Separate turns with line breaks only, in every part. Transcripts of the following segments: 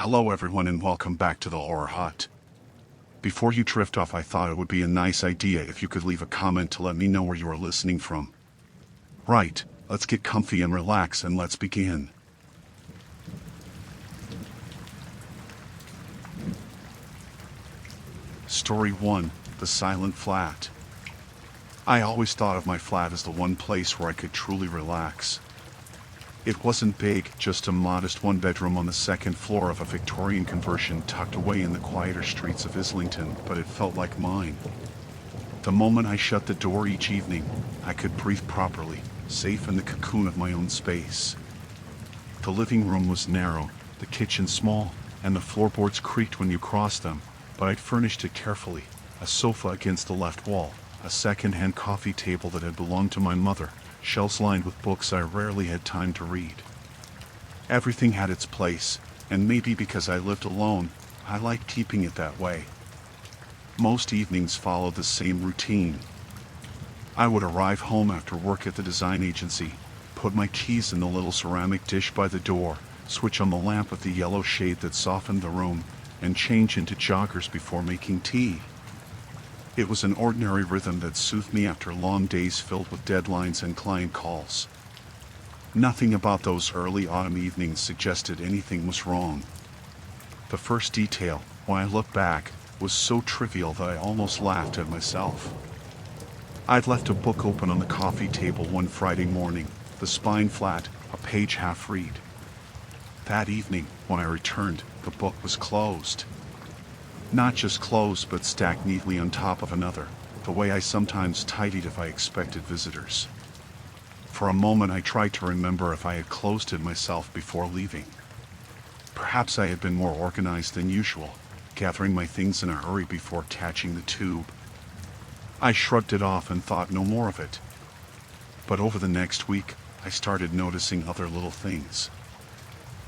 Hello everyone and welcome back to the Horror Hut. Before you drift off, I thought it would be a nice idea if you could leave a comment to let me know where you are listening from. Right, let's get comfy and relax and let's begin. Story 1, The Silent Flat. I always thought of my flat as the one place where I could truly relax. It wasn't big, just a modest one-bedroom on the second floor of a Victorian conversion tucked away in the quieter streets of Islington, but it felt like mine. The moment I shut the door each evening, I could breathe properly, safe in the cocoon of my own space. The living room was narrow, the kitchen small, and the floorboards creaked when you crossed them, but I'd furnished it carefully. A sofa against the left wall, a second-hand coffee table that had belonged to my mother, shelves lined with books I rarely had time to read. Everything had its place, and maybe because I lived alone, I liked keeping it that way. Most evenings followed the same routine. I would arrive home after work at the design agency, put my keys in the little ceramic dish by the door, switch on the lamp with the yellow shade that softened the room, and change into joggers before making tea. It was an ordinary rhythm that soothed me after long days filled with deadlines and client calls. Nothing about those early autumn evenings suggested anything was wrong. The first detail, when I look back, was so trivial that I almost laughed at myself. I'd left a book open on the coffee table one Friday morning, the spine flat, a page half read. That evening, when I returned, the book was closed. Not just closed, but stacked neatly on top of another, the way I sometimes tidied if I expected visitors. For a moment I tried to remember if I had closed it myself before leaving. Perhaps I had been more organized than usual, gathering my things in a hurry before catching the tube. I shrugged it off and thought no more of it. But over the next week, I started noticing other little things.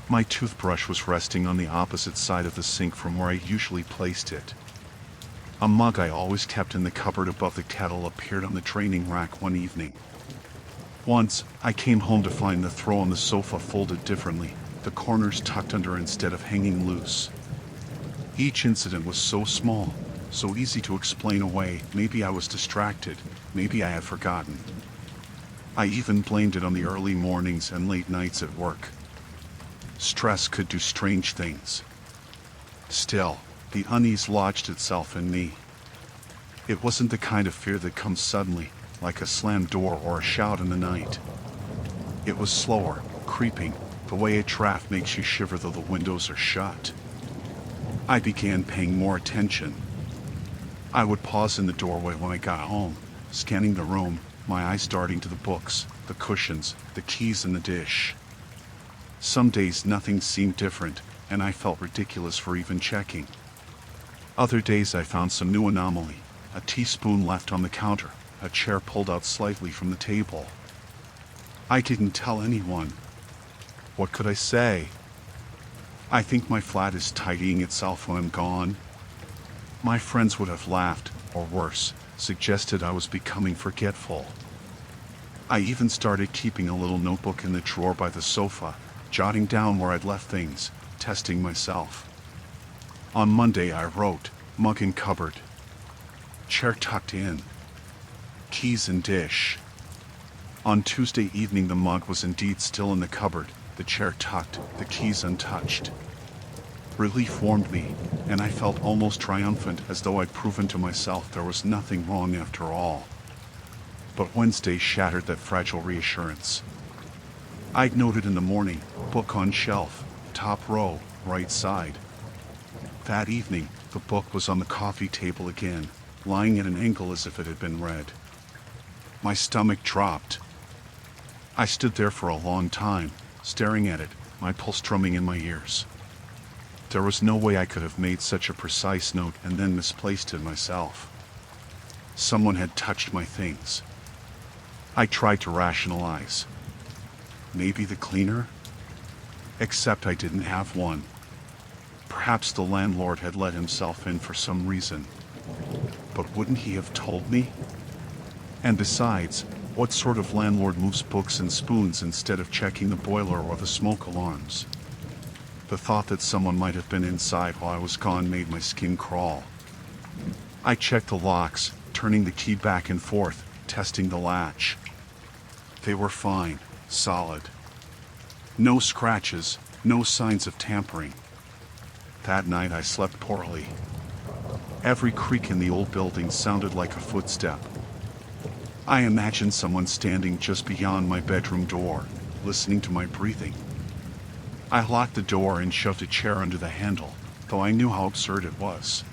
My toothbrush was resting on the opposite side of the sink from where I usually placed it. A mug I always kept in the cupboard above the kettle appeared on the draining rack one evening. Once, I came home to find the throw on the sofa folded differently, the corners tucked under instead of hanging loose. Each incident was so small, so easy to explain away. Maybe I was distracted, maybe I had forgotten. I even blamed it on the early mornings and late nights at work. Stress could do strange things. Still, the unease lodged itself in me. It wasn't the kind of fear that comes suddenly, like a slammed door or a shout in the night. It was slower, creeping, the way a draft makes you shiver though the windows are shut. I began paying more attention. I would pause in the doorway when I got home, scanning the room, my eyes darting to the books, the cushions, the keys in the dish. Some days nothing seemed different, and I felt ridiculous for even checking. Other days I found some new anomaly, a teaspoon left on the counter, a chair pulled out slightly from the table. I didn't tell anyone. What could I say? I think my flat is tidying itself when I'm gone. My friends would have laughed, or worse, suggested I was becoming forgetful. I even started keeping a little notebook in the drawer by the sofa, jotting down where I'd left things, testing myself. On Monday I wrote, mug in cupboard. Chair tucked in. Keys in dish. On Tuesday evening the mug was indeed still in the cupboard, the chair tucked, the keys untouched. Relief warmed me, and I felt almost triumphant, as though I'd proven to myself there was nothing wrong after all. But Wednesday shattered that fragile reassurance. I'd noted in the morning, book on shelf, top row, right side. That evening, the book was on the coffee table again, lying at an angle as if it had been read. My stomach dropped. I stood there for a long time, staring at it, my pulse drumming in my ears. There was no way I could have made such a precise note and then misplaced it myself. Someone had touched my things. I tried to rationalize. Maybe the cleaner? Except I didn't have one. Perhaps the landlord had let himself in for some reason. But wouldn't he have told me? And besides, what sort of landlord moves books and spoons instead of checking the boiler or the smoke alarms? The thought that someone might have been inside while I was gone made my skin crawl. I checked the locks, turning the key back and forth, testing the latch. They were fine, solid. No scratches, no signs of tampering. That night I slept poorly. Every creak in the old building sounded like a footstep. I imagined someone standing just beyond my bedroom door, listening to my breathing. I locked the door and shoved a chair under the handle, though I knew how absurd it was.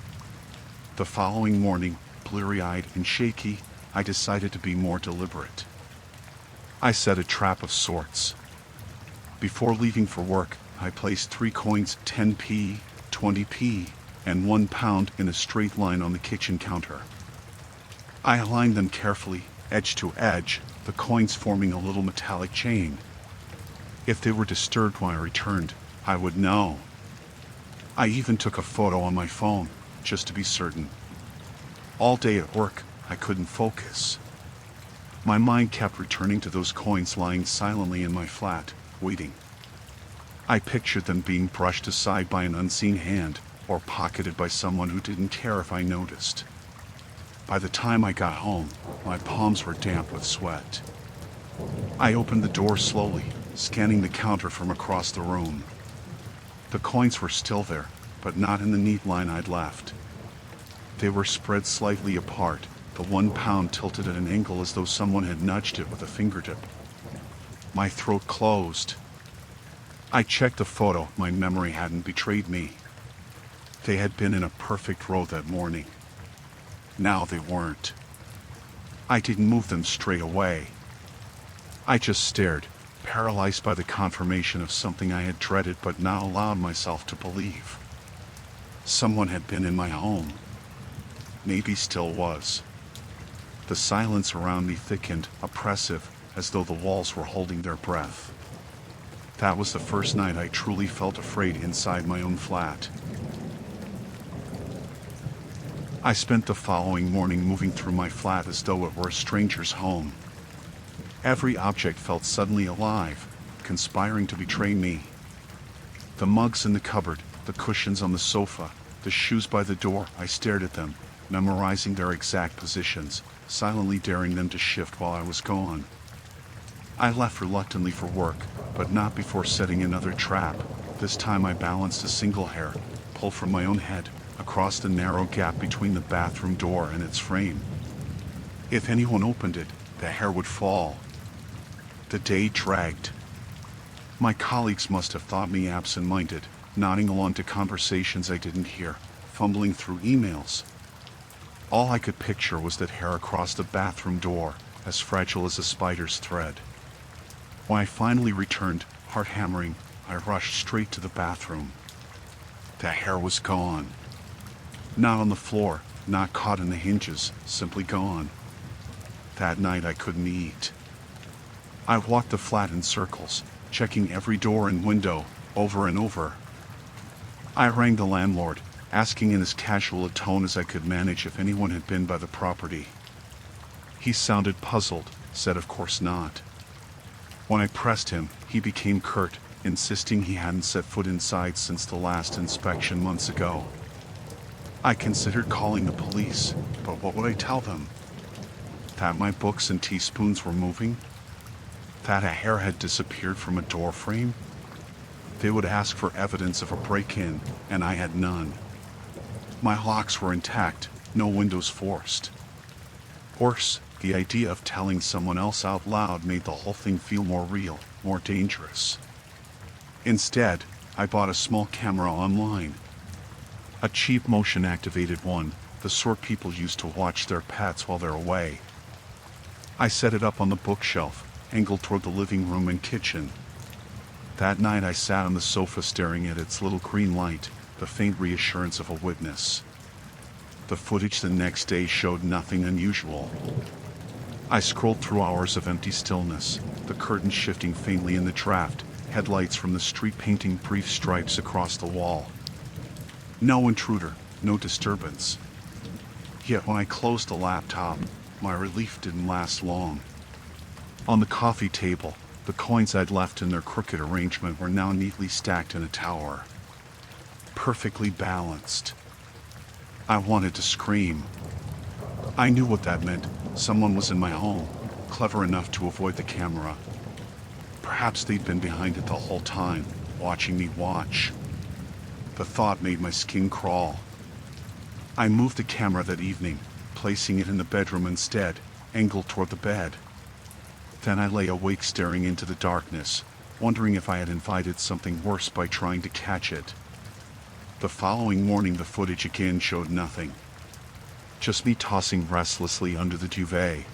The following morning, bleary-eyed and shaky, I decided to be more deliberate. I set a trap of sorts. Before leaving for work, I placed 3 coins, 10p, 20p, and £1 in a straight line on the kitchen counter. I aligned them carefully, edge to edge, the coins forming a little metallic chain. If they were disturbed when I returned, I would know. I even took a photo on my phone, just to be certain. All day at work, I couldn't focus. My mind kept returning to those coins lying silently in my flat, waiting. I pictured them being brushed aside by an unseen hand, or pocketed by someone who didn't care if I noticed. By the time I got home, my palms were damp with sweat. I opened the door slowly, scanning the counter from across the room. The coins were still there, but not in the neat line I'd left. They were spread slightly apart, the £1 tilted at an angle as though someone had nudged it with a fingertip. My throat closed. I checked the photo. My memory hadn't betrayed me. They had been in a perfect row that morning. Now they weren't. I didn't move them straight away. I just stared, paralyzed by the confirmation of something I had dreaded but now allowed myself to believe. Someone had been in my home. Maybe still was. The silence around me thickened, oppressive, as though the walls were holding their breath. That was the first night I truly felt afraid inside my own flat. I spent the following morning moving through my flat as though it were a stranger's home. Every object felt suddenly alive, conspiring to betray me. The mugs in the cupboard, the cushions on the sofa, the shoes by the door, I stared at them, memorizing their exact positions, silently daring them to shift while I was gone. I left reluctantly for work, but not before setting another trap. This time I balanced a single hair, pulled from my own head, across the narrow gap between the bathroom door and its frame. If anyone opened it, the hair would fall. The day dragged. My colleagues must have thought me absent-minded, nodding along to conversations I didn't hear, fumbling through emails. All I could picture was that hair across the bathroom door, as fragile as a spider's thread. When I finally returned, heart hammering, I rushed straight to the bathroom. The hair was gone. Not on the floor, not caught in the hinges, simply gone. That night I couldn't eat. I walked the flat in circles, checking every door and window, over and over. I rang the landlord, asking in as casual a tone as I could manage if anyone had been by the property. He sounded puzzled, said of course not. When I pressed him, he became curt, insisting he hadn't set foot inside since the last inspection months ago. I considered calling the police, but what would I tell them? That my books and teaspoons were moving? That a hair had disappeared from a door frame? They would ask for evidence of a break-in, and I had none. My locks were intact, no windows forced. Worse, the idea of telling someone else out loud made the whole thing feel more real, more dangerous. Instead, I bought a small camera online. A cheap motion-activated one, the sort people use to watch their pets while they're away. I set it up on the bookshelf, angled toward the living room and kitchen. That night I sat on the sofa staring at its little green light, the faint reassurance of a witness. The footage the next day showed nothing unusual. I scrolled through hours of empty stillness, the curtains shifting faintly in the draft, headlights from the street painting brief stripes across the wall. No intruder, no disturbance. Yet when I closed the laptop, my relief didn't last long. On the coffee table, The coins I'd left in their crooked arrangement were now neatly stacked in a tower. Perfectly balanced. I wanted to scream. I knew what that meant. Someone was in my home, clever enough to avoid the camera. Perhaps they'd been behind it the whole time, watching me watch. The thought made my skin crawl. I moved the camera that evening, placing it in the bedroom instead, angled toward the bed. Then I lay awake staring into the darkness, wondering if I had invited something worse by trying to catch it. The following morning the footage again showed nothing. Just me tossing restlessly under the duvet.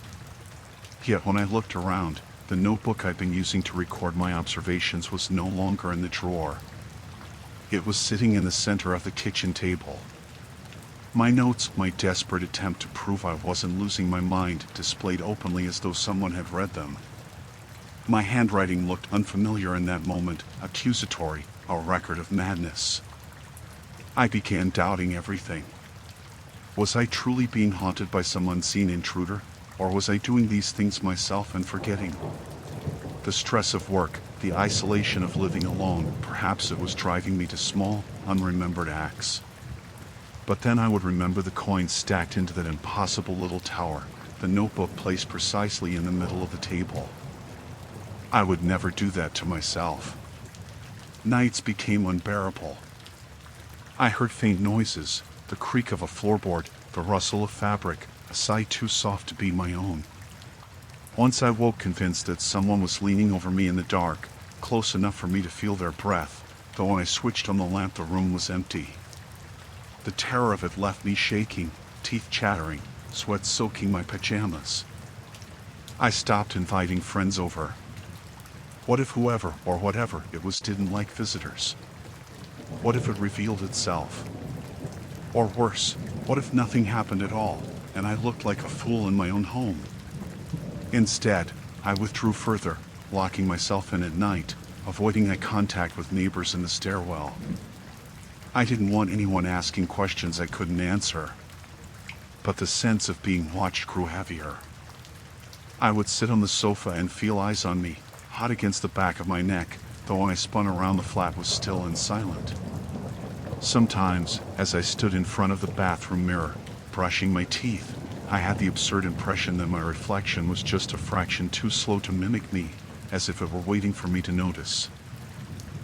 Yet when I looked around, the notebook I'd been using to record my observations was no longer in the drawer. It was sitting in the center of the kitchen table. My notes, my desperate attempt to prove I wasn't losing my mind, displayed openly as though someone had read them. My handwriting looked unfamiliar in that moment, accusatory, a record of madness. I began doubting everything. Was I truly being haunted by some unseen intruder, or was I doing these things myself and forgetting? The stress of work, the isolation of living alone, perhaps it was driving me to small, unremembered acts. But then I would remember the coins stacked into that impossible little tower, the notebook placed precisely in the middle of the table. I would never do that to myself. Nights became unbearable. I heard faint noises, the creak of a floorboard, the rustle of fabric, a sigh too soft to be my own. Once I woke convinced that someone was leaning over me in the dark, close enough for me to feel their breath, though when I switched on the lamp the room was empty. The terror of it left me shaking, teeth chattering, sweat soaking my pajamas. I stopped inviting friends over. What if whoever or whatever it was didn't like visitors? What if it revealed itself? Or worse, what if nothing happened at all, and I looked like a fool in my own home? Instead, I withdrew further, locking myself in at night, avoiding eye contact with neighbors in the stairwell. I didn't want anyone asking questions I couldn't answer. But the sense of being watched grew heavier. I would sit on the sofa and feel eyes on me, hot against the back of my neck, though when I spun around the flat was still and silent. Sometimes, as I stood in front of the bathroom mirror, brushing my teeth, I had the absurd impression that my reflection was just a fraction too slow to mimic me, as if it were waiting for me to notice.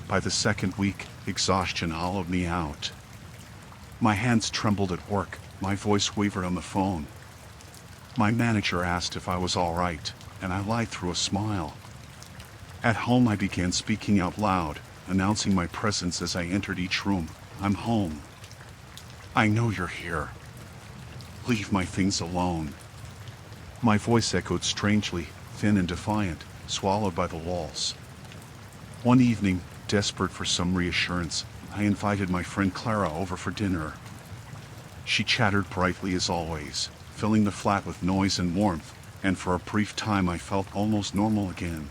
By the second week, exhaustion hollowed me out. My hands trembled at work, my voice wavered on the phone. My manager asked if I was all right, and I lied through a smile. At home I began speaking out loud, announcing my presence as I entered each room. I'm home. I know you're here. Leave my things alone. My voice echoed strangely, thin and defiant, swallowed by the walls. One evening, desperate for some reassurance, I invited my friend Clara over for dinner. She chattered brightly as always, filling the flat with noise and warmth, and for a brief time I felt almost normal again.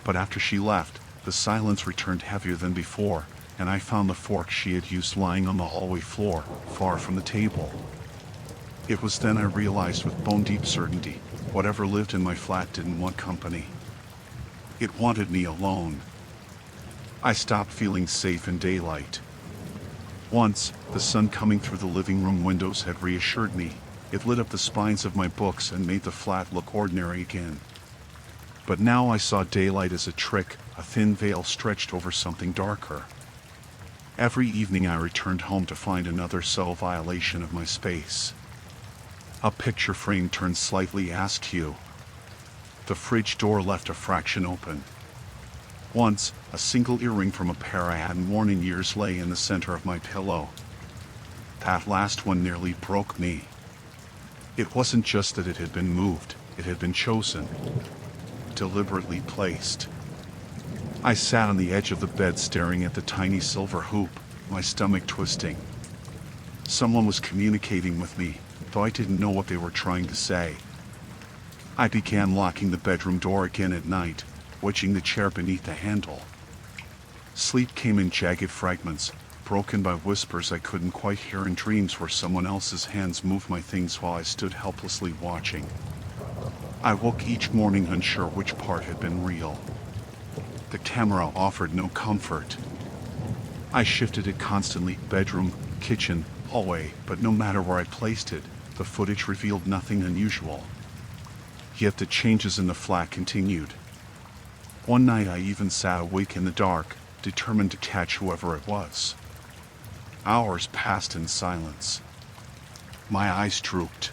But after she left, the silence returned heavier than before, and I found the fork she had used lying on the hallway floor, far from the table. It was then I realized with bone-deep certainty, whatever lived in my flat didn't want company. It wanted me alone. I stopped feeling safe in daylight. Once, the sun coming through the living room windows had reassured me. It lit up the spines of my books and made the flat look ordinary again. But now I saw daylight as a trick, a thin veil stretched over something darker. Every evening I returned home to find another subtle violation of my space. A picture frame turned slightly askew. The fridge door left a fraction open. Once, a single earring from a pair I hadn't worn in years lay in the center of my pillow. That last one nearly broke me. It wasn't just that it had been moved, it had been chosen. Deliberately placed. I sat on the edge of the bed staring at the tiny silver hoop, my stomach twisting. Someone was communicating with me, though I didn't know what they were trying to say. I began locking the bedroom door again at night, wedging the chair beneath the handle. Sleep came in jagged fragments, broken by whispers I couldn't quite hear in dreams where someone else's hands moved my things while I stood helplessly watching. I woke each morning unsure which part had been real. The camera offered no comfort. I shifted it constantly, bedroom, kitchen, hallway, but no matter where I placed it, the footage revealed nothing unusual. Yet the changes in the flat continued. One night I even sat awake in the dark, determined to catch whoever it was. Hours passed in silence. My eyes drooped.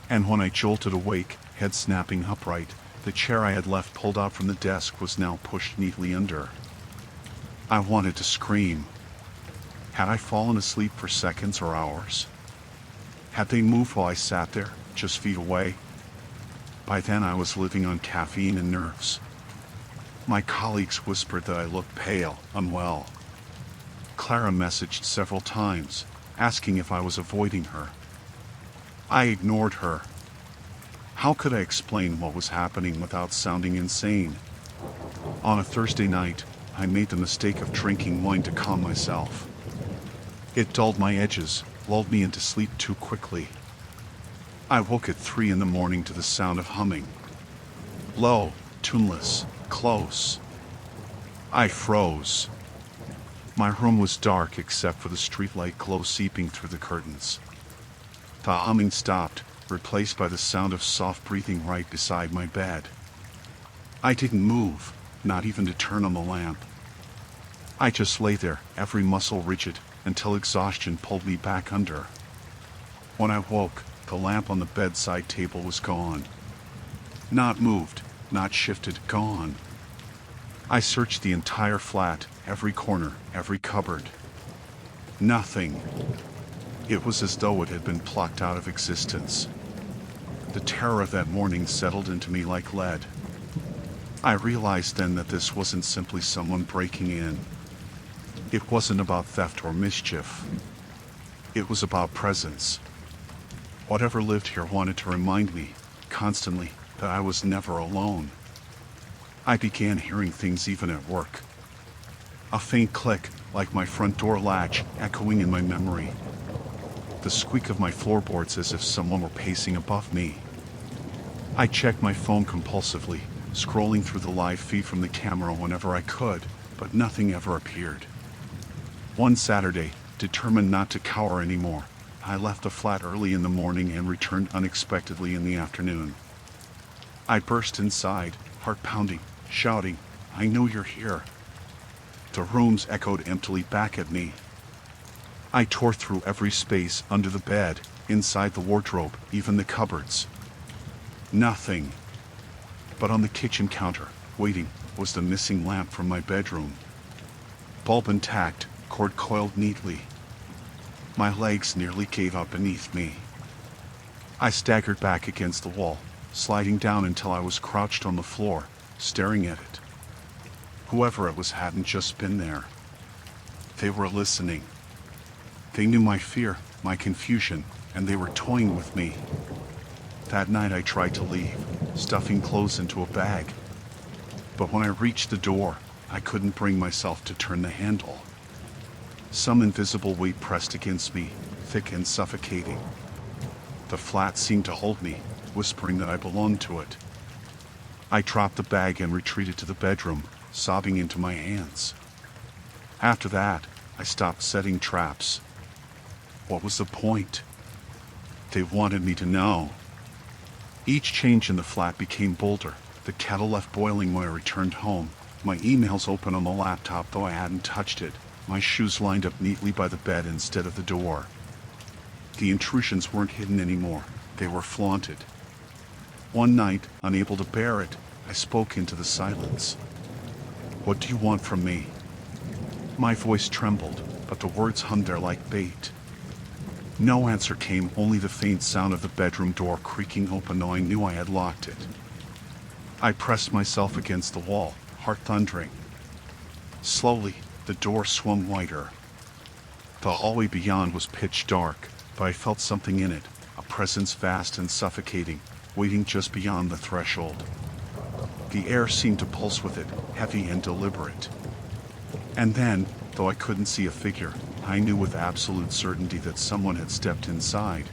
And when I jolted awake, head snapping upright, the chair I had left pulled out from the desk was now pushed neatly under. I wanted to scream. Had I fallen asleep for seconds or hours? Had they moved while I sat there, just feet away? By then I was living on caffeine and nerves. My colleagues whispered that I looked pale, unwell. Clara messaged several times, asking if I was avoiding her. I ignored her. How could I explain what was happening without sounding insane? On a Thursday night, I made the mistake of drinking wine to calm myself. It dulled my edges, lulled me into sleep too quickly. I woke at 3 in the morning to the sound of humming. Low, tuneless, close. I froze. My room was dark except for the streetlight glow seeping through the curtains. The humming stopped, replaced by the sound of soft breathing right beside my bed. I didn't move, not even to turn on the lamp. I just lay there, every muscle rigid, until exhaustion pulled me back under. When I woke, the lamp on the bedside table was gone. Not moved, not shifted, gone. I searched the entire flat, every corner, every cupboard. Nothing. It was as though it had been plucked out of existence. The terror of that morning settled into me like lead. I realized then that this wasn't simply someone breaking in. It wasn't about theft or mischief. It was about presence. Whatever lived here wanted to remind me, constantly, that I was never alone. I began hearing things even at work. A faint click, like my front door latch, echoing in my memory. The squeak of my floorboards as if someone were pacing above me. I checked my phone compulsively, scrolling through the live feed from the camera whenever I could, but nothing ever appeared. One Saturday, determined not to cower anymore, I left the flat early in the morning and returned unexpectedly in the afternoon. I burst inside, heart pounding, shouting, "I know you're here." The rooms echoed emptily back at me. I tore through every space under the bed, inside the wardrobe, even the cupboards. Nothing. But on the kitchen counter, waiting, was the missing lamp from my bedroom. Bulb intact, cord coiled neatly. My legs nearly gave out beneath me. I staggered back against the wall, sliding down until I was crouched on the floor, staring at it. Whoever it was hadn't just been there. They were listening. They knew my fear, my confusion, and they were toying with me. That night I tried to leave, stuffing clothes into a bag. But when I reached the door, I couldn't bring myself to turn the handle. Some invisible weight pressed against me, thick and suffocating. The flat seemed to hold me, whispering that I belonged to it. I dropped the bag and retreated to the bedroom, sobbing into my hands. After that, I stopped setting traps. What was the point? They wanted me to know. Each change in the flat became bolder. The kettle left boiling when I returned home. My emails open on the laptop though I hadn't touched it. My shoes lined up neatly by the bed instead of the door. The intrusions weren't hidden anymore. They were flaunted. One night, unable to bear it, I spoke into the silence. "What do you want from me?" My voice trembled, but the words hung there like bait. No answer came, only the faint sound of the bedroom door creaking open though I knew I had locked it. I pressed myself against the wall, heart thundering. Slowly, the door swung wider. The hallway beyond was pitch dark, but I felt something in it, a presence vast and suffocating, waiting just beyond the threshold. The air seemed to pulse with it, heavy and deliberate. And then, though I couldn't see a figure, I knew with absolute certainty that someone had stepped inside.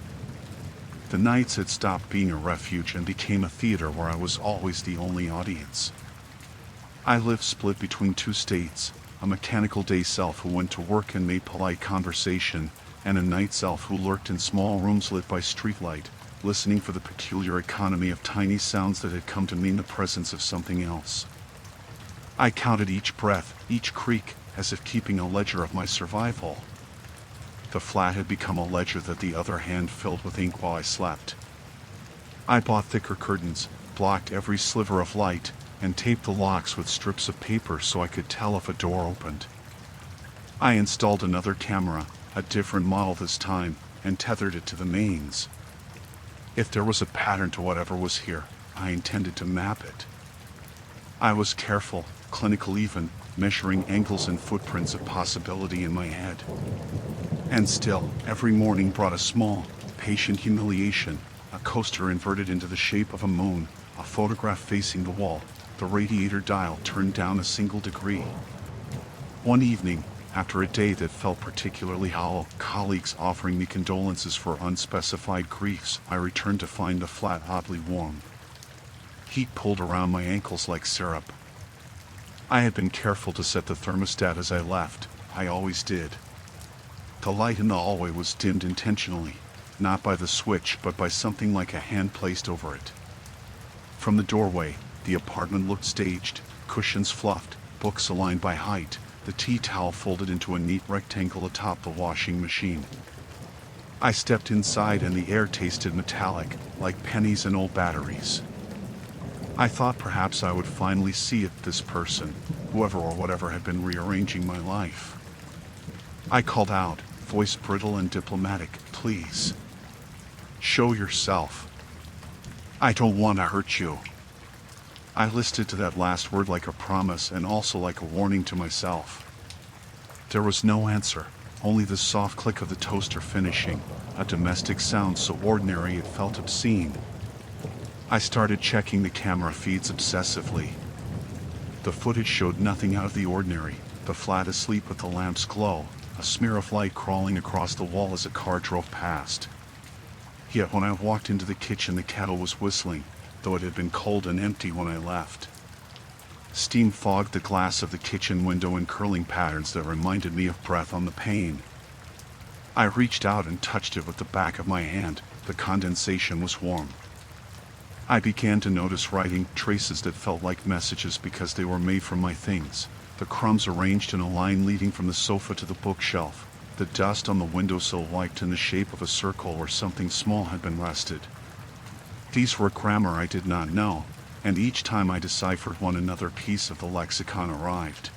The nights had stopped being a refuge and became a theater where I was always the only audience. I lived split between two states, a mechanical day self who went to work and made polite conversation, and a night self who lurked in small rooms lit by streetlight, listening for the peculiar economy of tiny sounds that had come to mean the presence of something else. I counted each breath, each creak, as if keeping a ledger of my survival. The flat had become a ledger that the other hand filled with ink while I slept. I bought thicker curtains, blocked every sliver of light, and taped the locks with strips of paper so I could tell if a door opened. I installed another camera, a different model this time, and tethered it to the mains. If there was a pattern to whatever was here, I intended to map it. I was careful, clinical even, measuring angles and footprints of possibility in my head. And still, every morning brought a small, patient humiliation, a coaster inverted into the shape of a moon, a photograph facing the wall, the radiator dial turned down a single degree. One evening, after a day that felt particularly hollow, colleagues offering me condolences for unspecified griefs, I returned to find the flat oddly warm. Heat pulled around my ankles like syrup. I had been careful to set the thermostat as I left. I always did. The light in the hallway was dimmed intentionally, not by the switch but by something like a hand placed over it. From the doorway, the apartment looked staged, cushions fluffed, books aligned by height, the tea towel folded into a neat rectangle atop the washing machine. I stepped inside and the air tasted metallic, like pennies and old batteries. I thought perhaps I would finally see it, this person, whoever or whatever had been rearranging my life. I called out, voice brittle and diplomatic, "Please. Show yourself. I don't want to hurt you." I listened to that last word like a promise and also like a warning to myself. There was no answer, only the soft click of the toaster finishing, a domestic sound so ordinary it felt obscene. I started checking the camera feeds obsessively. The footage showed nothing out of the ordinary, the flat asleep with the lamp's glow, a smear of light crawling across the wall as a car drove past. Yet when I walked into the kitchen the kettle was whistling, though it had been cold and empty when I left. Steam fogged the glass of the kitchen window in curling patterns that reminded me of breath on the pane. I reached out and touched it with the back of my hand. The condensation was warm. I began to notice writing, traces that felt like messages because they were made from my things, the crumbs arranged in a line leading from the sofa to the bookshelf, the dust on the windowsill wiped in the shape of a circle where something small had been rested. These were grammar I did not know, and each time I deciphered one another piece of the lexicon arrived.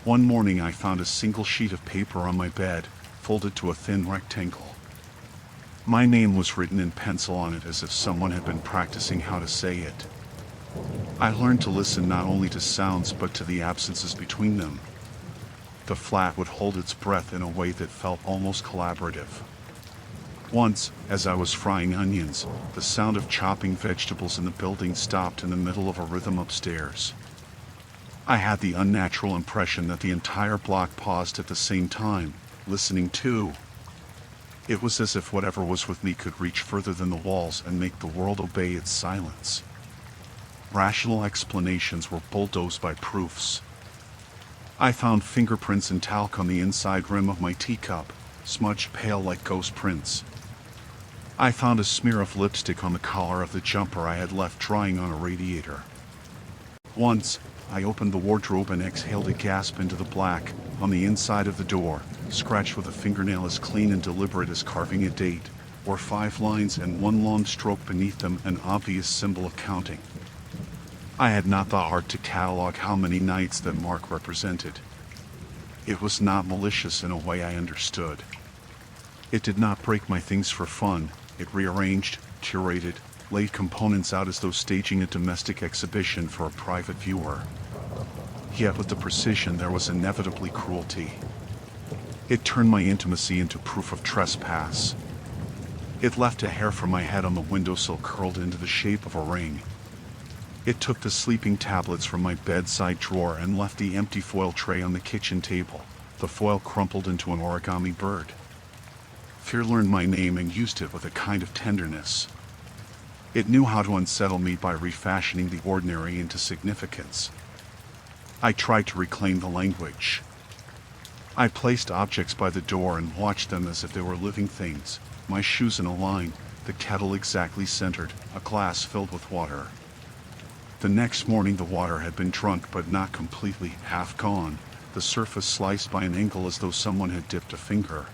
One morning I found a single sheet of paper on my bed, folded to a thin rectangle. My name was written in pencil on it as if someone had been practicing how to say it. I learned to listen not only to sounds but to the absences between them. The flat would hold its breath in a way that felt almost collaborative. Once, as I was frying onions, the sound of chopping vegetables in the building stopped in the middle of a rhythm upstairs. I had the unnatural impression that the entire block paused at the same time, listening too. It was as if whatever was with me could reach further than the walls and make the world obey its silence. Rational explanations were bulldozed by proofs. I found fingerprints and talc on the inside rim of my teacup, smudged pale like ghost prints. I found a smear of lipstick on the collar of the jumper I had left drying on a radiator. Once, I opened the wardrobe and exhaled a gasp into the black, on the inside of the door, scratched with a fingernail as clean and deliberate as carving a date, or 5 lines and one long stroke beneath them, an obvious symbol of counting. I had not the heart to catalog how many nights that mark represented. It was not malicious in a way I understood. It did not break my things for fun. It rearranged, curated, laid components out as though staging a domestic exhibition for a private viewer. Yet with the precision there was inevitably cruelty. It turned my intimacy into proof of trespass. It left a hair from my head on the windowsill curled into the shape of a ring. It took the sleeping tablets from my bedside drawer and left the empty foil tray on the kitchen table, the foil crumpled into an origami bird. Fear learned my name and used it with a kind of tenderness. It knew how to unsettle me by refashioning the ordinary into significance. I tried to reclaim the language. I placed objects by the door and watched them as if they were living things. My shoes in a line, the kettle exactly centered, a glass filled with water. The next morning the water had been drunk but not completely, half gone, the surface sliced by an angle as though someone had dipped a finger.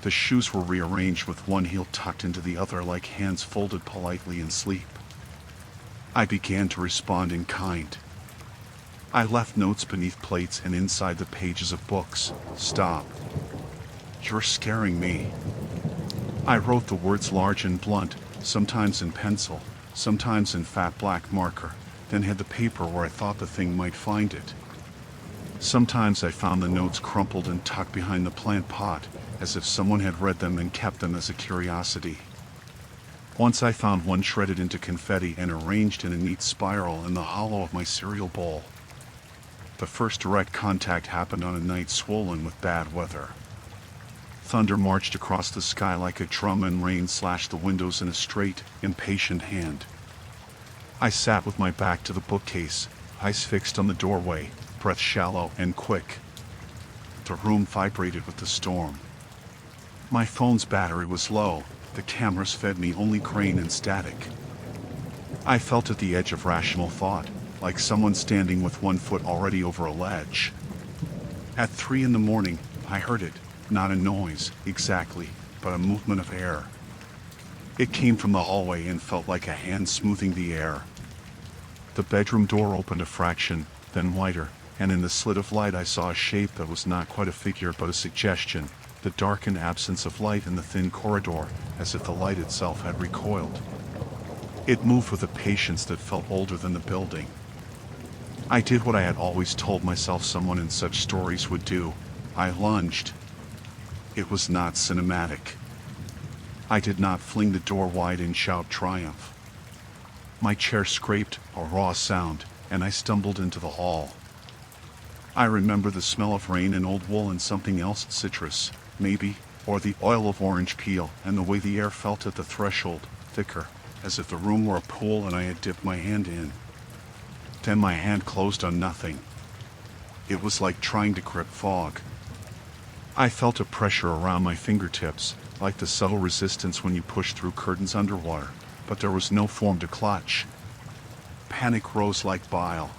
The shoes were rearranged with one heel tucked into the other like hands folded politely in sleep. I began to respond in kind. I left notes beneath plates and inside the pages of books. Stop. You're scaring me. I wrote the words large and blunt, sometimes in pencil, sometimes in fat black marker, then had the paper where I thought the thing might find it. Sometimes I found the notes crumpled and tucked behind the plant pot, as if someone had read them and kept them as a curiosity. Once I found one shredded into confetti and arranged in a neat spiral in the hollow of my cereal bowl. The first direct contact happened on a night swollen with bad weather. Thunder marched across the sky like a drum and rain slashed the windows in a straight, impatient hand. I sat with my back to the bookcase, eyes fixed on the doorway, breath shallow and quick. The room vibrated with the storm. My phone's battery was low, the cameras fed me only grain and static. I felt at the edge of rational thought, like someone standing with one foot already over a ledge. At 3 in the morning, I heard it, not a noise, exactly, but a movement of air. It came from the hallway and felt like a hand smoothing the air. The bedroom door opened a fraction, then wider, and in the slit of light I saw a shape that was not quite a figure but a suggestion, the darkened absence of light in the thin corridor, as if the light itself had recoiled. It moved with a patience that felt older than the building. I did what I had always told myself someone in such stories would do. I lunged. It was not cinematic. I did not fling the door wide and shout triumph. My chair scraped, a raw sound, and I stumbled into the hall. I remember the smell of rain and old wool and something else, citrus, maybe, or the oil of orange peel, and the way the air felt at the threshold, thicker, as if the room were a pool and I had dipped my hand in. Then my hand closed on nothing. It was like trying to grip fog. I felt a pressure around my fingertips, like the subtle resistance when you push through curtains underwater, but there was no form to clutch. Panic rose like bile.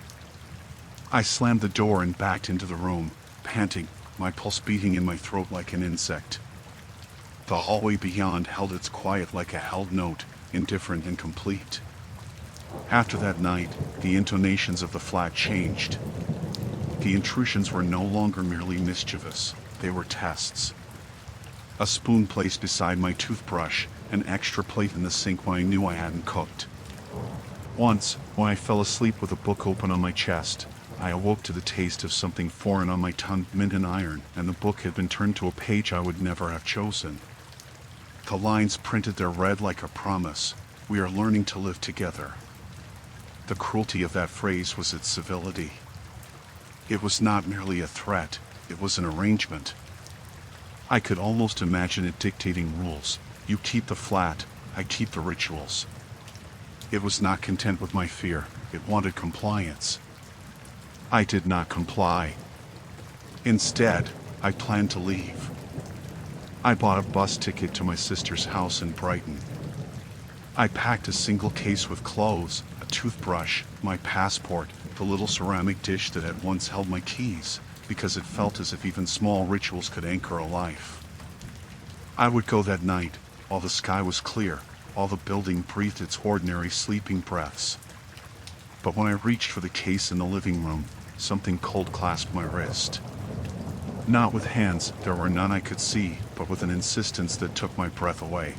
I slammed the door and backed into the room, panting, my pulse beating in my throat like an insect. The hallway beyond held its quiet like a held note, indifferent and complete. After that night, the intonations of the flat changed. The intrusions were no longer merely mischievous, they were tests. A spoon placed beside my toothbrush, an extra plate in the sink when I knew I hadn't cooked. Once, when I fell asleep with a book open on my chest, I awoke to the taste of something foreign on my tongue, mint and iron, and the book had been turned to a page I would never have chosen. The lines printed there read like a promise: we are learning to live together. The cruelty of that phrase was its civility. It was not merely a threat, it was an arrangement. I could almost imagine it dictating rules. You keep the flat, I keep the rituals. It was not content with my fear, it wanted compliance. I did not comply. Instead, I planned to leave. I bought a bus ticket to my sister's house in Brighton. I packed a single case with clothes, a toothbrush, my passport, the little ceramic dish that had once held my keys, because it felt as if even small rituals could anchor a life. I would go that night, while the sky was clear, while the building breathed its ordinary sleeping breaths. But when I reached for the case in the living room, something cold clasped my wrist. Not with hands, there were none I could see, but with an insistence that took my breath away.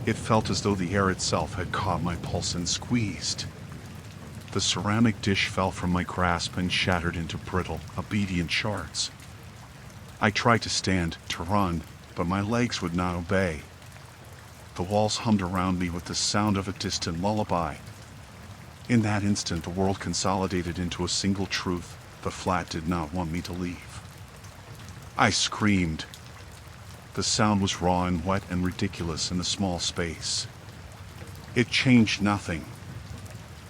It felt as though the air itself had caught my pulse and squeezed. The ceramic dish fell from my grasp and shattered into brittle, obedient shards. I tried to stand, to run, but my legs would not obey. The walls hummed around me with the sound of a distant lullaby. In that instant, the world consolidated into a single truth: the flat did not want me to leave. I screamed. The sound was raw and wet and ridiculous in the small space. It changed nothing.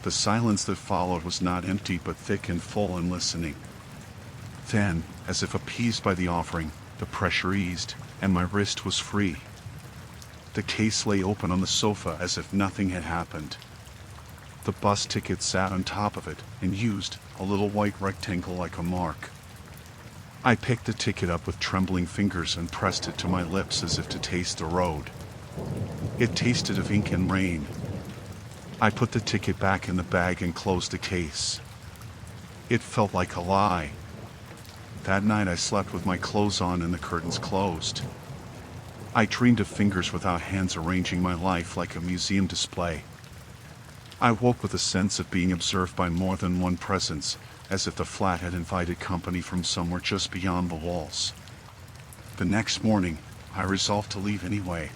The silence that followed was not empty but thick and full and listening. Then, as if appeased by the offering, the pressure eased, and my wrist was free. The case lay open on the sofa as if nothing had happened. The bus ticket sat on top of it and used a little white rectangle like a mark. I picked the ticket up with trembling fingers and pressed it to my lips as if to taste the road. It tasted of ink and rain. I put the ticket back in the bag and closed the case. It felt like a lie. That night I slept with my clothes on and the curtains closed. I dreamed of fingers without hands arranging my life like a museum display. I woke with a sense of being observed by more than one presence, as if the flat had invited company from somewhere just beyond the walls. The next morning, I resolved to leave anyway.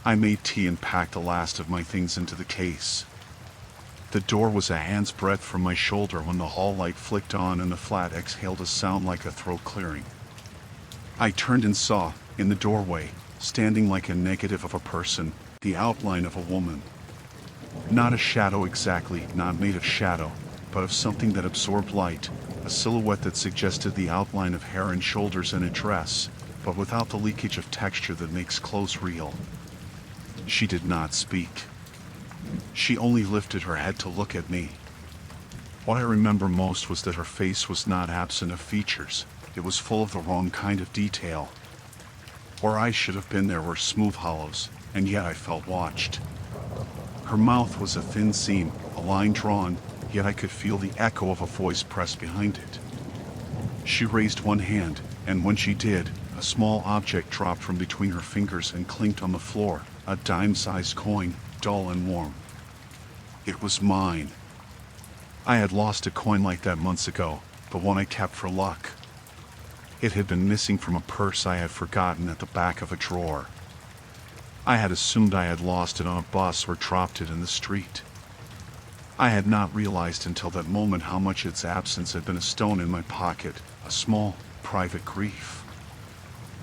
I made tea and packed the last of my things into the case. The door was a hand's breadth from my shoulder when the hall light flicked on and the flat exhaled a sound like a throat clearing. I turned and saw, in the doorway, standing like a negative of a person, the outline of a woman. Not a shadow exactly, not made of shadow, but of something that absorbed light, a silhouette that suggested the outline of hair and shoulders in a dress, but without the leakage of texture that makes clothes real. She did not speak. She only lifted her head to look at me. What I remember most was that her face was not absent of features, it was full of the wrong kind of detail. Where I should have been there were smooth hollows, and yet I felt watched. Her mouth was a thin seam, a line drawn, yet I could feel the echo of a voice pressed behind it. She raised one hand, and when she did, a small object dropped from between her fingers and clinked on the floor, a dime-sized coin, dull and warm. It was mine. I had lost a coin like that months ago, the one I kept for luck. It had been missing from a purse I had forgotten at the back of a drawer. I had assumed I had lost it on a bus or dropped it in the street. I had not realized until that moment how much its absence had been a stone in my pocket, a small, private grief.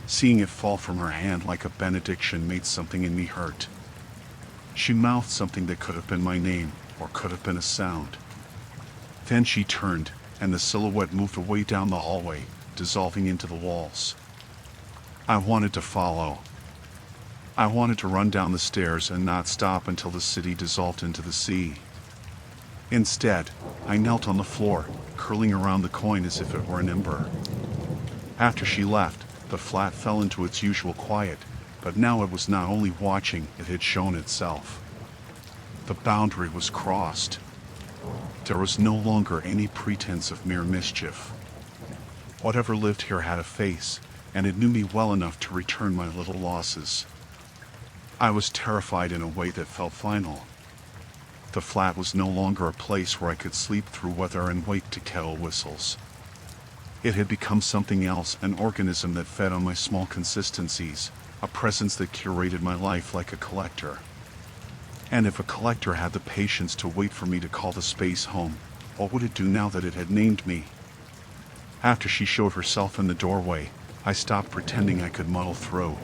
Seeing it fall from her hand like a benediction made something in me hurt. She mouthed something that could have been my name, or could have been a sound. Then she turned, and the silhouette moved away down the hallway, dissolving into the walls. I wanted to follow. I wanted to run down the stairs and not stop until the city dissolved into the sea. Instead, I knelt on the floor, curling around the coin as if it were an ember. After she left, the flat fell into its usual quiet, but now it was not only watching, it had shown itself. The boundary was crossed. There was no longer any pretense of mere mischief. Whatever lived here had a face, and it knew me well enough to return my little losses. I was terrified in a way that felt final. The flat was no longer a place where I could sleep through weather and wake to kettle whistles. It had become something else, an organism that fed on my small consistencies, a presence that curated my life like a collector. And if a collector had the patience to wait for me to call the space home, what would it do now that it had named me? After she showed herself in the doorway, I stopped pretending I could muddle through.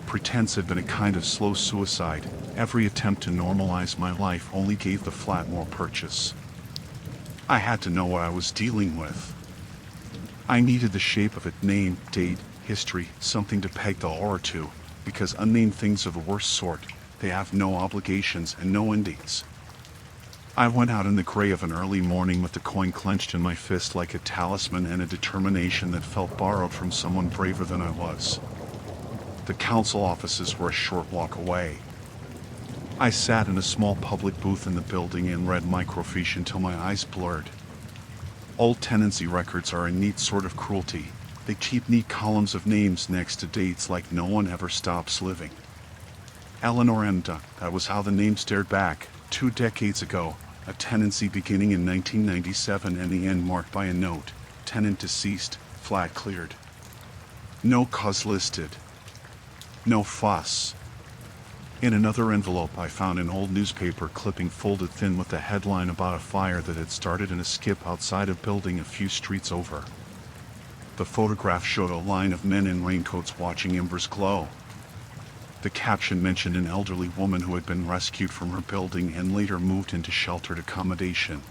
Pretense had been a kind of slow suicide. Every attempt to normalize my life only gave the flat more purchase. I had to know what I was dealing with. I needed the shape of it, name, date, history, something to peg the horror to, because unnamed things are the worst sort. They have no obligations and no endings. I went out in the gray of an early morning with the coin clenched in my fist like a talisman and a determination that felt borrowed from someone braver than I was. The council offices were a short walk away. I sat in a small public booth in the building and read microfiche until my eyes blurred. Old tenancy records are a neat sort of cruelty. They keep neat columns of names next to dates like no one ever stops living. Eleanor M. Duck, that was how the name stared back, 2 decades ago, a tenancy beginning in 1997 and the end marked by a note, tenant deceased, flat cleared. No cause listed. No fuss. In another envelope I found an old newspaper clipping folded thin with a headline about a fire that had started in a skip outside a building a few streets over. The photograph showed a line of men in raincoats watching embers glow. The caption mentioned an elderly woman who had been rescued from her building and later moved into sheltered accommodation.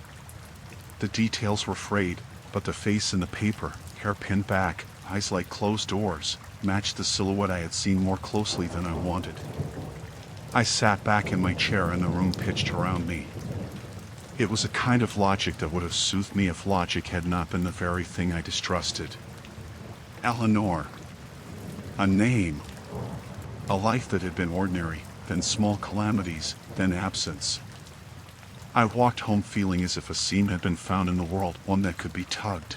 The details were frayed, but the face in the paper, hair pinned back, eyes like closed doors, matched the silhouette I had seen more closely than I wanted. I sat back in my chair and the room pitched around me. It was a kind of logic that would have soothed me if logic had not been the very thing I distrusted. Eleanor. A name. A life that had been ordinary, then small calamities, then absence. I walked home feeling as if a seam had been found in the world, one that could be tugged.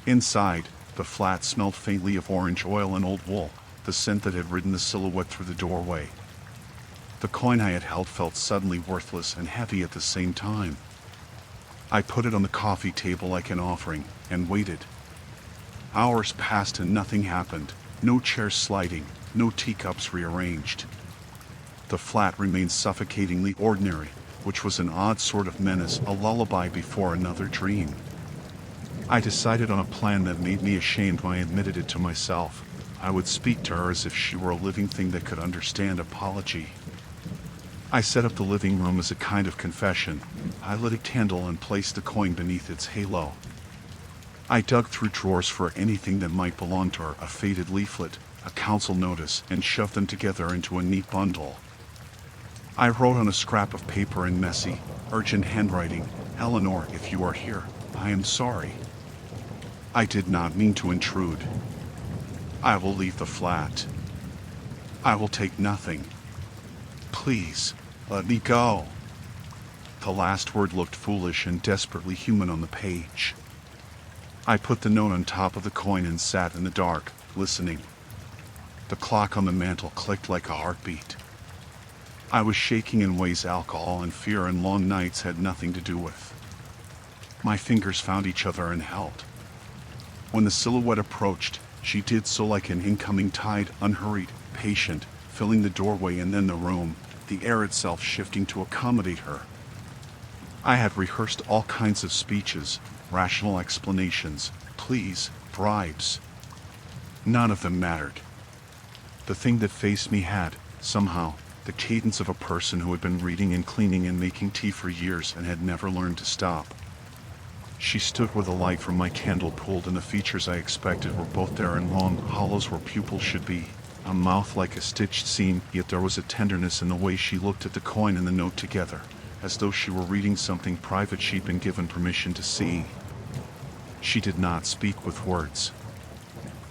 Inside, the flat smelled faintly of orange oil and old wool, the scent that had ridden the silhouette through the doorway. The coin I had held felt suddenly worthless and heavy at the same time. I put it on the coffee table like an offering, and waited. Hours passed and nothing happened, no chairs sliding, no teacups rearranged. The flat remained suffocatingly ordinary, which was an odd sort of menace, a lullaby before another dream. I decided on a plan that made me ashamed when I admitted it to myself. I would speak to her as if she were a living thing that could understand apology. I set up the living room as a kind of confession. I lit a candle and placed the coin beneath its halo. I dug through drawers for anything that might belong to her, a faded leaflet, a council notice, and shoved them together into a neat bundle. I wrote on a scrap of paper in messy, urgent handwriting, "Eleanor, if you are here, I am sorry. I did not mean to intrude. I will leave the flat. I will take nothing. Please, let me go." The last word looked foolish and desperately human on the page. I put the note on top of the coin and sat in the dark, listening. The clock on the mantel clicked like a heartbeat. I was shaking in ways alcohol and fear and long nights had nothing to do with. My fingers found each other and held. When the silhouette approached, she did so like an incoming tide, unhurried, patient, filling the doorway and then the room, the air itself shifting to accommodate her. I had rehearsed all kinds of speeches, rational explanations, pleas, bribes. None of them mattered. The thing that faced me had, somehow, the cadence of a person who had been reading and cleaning and making tea for years and had never learned to stop. She stood where the light from my candle pooled and the features I expected were both there in long hollows where pupils should be, a mouth like a stitched seam, yet there was a tenderness in the way she looked at the coin and the note together, as though she were reading something private she'd been given permission to see. She did not speak with words.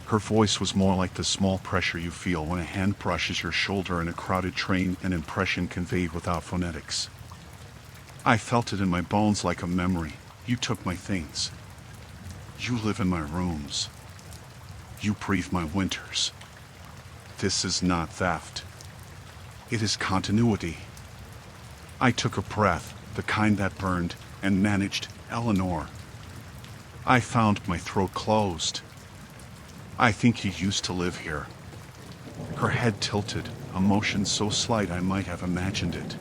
Her voice was more like the small pressure you feel when a hand brushes your shoulder in a crowded train, an impression conveyed without phonetics. I felt it in my bones like a memory. You took my things. You live in my rooms. You breathe my winters. This is not theft. It is continuity. I took a breath, the kind that burned, and managed, "Eleanor." I found my throat closed. "I think you used to live here." Her head tilted, a motion so slight I might have imagined it.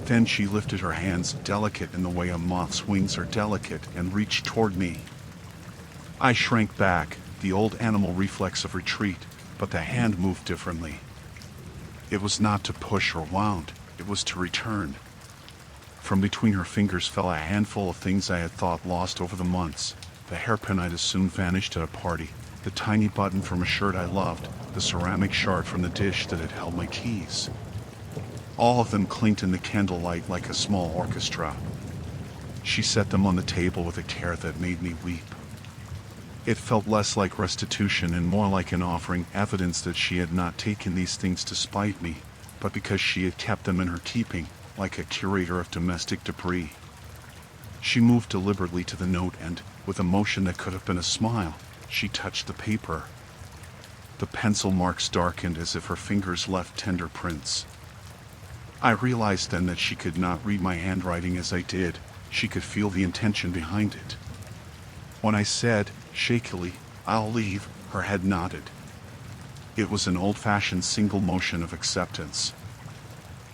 Then she lifted her hands, delicate in the way a moth's wings are delicate, and reached toward me. I shrank back, the old animal reflex of retreat, but the hand moved differently. It was not to push or wound, it was to return. From between her fingers fell a handful of things I had thought lost over the months. The hairpin I'd assumed vanished at a party, the tiny button from a shirt I loved, the ceramic shard from the dish that had held my keys. All of them clinked in the candlelight like a small orchestra. She set them on the table with a care that made me weep. It felt less like restitution and more like an offering, evidence that she had not taken these things to spite me, but because she had kept them in her keeping, like a curator of domestic debris. She moved deliberately to the note and, with a motion that could have been a smile, she touched the paper. The pencil marks darkened as if her fingers left tender prints. I realized then that she could not read my handwriting as I did. She could feel the intention behind it. When I said, shakily, "I'll leave," her head nodded. It was an old-fashioned single motion of acceptance.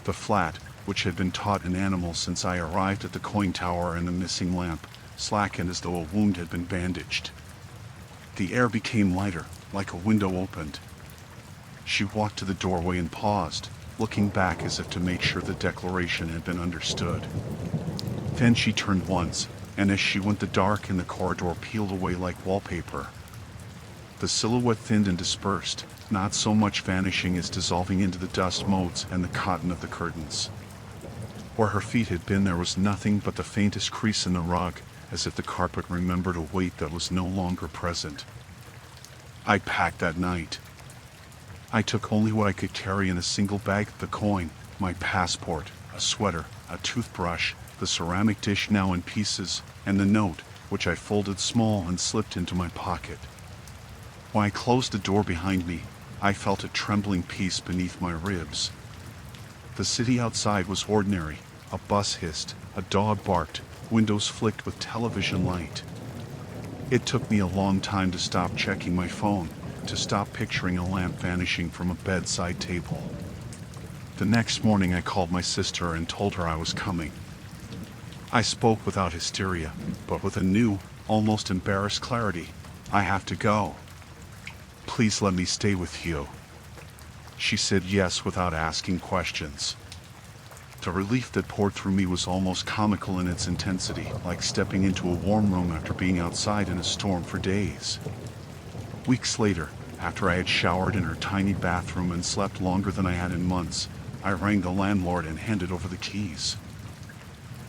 The flat, which had been taught in animals since I arrived at the coin tower and the missing lamp, slackened as though a wound had been bandaged. The air became lighter, like a window opened. She walked to the doorway and paused, looking back as if to make sure the declaration had been understood. Then she turned once, and as she went the dark in the corridor peeled away like wallpaper. The silhouette thinned and dispersed, not so much vanishing as dissolving into the dust motes and the cotton of the curtains. Where her feet had been there was nothing but the faintest crease in the rug, as if the carpet remembered a weight that was no longer present. I packed that night. I took only what I could carry in a single bag: the coin, my passport, a sweater, a toothbrush, the ceramic dish now in pieces, and the note, which I folded small and slipped into my pocket. When I closed the door behind me, I felt a trembling peace beneath my ribs. The city outside was ordinary. A bus hissed, a dog barked, windows flicked with television light. It took me a long time to stop checking my phone, to stop picturing a lamp vanishing from a bedside table. The next morning I called my sister and told her I was coming. I spoke without hysteria, but with a new, almost embarrassed clarity. "I have to go. Please let me stay with you." She said yes without asking questions. The relief that poured through me was almost comical in its intensity, like stepping into a warm room after being outside in a storm for days. Weeks later, after I had showered in her tiny bathroom and slept longer than I had in months, I rang the landlord and handed over the keys.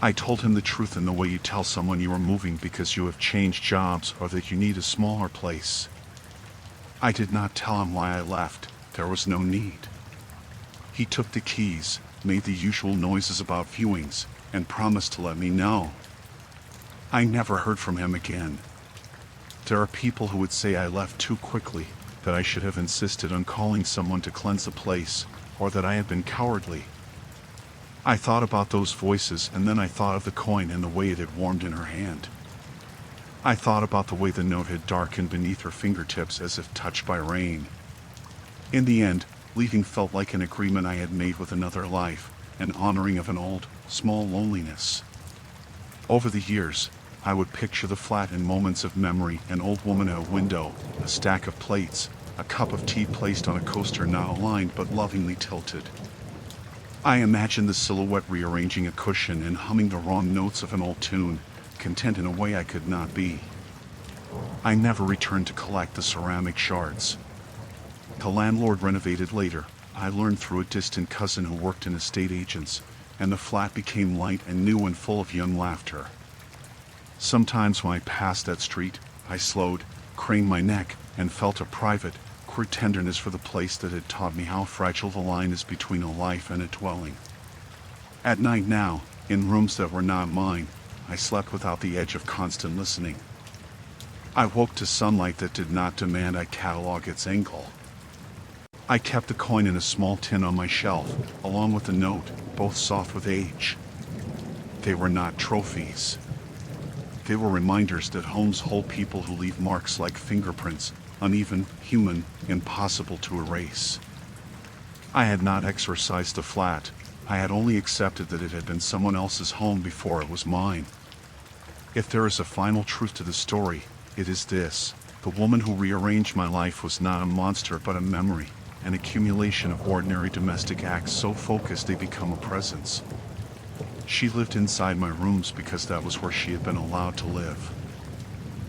I told him the truth in the way you tell someone you are moving because you have changed jobs or that you need a smaller place. I did not tell him why I left. There was no need. He took the keys, made the usual noises about viewings, and promised to let me know. I never heard from him again. There are people who would say I left too quickly, that I should have insisted on calling someone to cleanse the place, or that I had been cowardly. I thought about those voices, and then I thought of the coin and the way it had warmed in her hand. I thought about the way the note had darkened beneath her fingertips as if touched by rain. In the end, leaving felt like an agreement I had made with another life, an honoring of an old, small loneliness. Over the years, I would picture the flat in moments of memory: an old woman at a window, a stack of plates, a cup of tea placed on a coaster not aligned but lovingly tilted. I imagined the silhouette rearranging a cushion and humming the wrong notes of an old tune, content in a way I could not be. I never returned to collect the ceramic shards. The landlord renovated later. I learned through a distant cousin who worked in estate agents, and the flat became light and new and full of young laughter. Sometimes when I passed that street, I slowed, craned my neck, and felt a private, queer tenderness for the place that had taught me how fragile the line is between a life and a dwelling. At night now, in rooms that were not mine, I slept without the edge of constant listening. I woke to sunlight that did not demand I catalog its angle. I kept the coin in a small tin on my shelf, along with the note, both soft with age. They were not trophies. They were reminders that homes hold people who leave marks like fingerprints, uneven, human, impossible to erase. I had not exorcised the flat. I had only accepted that it had been someone else's home before it was mine. If there is a final truth to the story, it is this: the woman who rearranged my life was not a monster but a memory, an accumulation of ordinary domestic acts so focused they become a presence. She lived inside my rooms because that was where she had been allowed to live.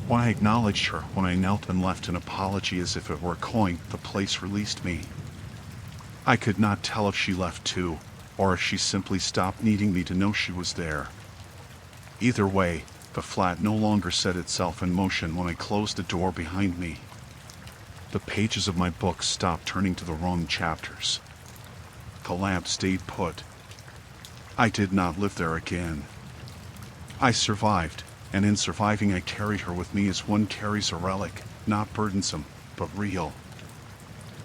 When I acknowledged her, when I knelt and left an apology as if it were a coin, the place released me. I could not tell if she left too, or if she simply stopped needing me to know she was there. Either way, the flat no longer set itself in motion when I closed the door behind me. The pages of my book stopped turning to the wrong chapters. The lamp stayed put. I did not live there again. I survived, and in surviving I carried her with me as one carries a relic, not burdensome, but real.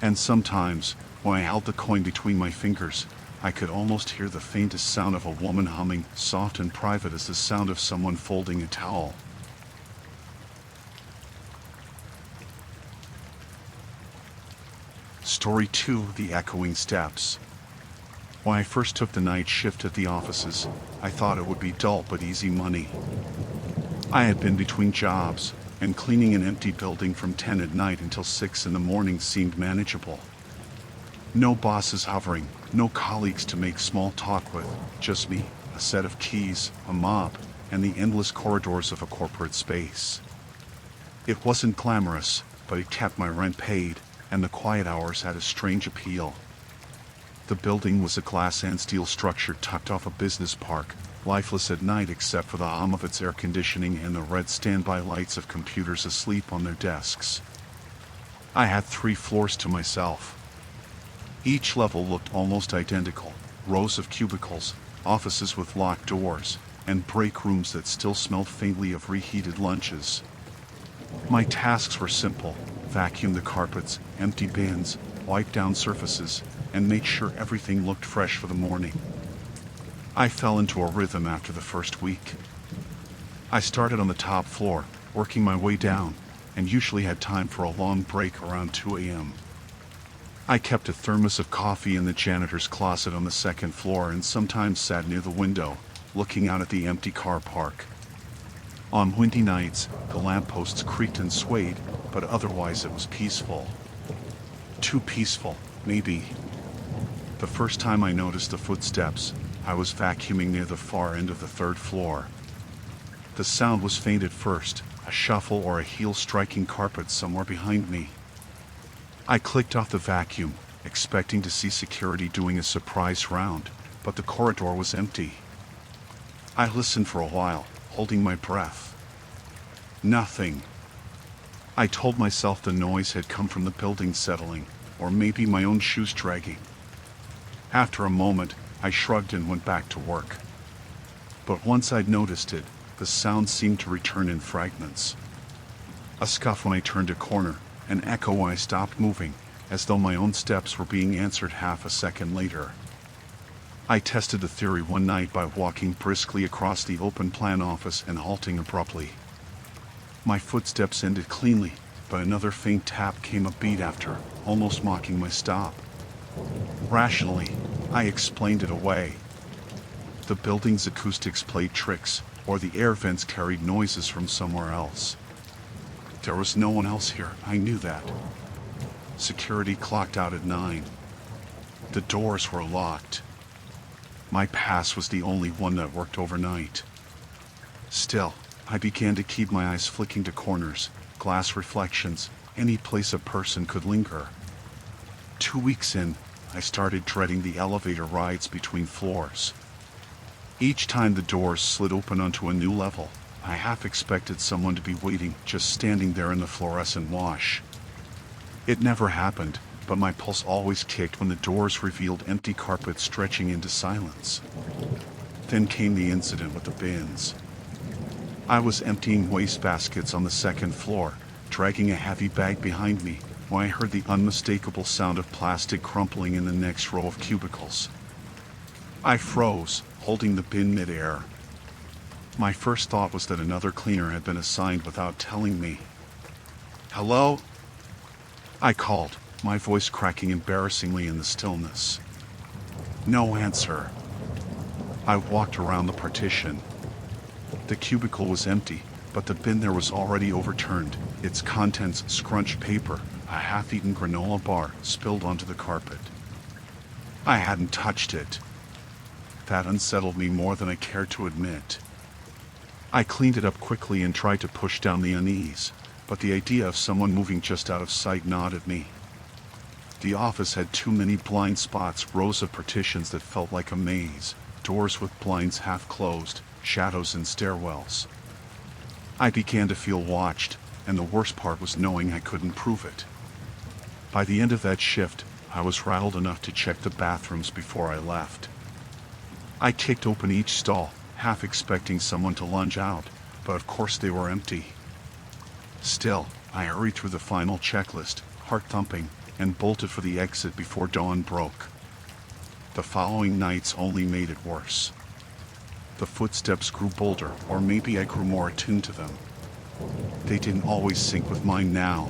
And sometimes, when I held the coin between my fingers, I could almost hear the faintest sound of a woman humming, soft and private as the sound of someone folding a towel. Story 2: The Echoing Steps. When I first took the night shift at the offices, I thought it would be dull but easy money. I had been between jobs, and cleaning an empty building from 10 at night until 6 in the morning seemed manageable. No bosses hovering, no colleagues to make small talk with, just me, a set of keys, a mop, and the endless corridors of a corporate space. It wasn't glamorous, but it kept my rent paid, and the quiet hours had a strange appeal. The building was a glass and steel structure tucked off a business park, lifeless at night except for the hum of its air conditioning and the red standby lights of computers asleep on their desks. I had 3 floors to myself. Each level looked almost identical, rows of cubicles, offices with locked doors, and break rooms that still smelled faintly of reheated lunches. My tasks were simple: vacuum the carpets, empty bins, wipe down surfaces, and make sure everything looked fresh for the morning. I fell into a rhythm after the first week. I started on the top floor, working my way down, and usually had time for a long break around 2 a.m. I kept a thermos of coffee in the janitor's closet on the second floor and sometimes sat near the window, looking out at the empty car park. On windy nights, the lampposts creaked and swayed, but otherwise it was peaceful. Too peaceful, maybe. The first time I noticed the footsteps, I was vacuuming near the far end of the 3rd floor. The sound was faint at first, a shuffle or a heel striking carpet somewhere behind me. I clicked off the vacuum, expecting to see security doing a surprise round, but the corridor was empty. I listened for a while, holding my breath. Nothing. I told myself the noise had come from the building settling, or maybe my own shoes dragging. After a moment, I shrugged and went back to work. But once I'd noticed it, the sound seemed to return in fragments. A scuff when I turned a corner, an echo when I stopped moving, as though my own steps were being answered half a second later. I tested the theory one night by walking briskly across the open-plan office and halting abruptly. My footsteps ended cleanly, but another faint tap came a beat after, almost mocking my stop. Rationally, I explained it away. The building's acoustics played tricks, or the air vents carried noises from somewhere else. There was no one else here, I knew that. Security clocked out at 9. The doors were locked. My pass was the only one that worked overnight. Still, I began to keep my eyes flicking to corners, glass reflections, any place a person could linger. 2 weeks in, I started dreading the elevator rides between floors. Each time the doors slid open onto a new level, I half expected someone to be waiting, just standing there in the fluorescent wash. It never happened, but my pulse always kicked when the doors revealed empty carpet stretching into silence. Then came the incident with the bins. I was emptying wastebaskets on the 2nd floor, dragging a heavy bag behind me, when I heard the unmistakable sound of plastic crumpling in the next row of cubicles. I froze, holding the bin mid-air. My first thought was that another cleaner had been assigned without telling me. "Hello?" I called, my voice cracking embarrassingly in the stillness. No answer. I walked around the partition. The cubicle was empty, but the bin there was already overturned, its contents scrunched paper, a half-eaten granola bar spilled onto the carpet. I hadn't touched it. That unsettled me more than I cared to admit. I cleaned it up quickly and tried to push down the unease, but the idea of someone moving just out of sight gnawed at me. The office had too many blind spots, rows of partitions that felt like a maze, doors with blinds half closed, shadows in stairwells. I began to feel watched, and the worst part was knowing I couldn't prove it. By the end of that shift, I was rattled enough to check the bathrooms before I left. I kicked open each stall, half expecting someone to lunge out, but of course they were empty. Still, I hurried through the final checklist, heart thumping, and bolted for the exit before dawn broke. The following nights only made it worse. The footsteps grew bolder, or maybe I grew more attuned to them. They didn't always sync with mine now.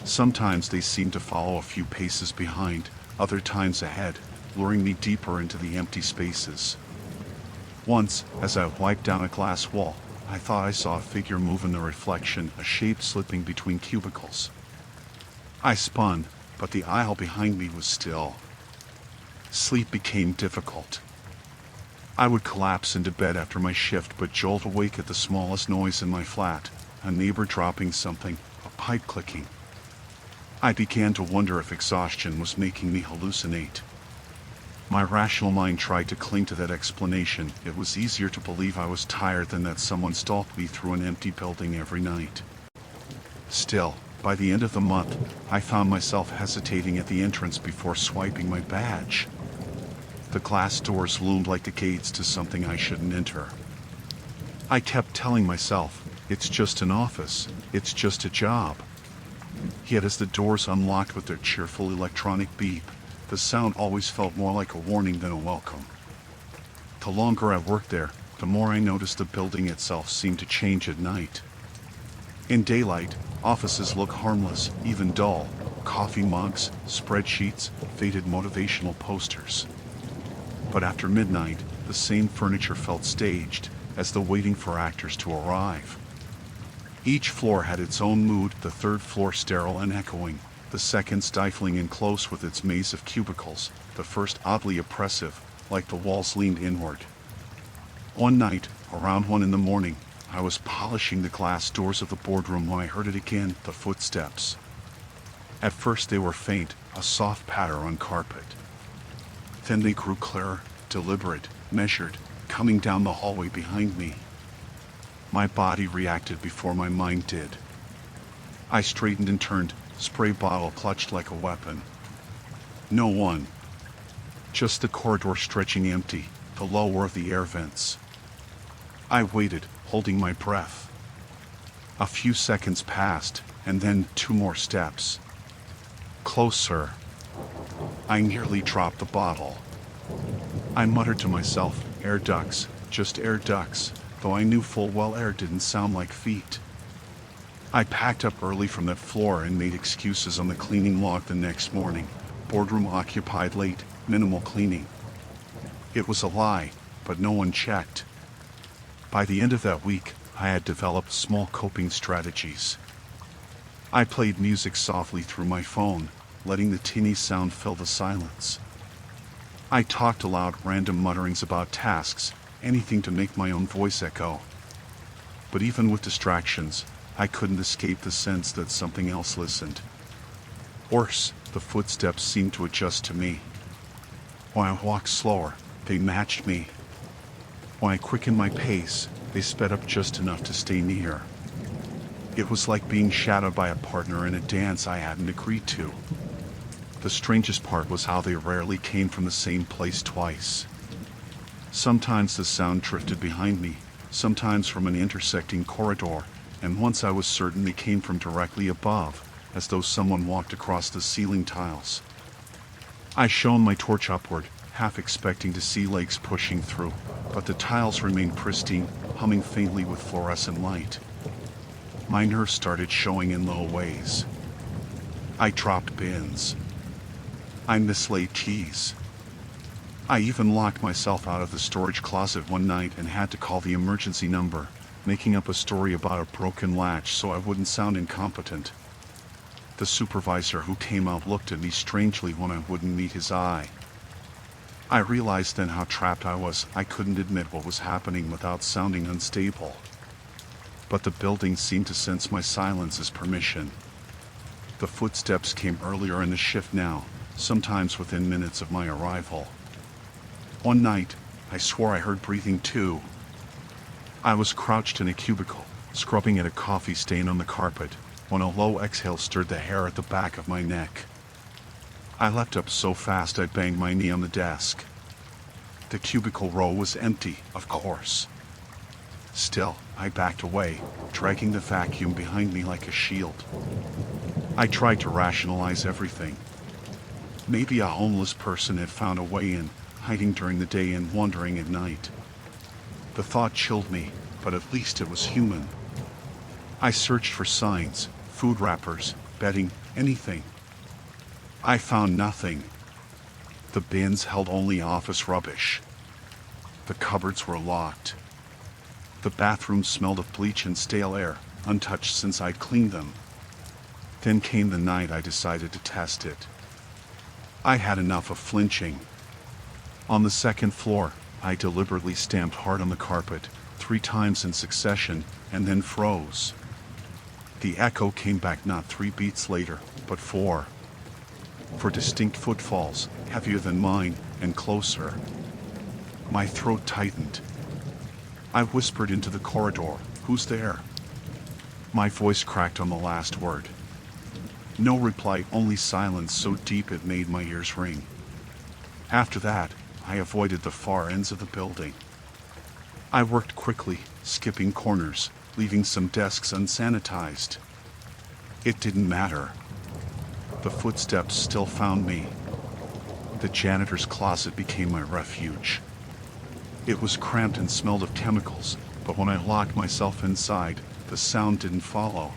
Sometimes they seemed to follow a few paces behind, other times ahead, luring me deeper into the empty spaces. Once, as I wiped down a glass wall, I thought I saw a figure move in the reflection, a shape slipping between cubicles. I spun, but the aisle behind me was still. Sleep became difficult. I would collapse into bed after my shift but jolt awake at the smallest noise in my flat, a neighbor dropping something, a pipe clicking. I began to wonder if exhaustion was making me hallucinate. My rational mind tried to cling to that explanation. It was easier to believe I was tired than that someone stalked me through an empty building every night. Still, by the end of the month, I found myself hesitating at the entrance before swiping my badge. The glass doors loomed like the gates to something I shouldn't enter. I kept telling myself, it's just an office, it's just a job. Yet as the doors unlocked with their cheerful electronic beep, the sound always felt more like a warning than a welcome. The longer I worked there, the more I noticed the building itself seemed to change at night. In daylight, offices look harmless, even dull. Coffee mugs, spreadsheets, faded motivational posters. But after midnight, the same furniture felt staged, as though waiting for actors to arrive. Each floor had its own mood, the third floor sterile and echoing, the second stifling and close with its maze of cubicles, the first oddly oppressive, like the walls leaned inward. One night, around 1 a.m, I was polishing the glass doors of the boardroom when I heard it again, the footsteps. At first they were faint, a soft patter on carpet. Then they grew clearer, deliberate, measured, coming down the hallway behind me. My body reacted before my mind did. I straightened and turned, spray bottle clutched like a weapon. No one. Just the corridor stretching empty, the lower of the air vents. I waited, holding my breath. A few seconds passed, and then 2 more steps. Closer. I nearly dropped the bottle. I muttered to myself, air ducts, just air ducts, though I knew full well air didn't sound like feet. I packed up early from that floor and made excuses on the cleaning log the next morning. Boardroom occupied late, minimal cleaning. It was a lie, but no one checked. By the end of that week, I had developed small coping strategies. I played music softly through my phone, letting the tinny sound fill the silence. I talked aloud random mutterings about tasks, anything to make my own voice echo. But even with distractions, I couldn't escape the sense that something else listened. Worse, the footsteps seemed to adjust to me. When I walked slower, they matched me. When I quickened my pace, they sped up just enough to stay near. It was like being shadowed by a partner in a dance I hadn't agreed to. The strangest part was how they rarely came from the same place twice. Sometimes the sound drifted behind me, sometimes from an intersecting corridor, and once I was certain they came from directly above, as though someone walked across the ceiling tiles. I shone my torch upward, half expecting to see legs pushing through, but the tiles remained pristine, humming faintly with fluorescent light. My nerves started showing in little ways. I dropped bins. I mislaid keys. I even locked myself out of the storage closet one night and had to call the emergency number, making up a story about a broken latch so I wouldn't sound incompetent. The supervisor who came out looked at me strangely when I wouldn't meet his eye. I realized then how trapped I was. I couldn't admit what was happening without sounding unstable. But the building seemed to sense my silence as permission. The footsteps came earlier in the shift now, sometimes within minutes of my arrival. One night, I swore I heard breathing too. I was crouched in a cubicle, scrubbing at a coffee stain on the carpet, when a low exhale stirred the hair at the back of my neck. I leapt up so fast I banged my knee on the desk. The cubicle row was empty, of course. Still, I backed away, dragging the vacuum behind me like a shield. I tried to rationalize everything. Maybe a homeless person had found a way in, hiding during the day and wandering at night. The thought chilled me, but at least it was human. I searched for signs, food wrappers, bedding, anything. I found nothing. The bins held only office rubbish. The cupboards were locked. The bathrooms smelled of bleach and stale air, untouched since I'd cleaned them. Then came the night I decided to test it. I had enough of flinching. On the second floor, I deliberately stamped hard on the carpet, 3 times in succession, and then froze. The echo came back not 3 beats later, but 4. 4 distinct footfalls, heavier than mine, and closer. My throat tightened. I whispered into the corridor, "Who's there?" My voice cracked on the last word. No reply, only silence so deep it made my ears ring. After that, I avoided the far ends of the building. I worked quickly, skipping corners, leaving some desks unsanitized. It didn't matter. The footsteps still found me. The janitor's closet became my refuge. It was cramped and smelled of chemicals, but when I locked myself inside, the sound didn't follow.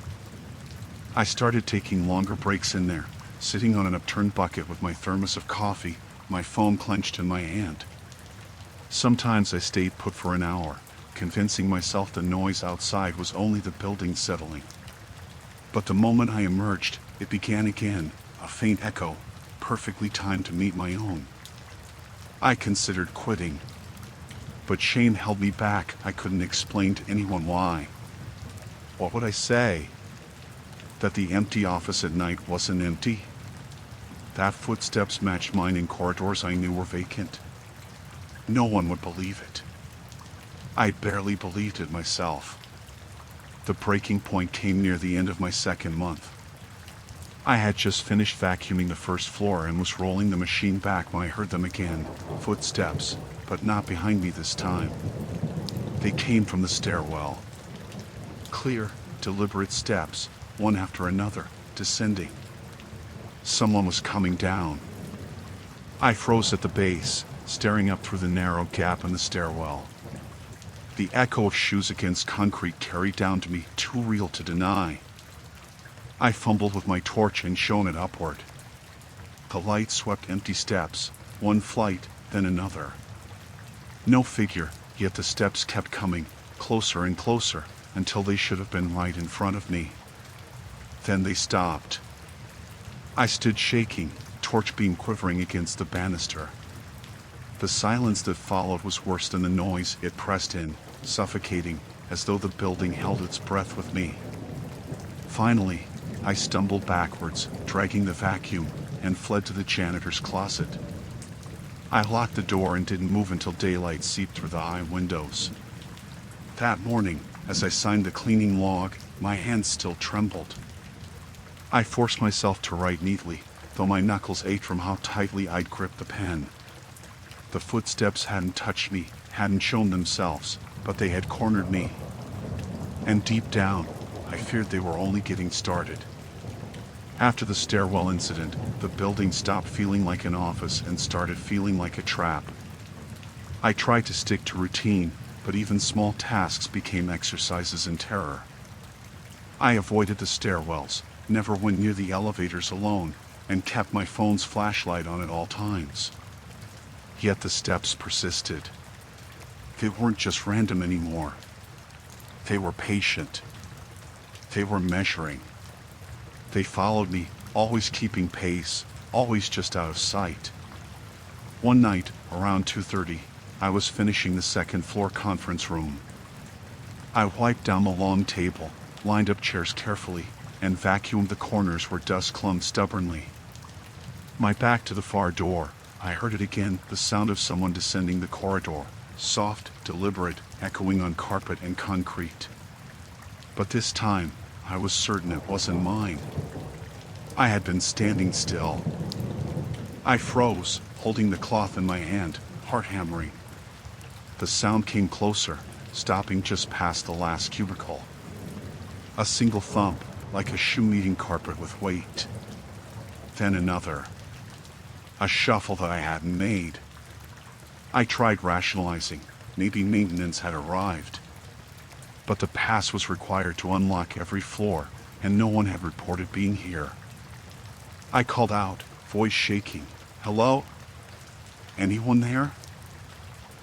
I started taking longer breaks in there, sitting on an upturned bucket with my thermos of coffee, my phone clenched in my hand. Sometimes I stayed put for an hour, convincing myself the noise outside was only the building settling. But the moment I emerged, it began again, a faint echo, perfectly timed to meet my own. I considered quitting. But shame held me back. I couldn't explain to anyone why. What would I say? That the empty office at night wasn't empty? That footsteps matched mine in corridors I knew were vacant? No one would believe it. I barely believed it myself. The breaking point came near the end of my second month. I had just finished vacuuming the first floor and was rolling the machine back when I heard them again, footsteps, but not behind me this time. They came from the stairwell. Clear, deliberate steps, one after another, descending. Someone was coming down. I froze at the base, staring up through the narrow gap in the stairwell. The echo of shoes against concrete carried down to me, too real to deny. I fumbled with my torch and shone it upward. The light swept empty steps, one flight, then another. No figure, yet the steps kept coming, closer and closer, until they should have been right in front of me. Then they stopped. I stood shaking, torch beam quivering against the banister. The silence that followed was worse than the noise. It pressed in, suffocating, as though the building held its breath with me. Finally, I stumbled backwards, dragging the vacuum, and fled to the janitor's closet. I locked the door and didn't move until daylight seeped through the high windows. That morning, as I signed the cleaning log, my hands still trembled. I forced myself to write neatly, though my knuckles ached from how tightly I'd gripped the pen. The footsteps hadn't touched me, hadn't shown themselves, but they had cornered me. And deep down, I feared they were only getting started. After the stairwell incident, the building stopped feeling like an office and started feeling like a trap. I tried to stick to routine, but even small tasks became exercises in terror. I avoided the stairwells, never went near the elevators alone, and kept my phone's flashlight on at all times. Yet the steps persisted. They weren't just random anymore. They were patient. They were measuring. They followed me, always keeping pace, always just out of sight. One night, around 2:30, I was finishing the second floor conference room. I wiped down the long table, lined up chairs carefully, and vacuumed the corners where dust clung stubbornly. My back to the far door, I heard it again, the sound of someone descending the corridor, soft, deliberate, echoing on carpet and concrete. But this time, I was certain it wasn't mine. I had been standing still. I froze, holding the cloth in my hand, heart hammering. The sound came closer, stopping just past the last cubicle. A single thump, like a shoe meeting carpet with weight. Then another. A shuffle that I hadn't made. I tried rationalizing. Maybe maintenance had arrived. But the pass was required to unlock every floor, and no one had reported being here. I called out, voice shaking. "Hello? Anyone there?"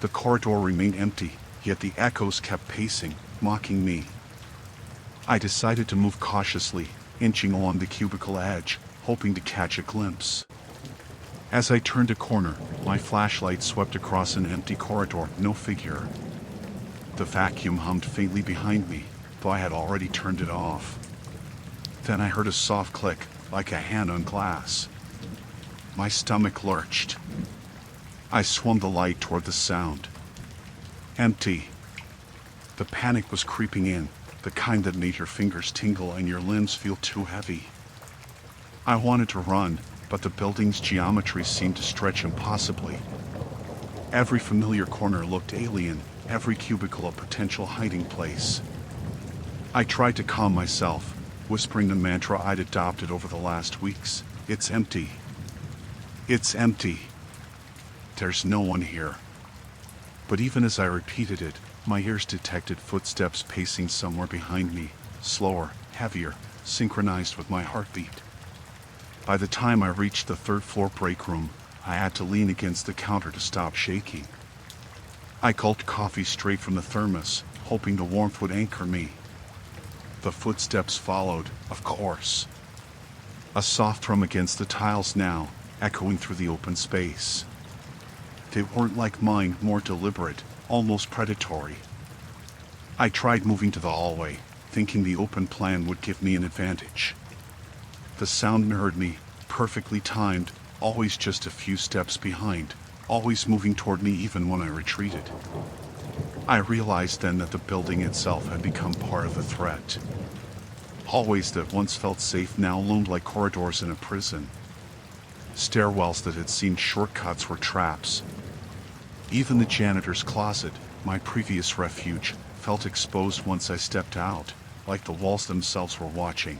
The corridor remained empty, yet the echoes kept pacing, mocking me. I decided to move cautiously, inching along the cubicle edge, hoping to catch a glimpse. As I turned a corner, my flashlight swept across an empty corridor, no figure. The vacuum hummed faintly behind me, though I had already turned it off. Then I heard a soft click, like a hand on glass. My stomach lurched. I swung the light toward the sound. Empty. The panic was creeping in, the kind that made your fingers tingle and your limbs feel too heavy. I wanted to run, but the building's geometry seemed to stretch impossibly. Every familiar corner looked alien, every cubicle a potential hiding place. I tried to calm myself, whispering the mantra I'd adopted over the last weeks. It's empty. It's empty. There's no one here. But even as I repeated it, my ears detected footsteps pacing somewhere behind me, slower, heavier, synchronized with my heartbeat. By the time I reached the third-floor break room, I had to lean against the counter to stop shaking. I gulped coffee straight from the thermos, hoping the warmth would anchor me. The footsteps followed, of course. A soft hum against the tiles now, echoing through the open space. They weren't like mine, more deliberate, almost predatory. I tried moving to the hallway, thinking the open plan would give me an advantage. The sound mirrored me, perfectly timed, always just a few steps behind, always moving toward me even when I retreated. I realized then that the building itself had become part of the threat. Hallways that once felt safe now loomed like corridors in a prison. Stairwells that had seemed shortcuts were traps. Even the janitor's closet, my previous refuge, felt exposed once I stepped out, like the walls themselves were watching.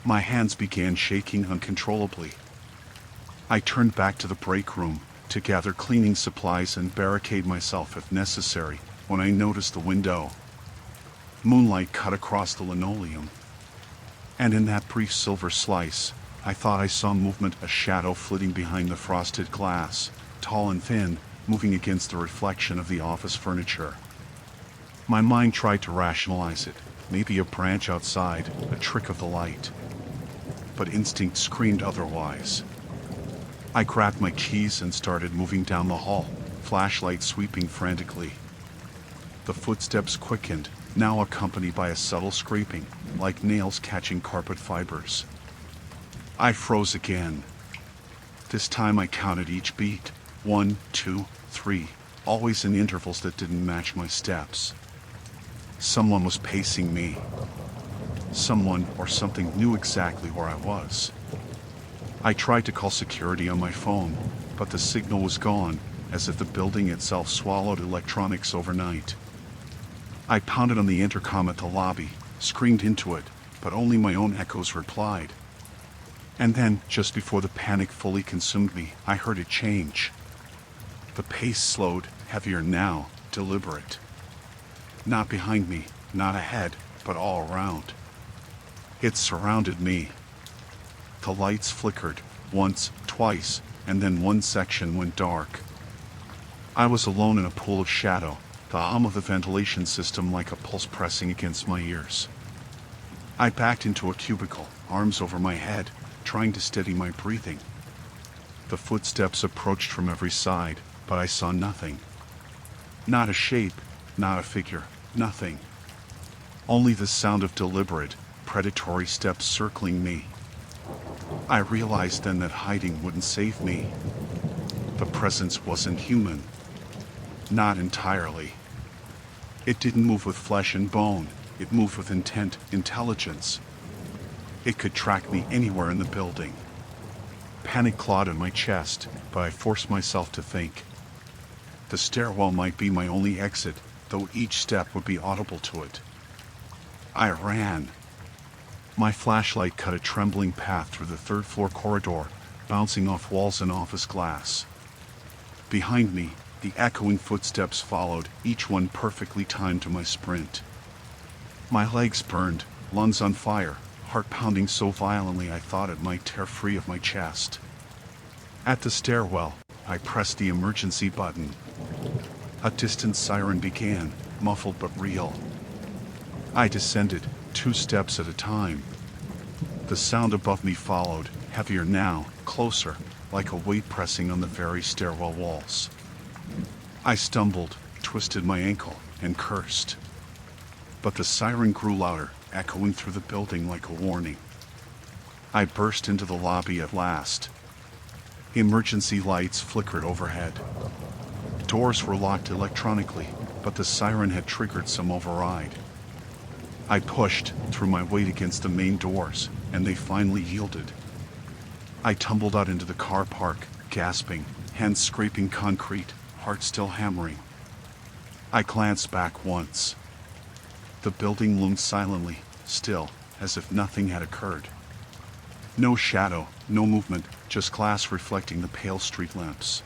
My hands began shaking uncontrollably. I turned back to the break room to gather cleaning supplies and barricade myself if necessary when I noticed the window. Moonlight cut across the linoleum. And in that brief silver slice, I thought I saw movement, a shadow flitting behind the frosted glass, tall and thin, moving against the reflection of the office furniture. My mind tried to rationalize it, maybe a branch outside, a trick of the light. But instinct screamed otherwise. I grabbed my keys and started moving down the hall, flashlight sweeping frantically. The footsteps quickened, now accompanied by a subtle scraping, like nails catching carpet fibers. I froze again. This time I counted each beat. 1, 2, 3, always in intervals that didn't match my steps. Someone was pacing me. Someone or something knew exactly where I was. I tried to call security on my phone, but the signal was gone, as if the building itself swallowed electronics overnight. I pounded on the intercom at the lobby, screamed into it, but only my own echoes replied. And then, just before the panic fully consumed me, I heard it change. The pace slowed, heavier now, deliberate. Not behind me, not ahead, but all around. It surrounded me. The lights flickered, once, twice, and then one section went dark. I was alone in a pool of shadow, the hum of the ventilation system like a pulse pressing against my ears. I backed into a cubicle, arms over my head, trying to steady my breathing. The footsteps approached from every side, but I saw nothing. Not a shape, not a figure, nothing. Only the sound of deliberate, predatory steps circling me. I realized then that hiding wouldn't save me. The presence wasn't human. Not entirely. It didn't move with flesh and bone. It moved with intent, intelligence. It could track me anywhere in the building. Panic clawed in my chest, but I forced myself to think. The stairwell might be my only exit, though each step would be audible to it. I ran. My flashlight cut a trembling path through the third-floor corridor, bouncing off walls and office glass. Behind me, the echoing footsteps followed, each one perfectly timed to my sprint. My legs burned, lungs on fire, heart pounding so violently I thought it might tear free of my chest. At the stairwell, I pressed the emergency button. A distant siren began, muffled but real. I descended, 2 steps at a time. The sound above me followed, heavier now, closer, like a weight pressing on the very stairwell walls. I stumbled, twisted my ankle, and cursed. But the siren grew louder, echoing through the building like a warning. I burst into the lobby at last. Emergency lights flickered overhead. Doors were locked electronically, but the siren had triggered some override. I pushed, threw my weight against the main doors, and they finally yielded. I tumbled out into the car park, gasping, hands scraping concrete, heart still hammering. I glanced back once. The building loomed silently, still, as if nothing had occurred. No shadow, no movement, just glass reflecting the pale street lamps.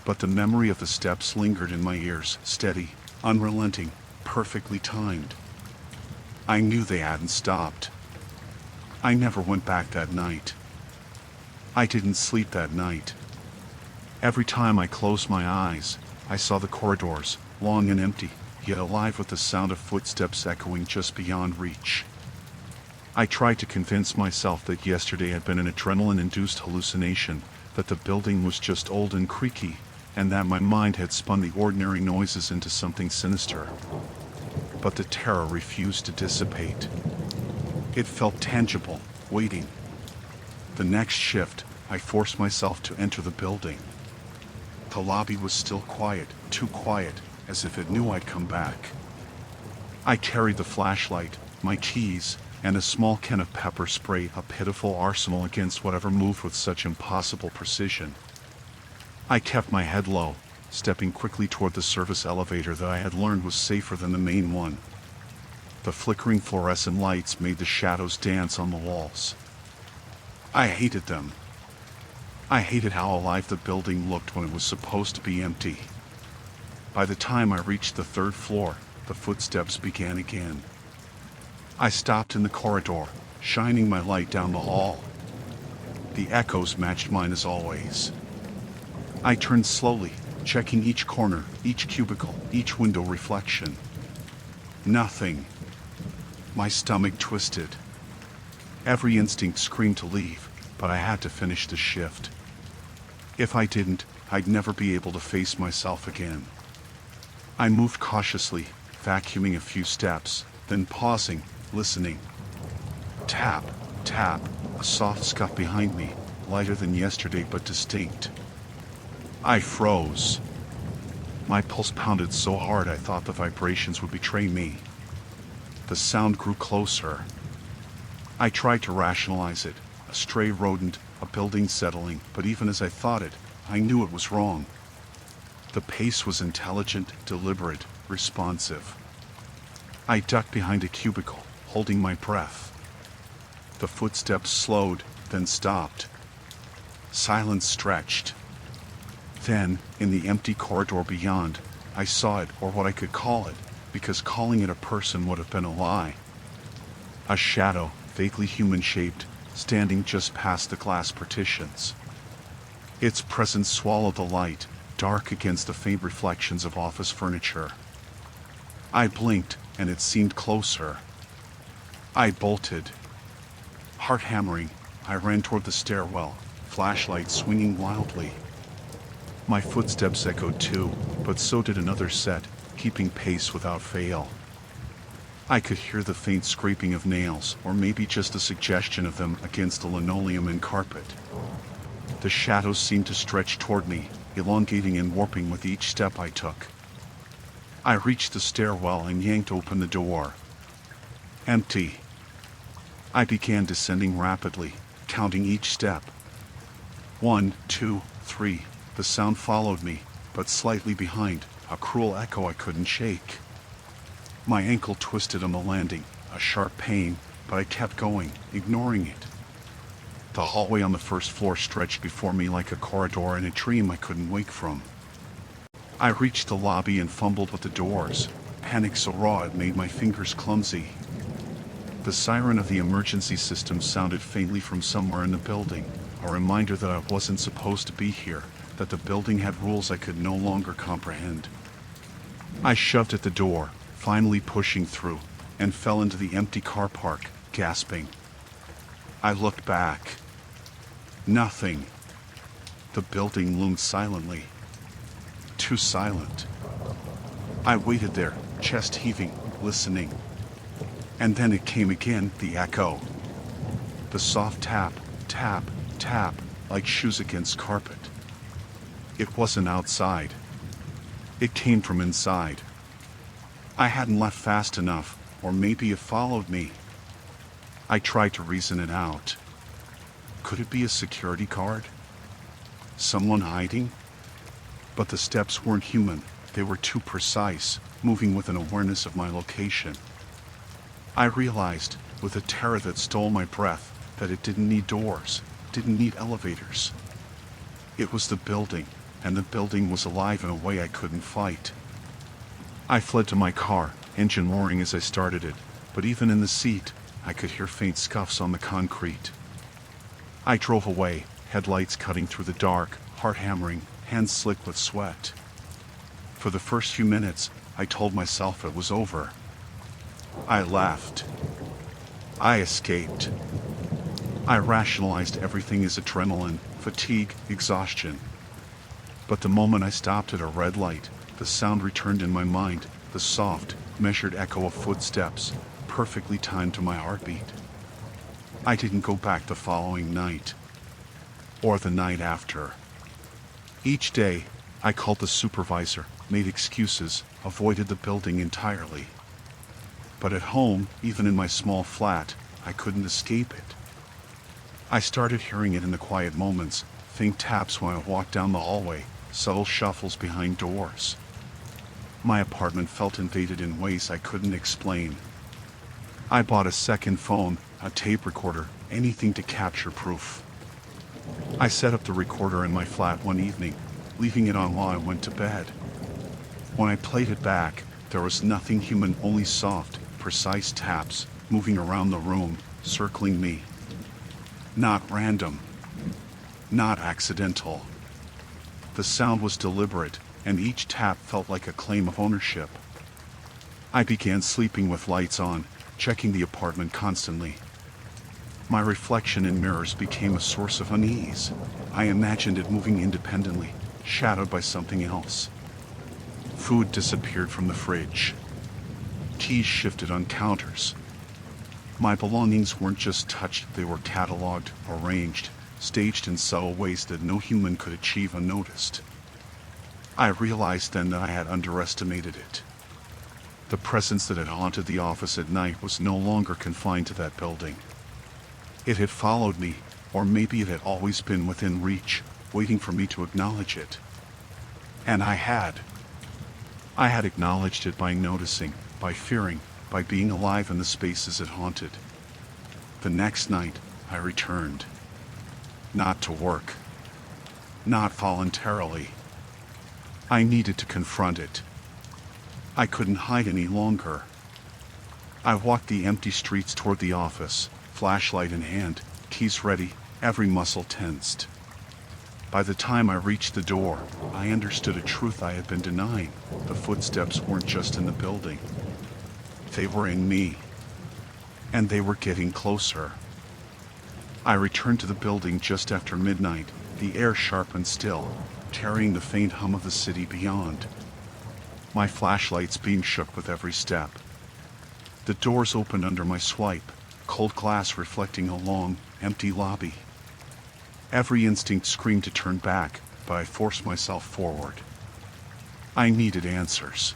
But the memory of the steps lingered in my ears, steady, unrelenting, perfectly timed. I knew they hadn't stopped. I never went back that night. I didn't sleep that night. Every time I closed my eyes, I saw the corridors, long and empty, yet alive with the sound of footsteps echoing just beyond reach. I tried to convince myself that yesterday had been an adrenaline-induced hallucination, that the building was just old and creaky, and that my mind had spun the ordinary noises into something sinister. But the terror refused to dissipate. It felt tangible, waiting. The next shift, I forced myself to enter the building. The lobby was still quiet, too quiet, as if it knew I'd come back. I carried the flashlight, my keys, and a small can of pepper spray, a pitiful arsenal against whatever moved with such impossible precision. I kept my head low, stepping quickly toward the service elevator that I had learned was safer than the main one. The flickering fluorescent lights made the shadows dance on the walls. I hated them. I hated how alive the building looked when it was supposed to be empty. By the time I reached the third floor, the footsteps began again. I stopped in the corridor, shining my light down the hall. The echoes matched mine as always. I turned slowly, checking each corner, each cubicle, each window reflection. Nothing. My stomach twisted. Every instinct screamed to leave, but I had to finish the shift. If I didn't, I'd never be able to face myself again. I moved cautiously, vacuuming a few steps, then pausing, listening. Tap, tap, a soft scuff behind me, lighter than yesterday but distinct. I froze. My pulse pounded so hard I thought the vibrations would betray me. The sound grew closer. I tried to rationalize it, a stray rodent, a building settling, but even as I thought it, I knew it was wrong. The pace was intelligent, deliberate, responsive. I ducked behind a cubicle, holding my breath. The footsteps slowed, then stopped. Silence stretched. Then, in the empty corridor beyond, I saw it, or what I could call it, because calling it a person would have been a lie. A shadow, vaguely human-shaped, standing just past the glass partitions. Its presence swallowed the light, dark against the faint reflections of office furniture. I blinked, and it seemed closer. I bolted. Heart hammering, I ran toward the stairwell, flashlight swinging wildly. My footsteps echoed too, but so did another set, keeping pace without fail. I could hear the faint scraping of nails, or maybe just the suggestion of them against the linoleum and carpet. The shadows seemed to stretch toward me, elongating and warping with each step I took. I reached the stairwell and yanked open the door. Empty. I began descending rapidly, counting each step. 1, 2, 3. The sound followed me, but slightly behind, a cruel echo I couldn't shake. My ankle twisted on the landing, a sharp pain, but I kept going, ignoring it. The hallway on the first floor stretched before me like a corridor in a dream I couldn't wake from. I reached the lobby and fumbled with the doors, panic so raw it made my fingers clumsy. The siren of the emergency system sounded faintly from somewhere in the building, a reminder that I wasn't supposed to be here, that the building had rules I could no longer comprehend. I shoved at the door, finally pushing through, and fell into the empty car park, gasping. I looked back. Nothing. The building loomed silently. Too silent. I waited there, chest heaving, listening. And then it came again, the echo. The soft tap, tap, tap, like shoes against carpet. It wasn't outside. It came from inside. I hadn't left fast enough, or maybe it followed me. I tried to reason it out. Could it be a security guard? Someone hiding? But the steps weren't human. They were too precise, moving with an awareness of my location. I realized, with a terror that stole my breath, that it didn't need doors, didn't need elevators. It was the building, and the building was alive in a way I couldn't fight. I fled to my car, engine roaring as I started it, but even in the seat, I could hear faint scuffs on the concrete. I drove away, headlights cutting through the dark, heart hammering, hands slick with sweat. For the first few minutes, I told myself it was over. I left. I escaped. I rationalized everything as adrenaline, fatigue, exhaustion. But the moment I stopped at a red light, the sound returned in my mind, the soft, measured echo of footsteps, perfectly timed to my heartbeat. I didn't go back the following night, or the night after. Each day, I called the supervisor, made excuses, avoided the building entirely. But at home, even in my small flat, I couldn't escape it. I started hearing it in the quiet moments, faint taps when I walked down the hallway, subtle shuffles behind doors. My apartment felt invaded in ways I couldn't explain. I bought a second phone, a tape recorder, anything to capture proof. I set up the recorder in my flat one evening, leaving it on while I went to bed. When I played it back, there was nothing human, only soft, precise taps, moving around the room, circling me. Not random. Not accidental. The sound was deliberate, and each tap felt like a claim of ownership. I began sleeping with lights on, checking the apartment constantly. My reflection in mirrors became a source of unease. I imagined it moving independently, shadowed by something else. Food disappeared from the fridge. Keys shifted on counters. My belongings weren't just touched, they were cataloged, arranged, staged in subtle ways that no human could achieve unnoticed. I realized then that I had underestimated it. The presence that had haunted the office at night was no longer confined to that building. It had followed me, or maybe it had always been within reach, waiting for me to acknowledge it. And I had. I had acknowledged it by noticing, by fearing, by being alive in the spaces it haunted. The next night, I returned. Not to work. Not voluntarily. I needed to confront it. I couldn't hide any longer. I walked the empty streets toward the office, flashlight in hand, keys ready, every muscle tensed. By the time I reached the door, I understood a truth I had been denying. The footsteps weren't just in the building. They were in me. And they were getting closer. I returned to the building just after midnight, the air sharp and still, carrying the faint hum of the city beyond. My flashlight's beam shook with every step. The doors opened under my swipe, cold glass reflecting a long, empty lobby. Every instinct screamed to turn back, but I forced myself forward. I needed answers.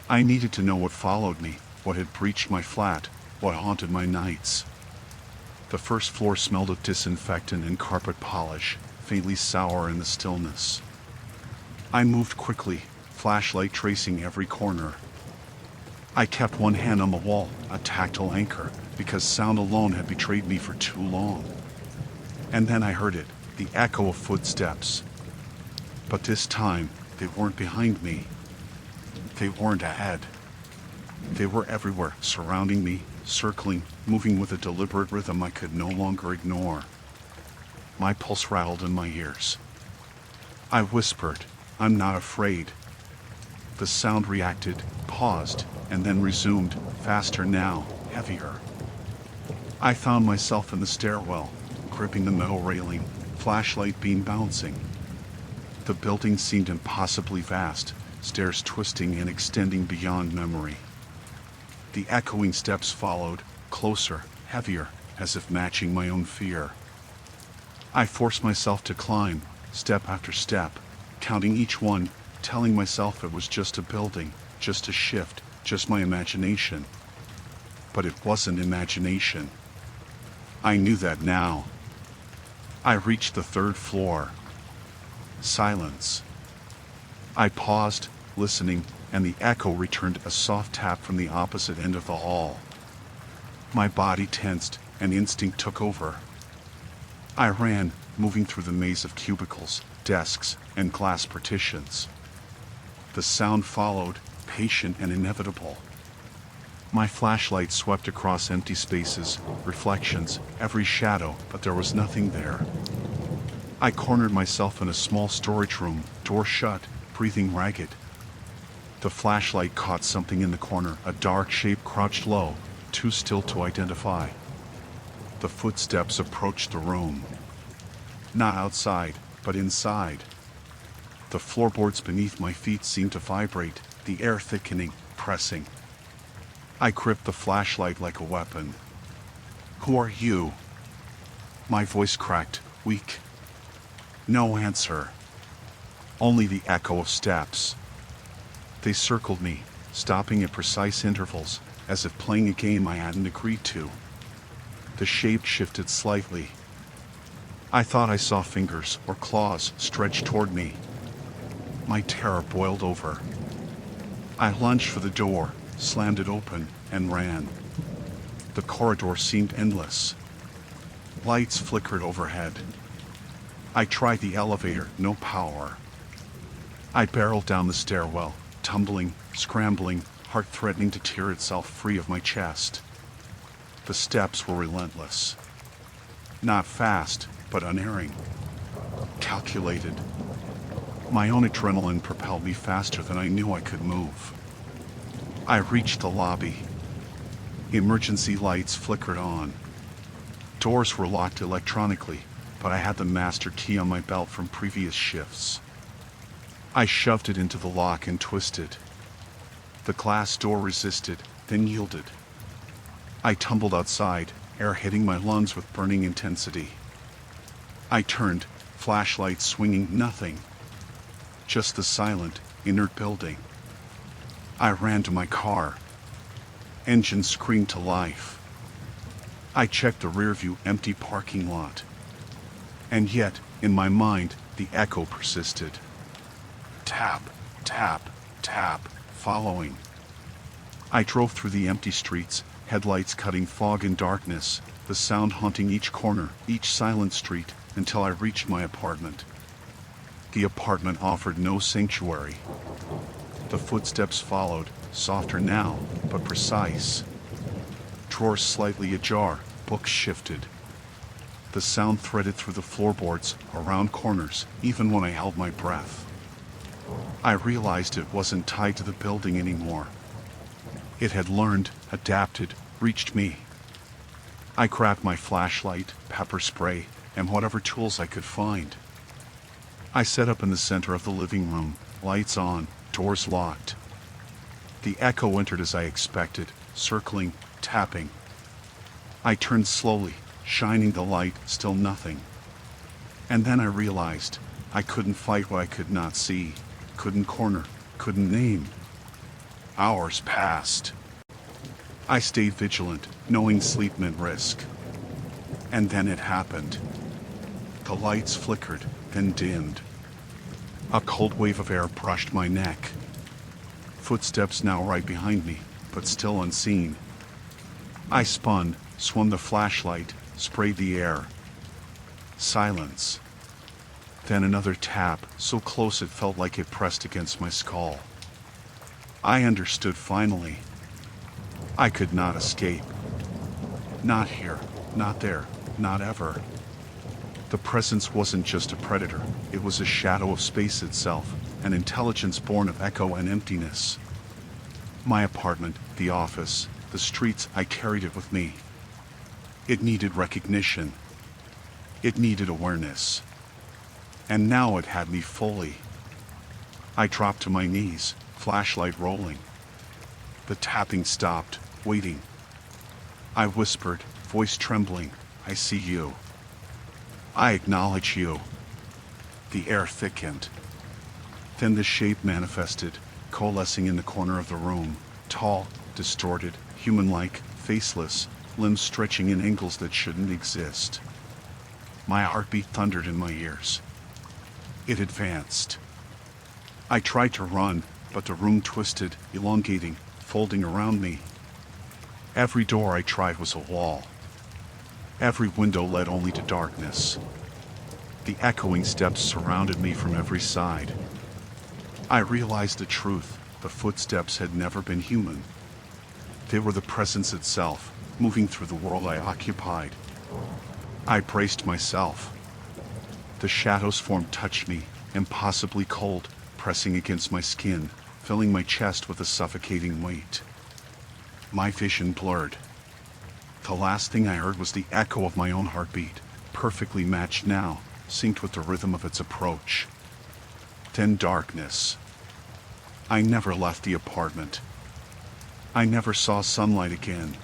I needed to know what followed me, what had breached my flat, what haunted my nights. The first floor smelled of disinfectant and carpet polish, faintly sour in the stillness. I moved quickly, flashlight tracing every corner. I kept one hand on the wall, a tactile anchor, because sound alone had betrayed me for too long. And then I heard it, the echo of footsteps. But this time, they weren't behind me. They weren't ahead. They were everywhere, surrounding me, circling, moving with a deliberate rhythm I could no longer ignore. My pulse rattled in my ears. I whispered, "I'm not afraid." The sound reacted, paused, and then resumed, faster now, heavier. I found myself in the stairwell, gripping the metal railing, flashlight beam bouncing. The building seemed impossibly vast, stairs twisting and extending beyond memory. The echoing steps followed, closer, heavier, as if matching my own fear. I forced myself to climb, step after step, counting each one, telling myself it was just a building, just a shift, just my imagination. But it wasn't imagination. I knew that now. I reached the third floor. Silence. I paused, listening, and the echo returned a soft tap from the opposite end of the hall. My body tensed, and instinct took over. I ran, moving through the maze of cubicles, desks, and glass partitions. The sound followed, patient and inevitable. My flashlight swept across empty spaces, reflections, every shadow, but there was nothing there. I cornered myself in a small storage room, door shut, breathing ragged. The flashlight caught something in the corner, a dark shape crouched low, too still to identify. The footsteps approached the room. Not outside, but inside. The floorboards beneath my feet seemed to vibrate, the air thickening, pressing. I gripped the flashlight like a weapon. "Who are you?" My voice cracked, weak. No answer. Only the echo of steps. They circled me, stopping at precise intervals, as if playing a game I hadn't agreed to. The shape shifted slightly. I thought I saw fingers or claws stretched toward me. My terror boiled over. I lunged for the door, slammed it open, and ran. The corridor seemed endless. Lights flickered overhead. I tried the elevator, no power. I barreled down the stairwell, tumbling, scrambling, heart threatening to tear itself free of my chest. The steps were relentless. Not fast, but unerring. Calculated. My own adrenaline propelled me faster than I knew I could move. I reached the lobby. Emergency lights flickered on. Doors were locked electronically, but I had the master key on my belt from previous shifts. I shoved it into the lock and twisted. The glass door resisted, then yielded. I tumbled outside, air hitting my lungs with burning intensity. I turned, flashlight swinging, nothing. Just the silent, inert building. I ran to my car. Engine screamed to life. I checked the rearview, empty parking lot. And yet, in my mind, the echo persisted. Tap, tap, tap, following. I drove through the empty streets, headlights cutting fog and darkness, the sound haunting each corner, each silent street, until I reached my apartment. The apartment offered no sanctuary. The footsteps followed, softer now, but precise. Drawers slightly ajar, books shifted. The sound threaded through the floorboards, around corners, even when I held my breath. I realized it wasn't tied to the building anymore. It had learned, adapted, reached me. I grabbed my flashlight, pepper spray, and whatever tools I could find. I set up in the center of the living room, lights on, doors locked. The echo entered as I expected, circling, tapping. I turned slowly, shining the light, still nothing. And then I realized I couldn't fight what I could not see, couldn't corner, couldn't name. Hours passed. I stayed vigilant, knowing sleep meant risk. And then it happened. The lights flickered, then dimmed. A cold wave of air brushed my neck. Footsteps now right behind me, but still unseen. I spun, swung the flashlight, sprayed the air. Silence. Then another tap, so close it felt like it pressed against my skull. I understood finally. I could not escape. Not here, not there, not ever. The presence wasn't just a predator, it was a shadow of space itself, an intelligence born of echo and emptiness. My apartment, the office, the streets, I carried it with me. It needed recognition. It needed awareness. And now it had me fully. I dropped to my knees, flashlight rolling. The tapping stopped, waiting. I whispered, voice trembling, "I see you. I acknowledge you." The air thickened. Then the shape manifested, coalescing in the corner of the room, tall, distorted, human-like, faceless, limbs stretching in angles that shouldn't exist. My heartbeat thundered in my ears. It advanced. I tried to run, but the room twisted, elongating, folding around me. Every door I tried was a wall. Every window led only to darkness. The echoing steps surrounded me from every side. I realized the truth. The footsteps had never been human. They were the presence itself, moving through the world I occupied. I braced myself. The shadow's form touched me, impossibly cold, pressing against my skin, filling my chest with a suffocating weight. My vision blurred. The last thing I heard was the echo of my own heartbeat, perfectly matched now, synced with the rhythm of its approach. Then darkness. I never left the apartment. I never saw sunlight again.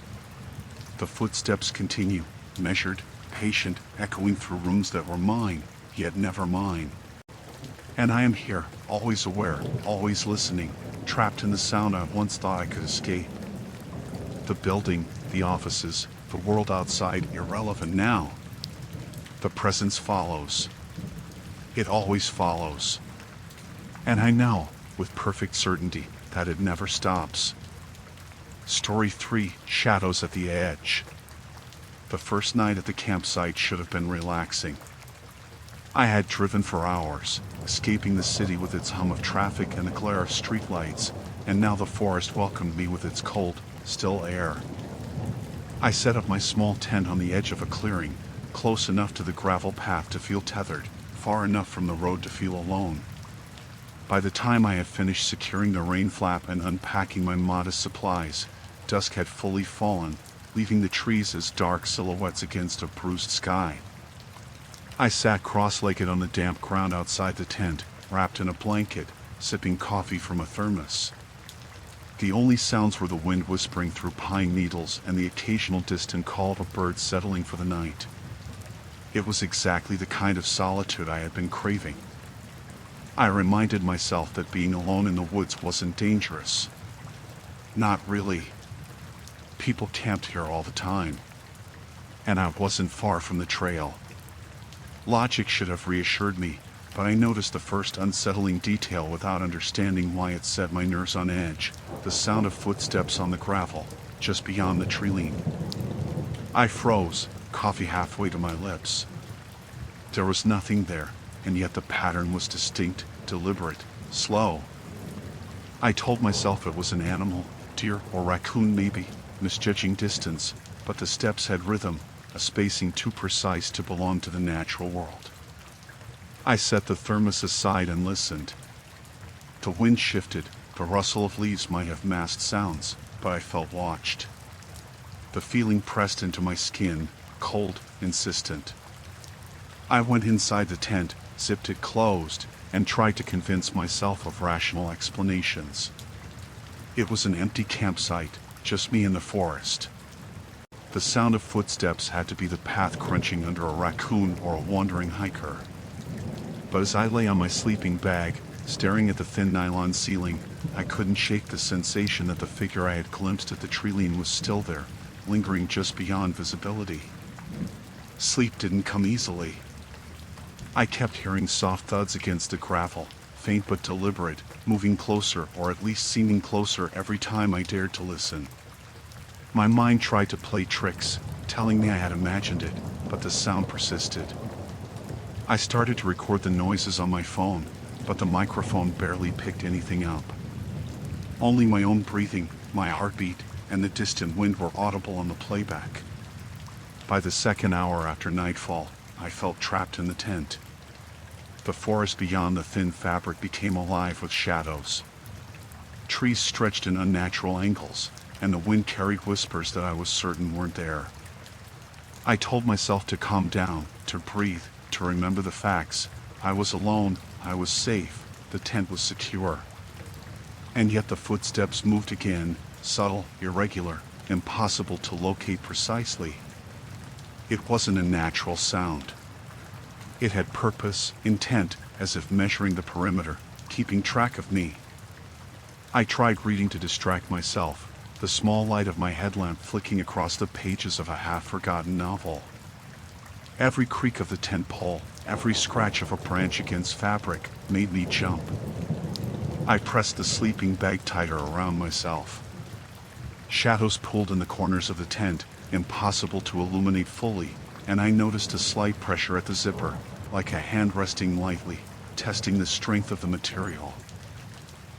The footsteps continue, measured, patient, echoing through rooms that were mine, yet never mine. And I am here, always aware, always listening, trapped in the sound I once thought I could escape. The building, the offices, the world outside, irrelevant now. The presence follows. It always follows. And I know, with perfect certainty, that it never stops. Story 3, Shadows at the Edge. The first night at the campsite should have been relaxing. I had driven for hours, escaping the city with its hum of traffic and the glare of streetlights, and now the forest welcomed me with its cold, still air. I set up my small tent on the edge of a clearing, close enough to the gravel path to feel tethered, far enough from the road to feel alone. By the time I had finished securing the rain flap and unpacking my modest supplies, dusk had fully fallen, leaving the trees as dark silhouettes against a bruised sky. I sat cross-legged on the damp ground outside the tent, wrapped in a blanket, sipping coffee from a thermos. The only sounds were the wind whispering through pine needles and the occasional distant call of a bird settling for the night. It was exactly the kind of solitude I had been craving. I reminded myself that being alone in the woods wasn't dangerous. Not really. People camped here all the time. And I wasn't far from the trail. Logic should have reassured me, but I noticed the first unsettling detail without understanding why it set my nerves on edge: the sound of footsteps on the gravel, just beyond the tree-line. I froze, coffee halfway to my lips. There was nothing there, and yet the pattern was distinct, deliberate, slow. I told myself it was an animal, deer or raccoon maybe, misjudging distance, but the steps had rhythm, a spacing too precise to belong to the natural world. I set the thermos aside and listened. The wind shifted, the rustle of leaves might have masked sounds, but I felt watched. The feeling pressed into my skin, cold, insistent. I went inside the tent, zipped it closed, and tried to convince myself of rational explanations. It was an empty campsite, just me in the forest. The sound of footsteps had to be the path crunching under a raccoon or a wandering hiker. But as I lay on my sleeping bag, staring at the thin nylon ceiling, I couldn't shake the sensation that the figure I had glimpsed at the tree-line was still there, lingering just beyond visibility. Sleep didn't come easily. I kept hearing soft thuds against the gravel, faint but deliberate, moving closer, or at least seeming closer every time I dared to listen. My mind tried to play tricks, telling me I had imagined it, but the sound persisted. I started to record the noises on my phone, but the microphone barely picked anything up. Only my own breathing, my heartbeat, and the distant wind were audible on the playback. By the second hour after nightfall, I felt trapped in the tent. The forest beyond the thin fabric became alive with shadows. Trees stretched in unnatural angles, and the wind carried whispers that I was certain weren't there. I told myself to calm down, to breathe, to remember the facts. I was alone, I was safe, the tent was secure. And yet the footsteps moved again, subtle, irregular, impossible to locate precisely. It wasn't a natural sound. It had purpose, intent, as if measuring the perimeter, keeping track of me. I tried reading to distract myself, the small light of my headlamp flicking across the pages of a half-forgotten novel. Every creak of the tent pole, every scratch of a branch against fabric, made me jump. I pressed the sleeping bag tighter around myself. Shadows pulled in the corners of the tent, impossible to illuminate fully, and I noticed a slight pressure at the zipper, like a hand resting lightly, testing the strength of the material.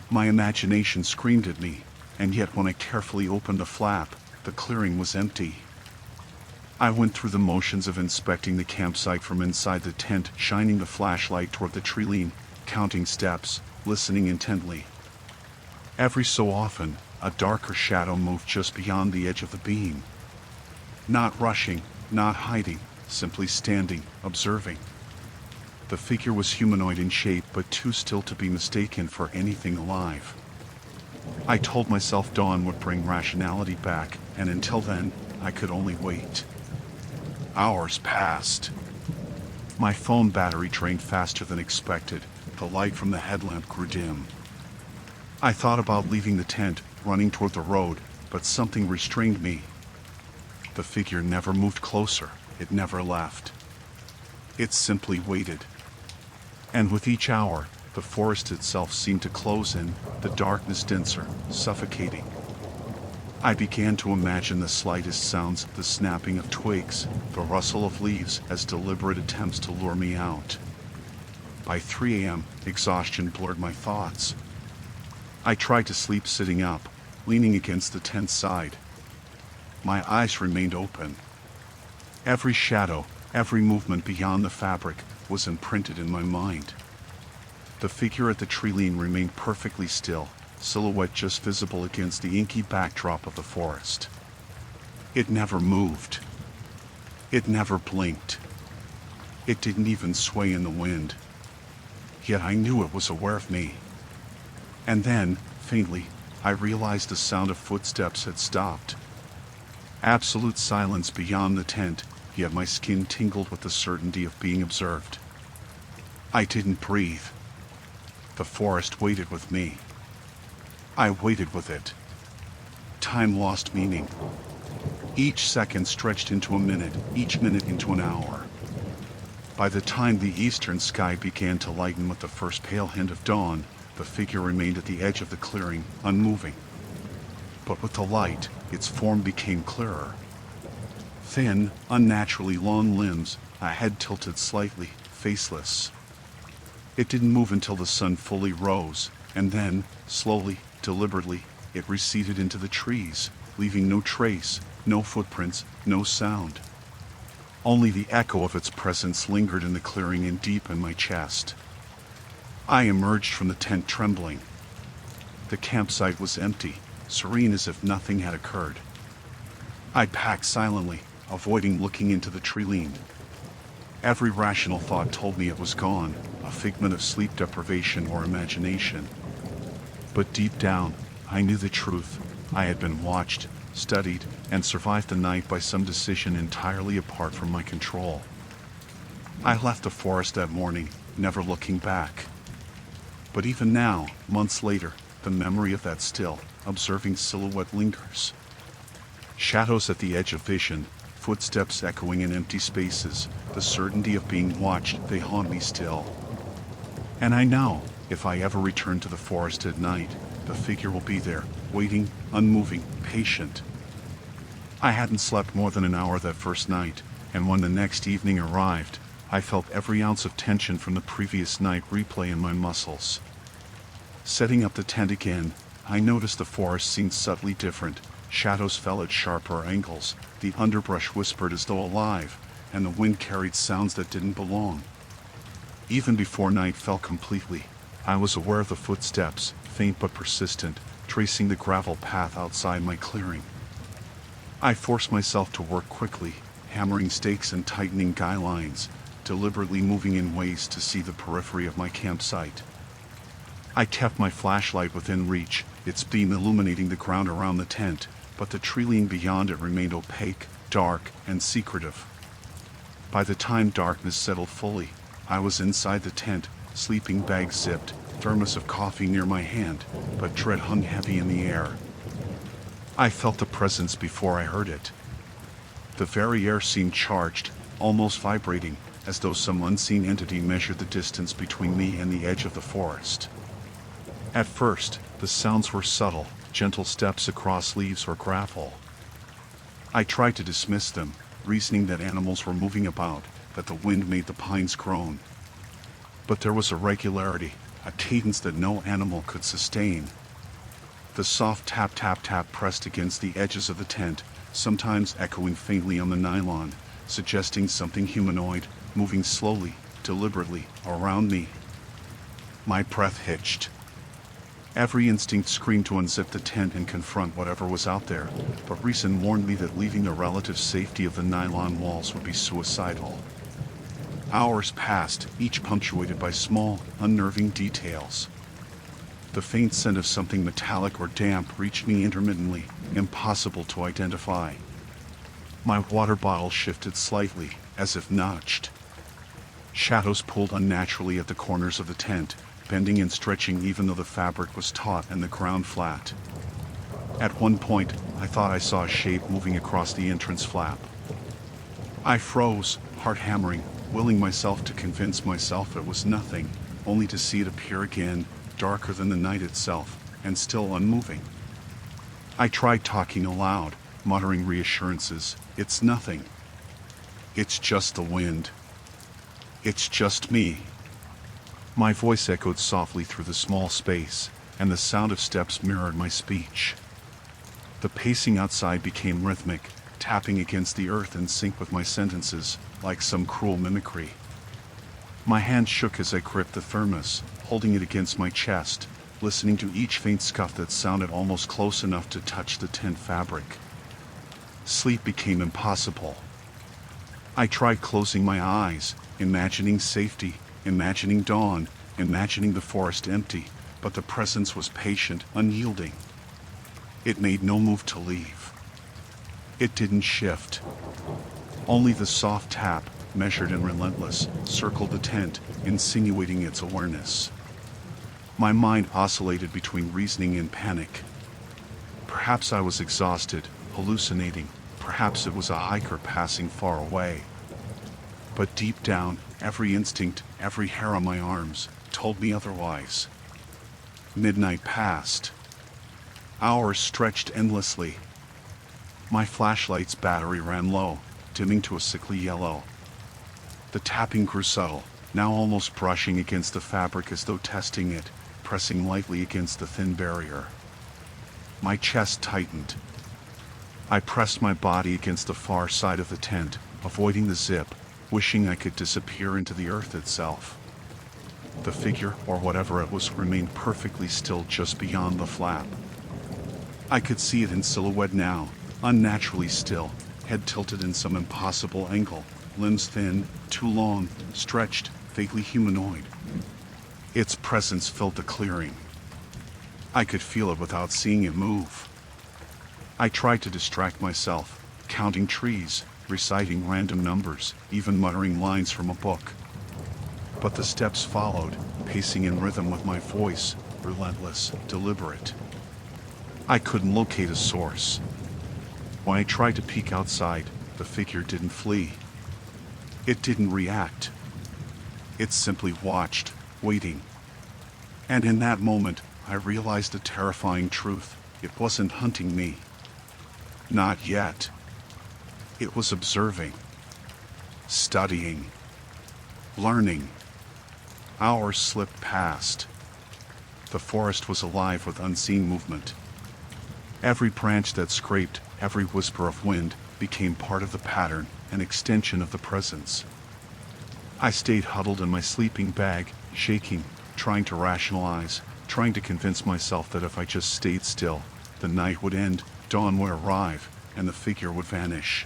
My imagination screamed at me, and yet when I carefully opened the flap, the clearing was empty. I went through the motions of inspecting the campsite from inside the tent, shining the flashlight toward the tree line, counting steps, listening intently. Every so often, a darker shadow moved just beyond the edge of the beam. Not rushing, not hiding, simply standing, observing. The figure was humanoid in shape, but too still to be mistaken for anything alive. I told myself dawn would bring rationality back, and until then, I could only wait. Hours passed. My phone battery drained faster than expected. The light from the headlamp grew dim. I thought about leaving the tent, running toward the road, but something restrained me. The figure never moved closer. It never left. It simply waited. And with each hour, the forest itself seemed to close in, the darkness denser, suffocating. I began to imagine the slightest sounds, the snapping of twigs, the rustle of leaves, as deliberate attempts to lure me out. By 3 a.m., exhaustion blurred my thoughts. I tried to sleep sitting up, leaning against the tent's side. My eyes remained open. Every shadow, every movement beyond the fabric, was imprinted in my mind. The figure at the tree line remained perfectly still, silhouette just visible against the inky backdrop of the forest. It never moved. It never blinked. It didn't even sway in the wind. Yet I knew it was aware of me. And then, faintly, I realized the sound of footsteps had stopped. Absolute silence beyond the tent, yet my skin tingled with the certainty of being observed. I didn't breathe. The forest waited with me. I waited with it. Time lost meaning. Each second stretched into a minute, each minute into an hour. By the time the eastern sky began to lighten with the first pale hint of dawn, the figure remained at the edge of the clearing, unmoving. But with the light, its form became clearer. Thin, unnaturally long limbs, a head tilted slightly, faceless. It didn't move until the sun fully rose, and then, slowly, deliberately, it receded into the trees, leaving no trace, no footprints, no sound. Only the echo of its presence lingered in the clearing and deep in my chest. I emerged from the tent trembling. The campsite was empty, serene as if nothing had occurred. I packed silently, avoiding looking into the tree line. Every rational thought told me it was gone, a figment of sleep deprivation or imagination. But deep down, I knew the truth. I had been watched, studied, and survived the night by some decision entirely apart from my control. I left the forest that morning, never looking back. But even now, months later, the memory of that still, observing silhouette lingers. Shadows at the edge of vision, footsteps echoing in empty spaces, the certainty of being watched, they haunt me still. And I know, if I ever return to the forest at night, the figure will be there, waiting, unmoving, patient. I hadn't slept more than an hour that first night, and when the next evening arrived, I felt every ounce of tension from the previous night replay in my muscles. Setting up the tent again, I noticed the forest seemed subtly different. Shadows fell at sharper angles, the underbrush whispered as though alive, and the wind carried sounds that didn't belong. Even before night fell completely, I was aware of the footsteps, faint but persistent, tracing the gravel path outside my clearing. I forced myself to work quickly, hammering stakes and tightening guy lines, deliberately moving in ways to see the periphery of my campsite. I kept my flashlight within reach, its beam illuminating the ground around the tent, but the tree beyond it remained opaque, dark, and secretive. By the time darkness settled fully, I was inside the tent, sleeping bag zipped, thermos of coffee near my hand, but dread hung heavy in the air. I felt the presence before I heard it. The very air seemed charged, almost vibrating, as though some unseen entity measured the distance between me and the edge of the forest. At first, the sounds were subtle, gentle steps across leaves or gravel. I tried to dismiss them, reasoning that animals were moving about, that the wind made the pines groan. But there was a regularity, a cadence that no animal could sustain. The soft tap tap tap pressed against the edges of the tent, sometimes echoing faintly on the nylon, suggesting something humanoid, moving slowly, deliberately, around me. My breath hitched. Every instinct screamed to unzip the tent and confront whatever was out there, but reason warned me that leaving the relative safety of the nylon walls would be suicidal. Hours passed, each punctuated by small, unnerving details. The faint scent of something metallic or damp reached me intermittently, impossible to identify. My water bottle shifted slightly, as if nudged. Shadows pulled unnaturally at the corners of the tent, bending and stretching even though the fabric was taut and the ground flat. At one point, I thought I saw a shape moving across the entrance flap. I froze, heart hammering, willing myself to convince myself it was nothing, only to see it appear again, darker than the night itself, and still unmoving. I tried talking aloud, muttering reassurances. It's nothing. It's just the wind. It's just me. My voice echoed softly through the small space, and the sound of steps mirrored my speech. The pacing outside became rhythmic, tapping against the earth in sync with my sentences, like some cruel mimicry. My hand shook as I gripped the thermos, holding it against my chest, listening to each faint scuff that sounded almost close enough to touch the tent fabric. Sleep became impossible. I tried closing my eyes, imagining safety, imagining dawn, imagining the forest empty, but the presence was patient, unyielding. It made no move to leave. It didn't shift. Only the soft tap, measured and relentless, circled the tent, insinuating its awareness. My mind oscillated between reasoning and panic. Perhaps I was exhausted, hallucinating. Perhaps it was a hiker passing far away. But deep down, every instinct, every hair on my arms, told me otherwise. Midnight passed. Hours stretched endlessly. My flashlight's battery ran low, dimming to a sickly yellow. The tapping grew subtle, now almost brushing against the fabric as though testing it, pressing lightly against the thin barrier. My chest tightened. I pressed my body against the far side of the tent, avoiding the zip, wishing I could disappear into the earth itself. The figure, or whatever it was, remained perfectly still just beyond the flap. I could see it in silhouette now, unnaturally still, head tilted in some impossible angle, limbs thin, too long, stretched, vaguely humanoid. Its presence filled the clearing. I could feel it without seeing it move. I tried to distract myself, counting trees, reciting random numbers, even muttering lines from a book. But the steps followed, pacing in rhythm with my voice, relentless, deliberate. I couldn't locate a source. When I tried to peek outside, the figure didn't flee. It didn't react. It simply watched, waiting. And in that moment, I realized a terrifying truth. It wasn't hunting me. Not yet. It was observing, studying, learning. Hours slipped past. The forest was alive with unseen movement. Every branch that scraped, every whisper of wind, became part of the pattern, an extension of the presence. I stayed huddled in my sleeping bag, shaking, trying to rationalize, trying to convince myself that if I just stayed still, the night would end, dawn would arrive, and the figure would vanish.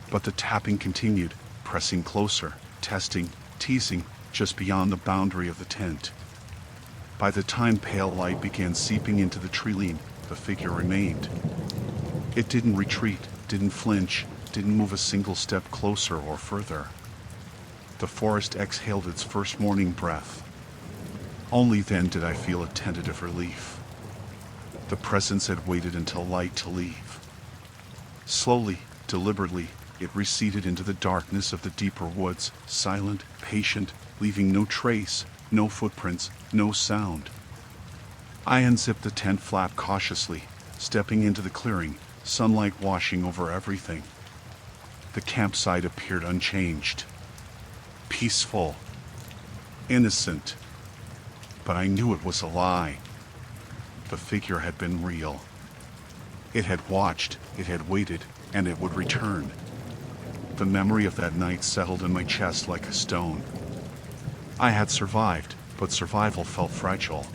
But the tapping continued, pressing closer, testing, teasing, just beyond the boundary of the tent. By the time pale light began seeping into the treeline, the figure remained. It didn't retreat, didn't flinch, didn't move a single step closer or further. The forest exhaled its first morning breath. Only then did I feel a tentative relief. The presence had waited until light to leave. Slowly, deliberately, it receded into the darkness of the deeper woods, silent, patient, leaving no trace, no footprints, no sound. I unzipped the tent flap cautiously, stepping into the clearing, sunlight washing over everything. The campsite appeared unchanged. Peaceful. Innocent. But I knew it was a lie. The figure had been real. It had watched, it had waited, and it would return. The memory of that night settled in my chest like a stone. I had survived, but survival felt fragile.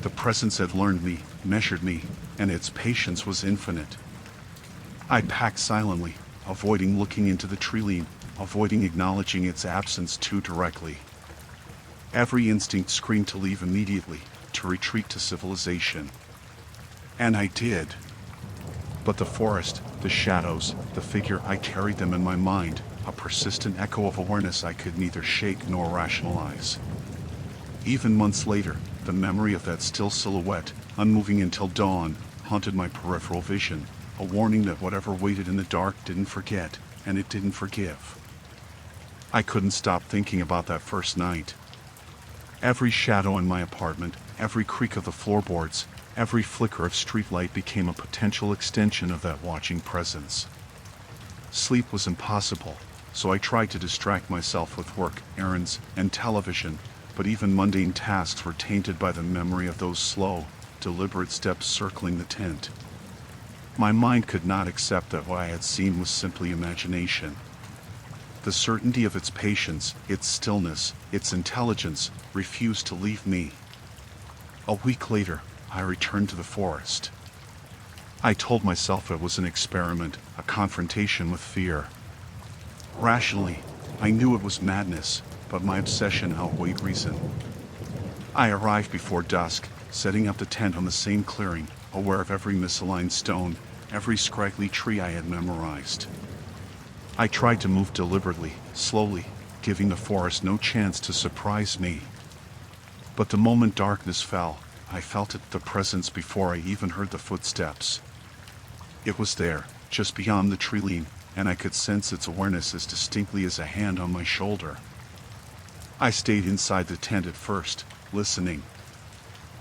The presence had learned me, measured me, and its patience was infinite. I packed silently, avoiding looking into the treeline, avoiding acknowledging its absence too directly. Every instinct screamed to leave immediately, to retreat to civilization. And I did. But the forest, the shadows, the figure, I carried them in my mind, a persistent echo of awareness I could neither shake nor rationalize. Even months later, the memory of that still silhouette, unmoving until dawn, haunted my peripheral vision, a warning that whatever waited in the dark didn't forget, and it didn't forgive. I couldn't stop thinking about that first night. Every shadow in my apartment, every creak of the floorboards, every flicker of streetlight became a potential extension of that watching presence. Sleep was impossible, so I tried to distract myself with work, errands, and television, but even mundane tasks were tainted by the memory of those slow, deliberate steps circling the tent. My mind could not accept that what I had seen was simply imagination. The certainty of its patience, its stillness, its intelligence, refused to leave me. A week later, I returned to the forest. I told myself it was an experiment, a confrontation with fear. Rationally, I knew it was madness, but my obsession outweighed reason. I arrived before dusk, setting up the tent on the same clearing, aware of every misaligned stone, every scraggly tree I had memorized. I tried to move deliberately, slowly, giving the forest no chance to surprise me. But the moment darkness fell, I felt it, the presence, before I even heard the footsteps. It was there, just beyond the treeline, and I could sense its awareness as distinctly as a hand on my shoulder. I stayed inside the tent at first, listening.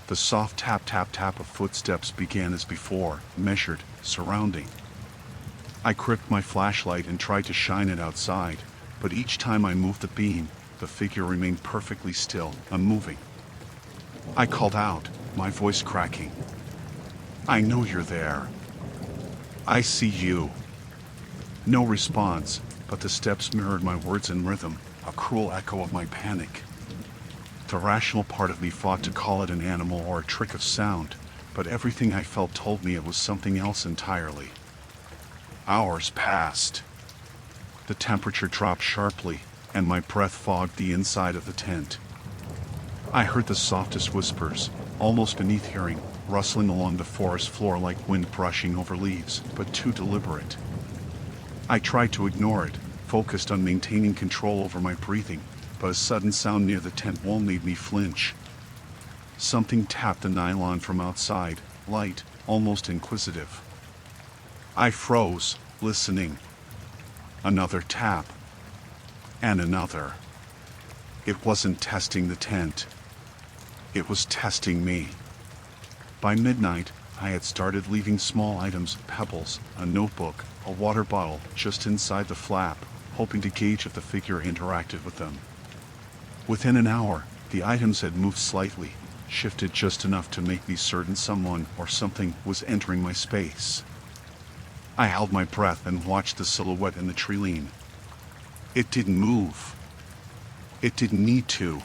The soft tap-tap-tap of footsteps began as before, measured, surrounding. I gripped my flashlight and tried to shine it outside, but each time I moved the beam, the figure remained perfectly still, unmoving. I called out, my voice cracking. "I know you're there. I see you." No response, but the steps mirrored my words in rhythm, a cruel echo of my panic. The rational part of me fought to call it an animal or a trick of sound, but everything I felt told me it was something else entirely. Hours passed. The temperature dropped sharply, and my breath fogged the inside of the tent. I heard the softest whispers, almost beneath hearing, rustling along the forest floor like wind brushing over leaves, but too deliberate. I tried to ignore it, focused on maintaining control over my breathing, but a sudden sound near the tent wall made me flinch. Something tapped the nylon from outside, light, almost inquisitive. I froze, listening. Another tap. And another. It wasn't testing the tent. It was testing me. By midnight, I had started leaving small items, pebbles, a notebook, a water bottle, just inside the flap, hoping to gauge if the figure interacted with them. Within an hour, the items had moved slightly, shifted just enough to make me certain someone or something was entering my space. I held my breath and watched the silhouette in the treeline. It didn't move. It didn't need to.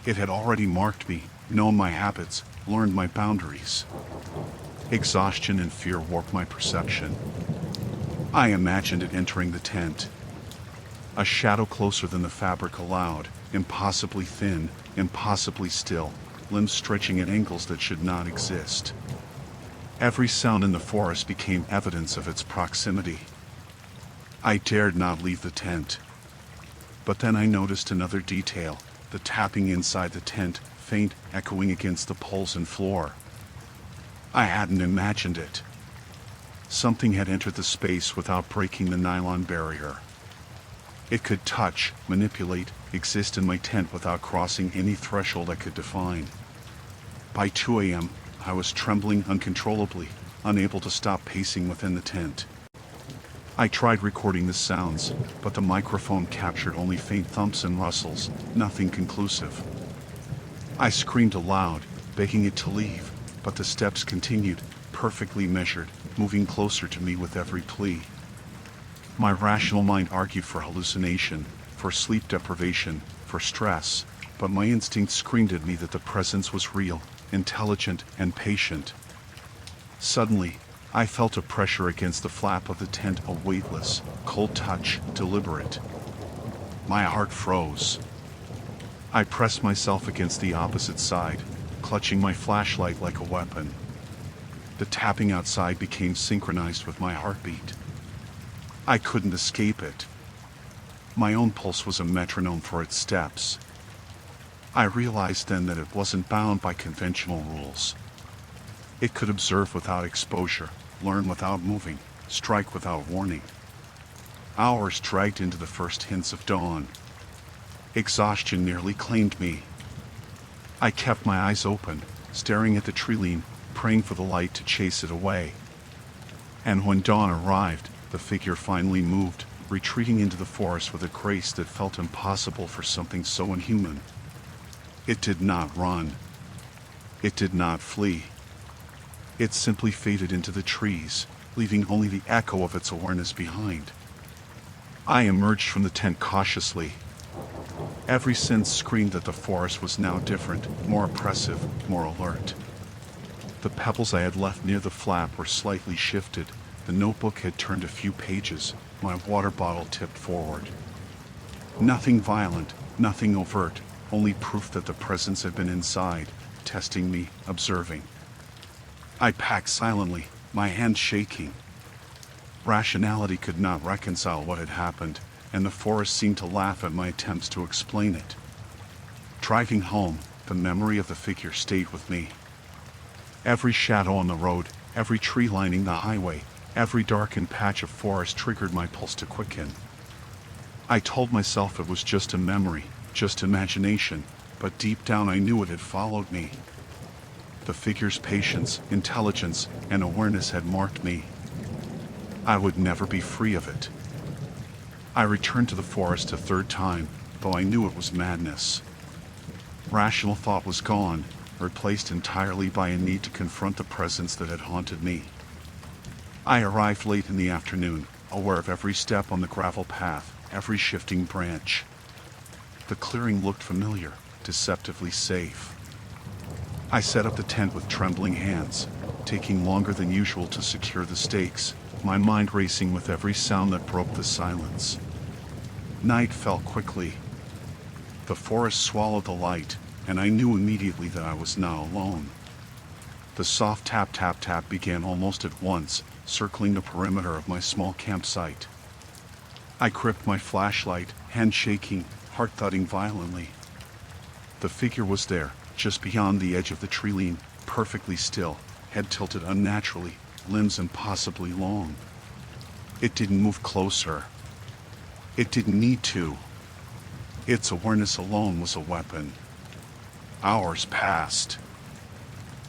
It had already marked me, known my habits, learned my boundaries. Exhaustion and fear warped my perception. I imagined it entering the tent. A shadow closer than the fabric allowed, impossibly thin, impossibly still, limbs stretching at angles that should not exist. Every sound in the forest became evidence of its proximity. I dared not leave the tent. But then I noticed another detail, the tapping inside the tent, faint, echoing against the poles and floor. I hadn't imagined it. Something had entered the space without breaking the nylon barrier. It could touch, manipulate, exist in my tent without crossing any threshold I could define. By 2 a.m., I was trembling uncontrollably, unable to stop pacing within the tent. I tried recording the sounds, but the microphone captured only faint thumps and rustles, nothing conclusive. I screamed aloud, begging it to leave, but the steps continued, perfectly measured, moving closer to me with every plea. My rational mind argued for hallucination, for sleep deprivation, for stress, but my instinct screamed at me that the presence was real, intelligent, and patient. Suddenly, I felt a pressure against the flap of the tent, a weightless, cold touch, deliberate. My heart froze. I pressed myself against the opposite side, clutching my flashlight like a weapon. The tapping outside became synchronized with my heartbeat. I couldn't escape it. My own pulse was a metronome for its steps. I realized then that it wasn't bound by conventional rules. It could observe without exposure, learn without moving, strike without warning. Hours dragged into the first hints of dawn. Exhaustion nearly claimed me. I kept my eyes open, staring at the tree line, praying for the light to chase it away. And when dawn arrived, the figure finally moved, retreating into the forest with a grace that felt impossible for something so inhuman. It did not run. It did not flee. It simply faded into the trees, leaving only the echo of its awareness behind. I emerged from the tent cautiously. Every sense screamed that the forest was now different, more oppressive, more alert. The pebbles I had left near the flap were slightly shifted. The notebook had turned a few pages, my water bottle tipped forward. Nothing violent, nothing overt, only proof that the presence had been inside, testing me, observing. I packed silently, my hands shaking. Rationality could not reconcile what had happened, and the forest seemed to laugh at my attempts to explain it. Driving home, the memory of the figure stayed with me. Every shadow on the road, every tree lining the highway, every darkened patch of forest triggered my pulse to quicken. I told myself it was just a memory, just imagination, but deep down I knew it had followed me. The figure's patience, intelligence, and awareness had marked me. I would never be free of it. I returned to the forest a third time, though I knew it was madness. Rational thought was gone, replaced entirely by a need to confront the presence that had haunted me. I arrived late in the afternoon, aware of every step on the gravel path, every shifting branch. The clearing looked familiar, deceptively safe. I set up the tent with trembling hands, taking longer than usual to secure the stakes, my mind racing with every sound that broke the silence. Night fell quickly. The forest swallowed the light, and I knew immediately that I was now alone. The soft tap tap tap began almost at once, circling the perimeter of my small campsite. I gripped my flashlight, hand shaking, heart thudding violently. The figure was there, just beyond the edge of the tree line, perfectly still, head tilted unnaturally, limbs impossibly long. It didn't move closer. It didn't need to. Its awareness alone was a weapon. Hours passed.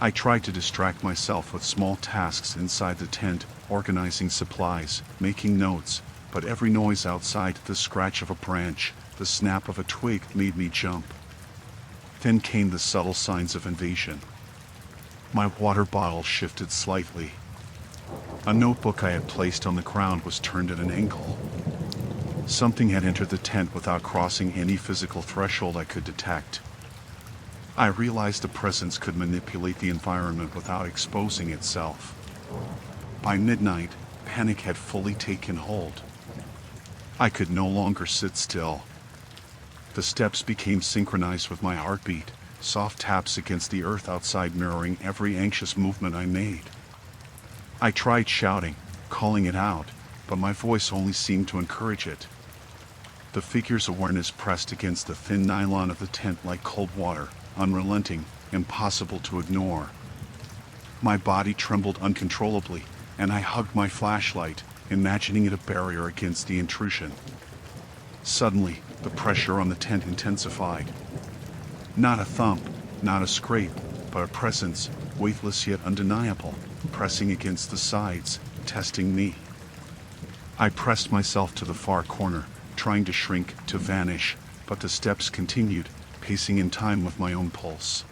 I tried to distract myself with small tasks inside the tent, organizing supplies, making notes, but every noise outside, the scratch of a branch, the snap of a twig, made me jump. Then came the subtle signs of invasion. My water bottle shifted slightly. A notebook I had placed on the ground was turned at an angle. Something had entered the tent without crossing any physical threshold I could detect. I realized the presence could manipulate the environment without exposing itself. By midnight, Panic had fully taken hold. I could no longer sit still. The steps became synchronized with my heartbeat, soft taps against the earth outside mirroring every anxious movement I made. I tried shouting, calling it out, but my voice only seemed to encourage it. The figure's awareness pressed against the thin nylon of the tent like cold water, unrelenting, impossible to ignore. My body trembled uncontrollably, and I hugged my flashlight, imagining it a barrier against the intrusion. Suddenly, the pressure on the tent intensified. Not a thump, not a scrape, but a presence, weightless yet undeniable, pressing against the sides, testing me. I pressed myself to the far corner, trying to shrink, to vanish, but the steps continued, pacing in time with my own pulse.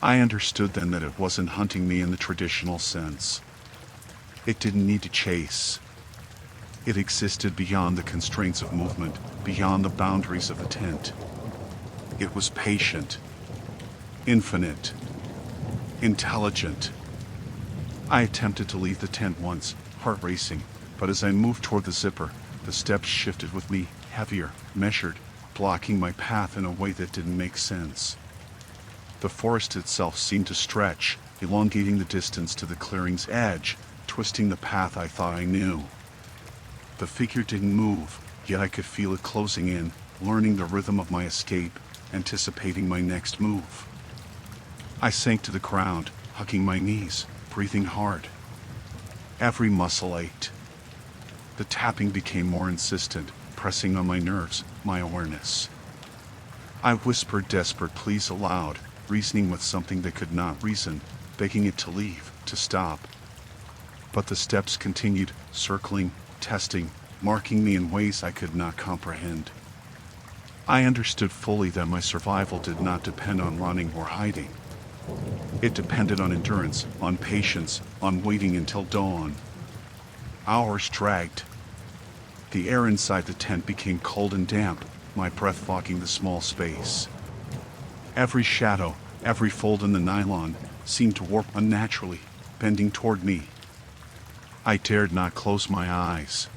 I understood then that it wasn't hunting me in the traditional sense. It didn't need to chase. It existed beyond the constraints of movement, beyond the boundaries of the tent. It was patient, infinite, intelligent. I attempted to leave the tent once, heart racing, but as I moved toward the zipper, the steps shifted with me, heavier, measured, blocking my path in a way that didn't make sense. The forest itself seemed to stretch, elongating the distance to the clearing's edge, twisting the path I thought I knew. The figure didn't move, yet I could feel it closing in, learning the rhythm of my escape, anticipating my next move. I sank to the ground, hugging my knees, breathing hard. Every muscle ached. The tapping became more insistent, pressing on my nerves, my awareness. I whispered desperate pleas aloud, reasoning with something that could not reason, begging it to leave, to stop. But the steps continued, circling, testing, marking me in ways I could not comprehend. I understood fully that my survival did not depend on running or hiding. It depended on endurance, on patience, on waiting until dawn. Hours dragged. The air inside the tent became cold and damp, my breath fogging the small space. Every shadow, every fold in the nylon, seemed to warp unnaturally, bending toward me. I dared not close my eyes.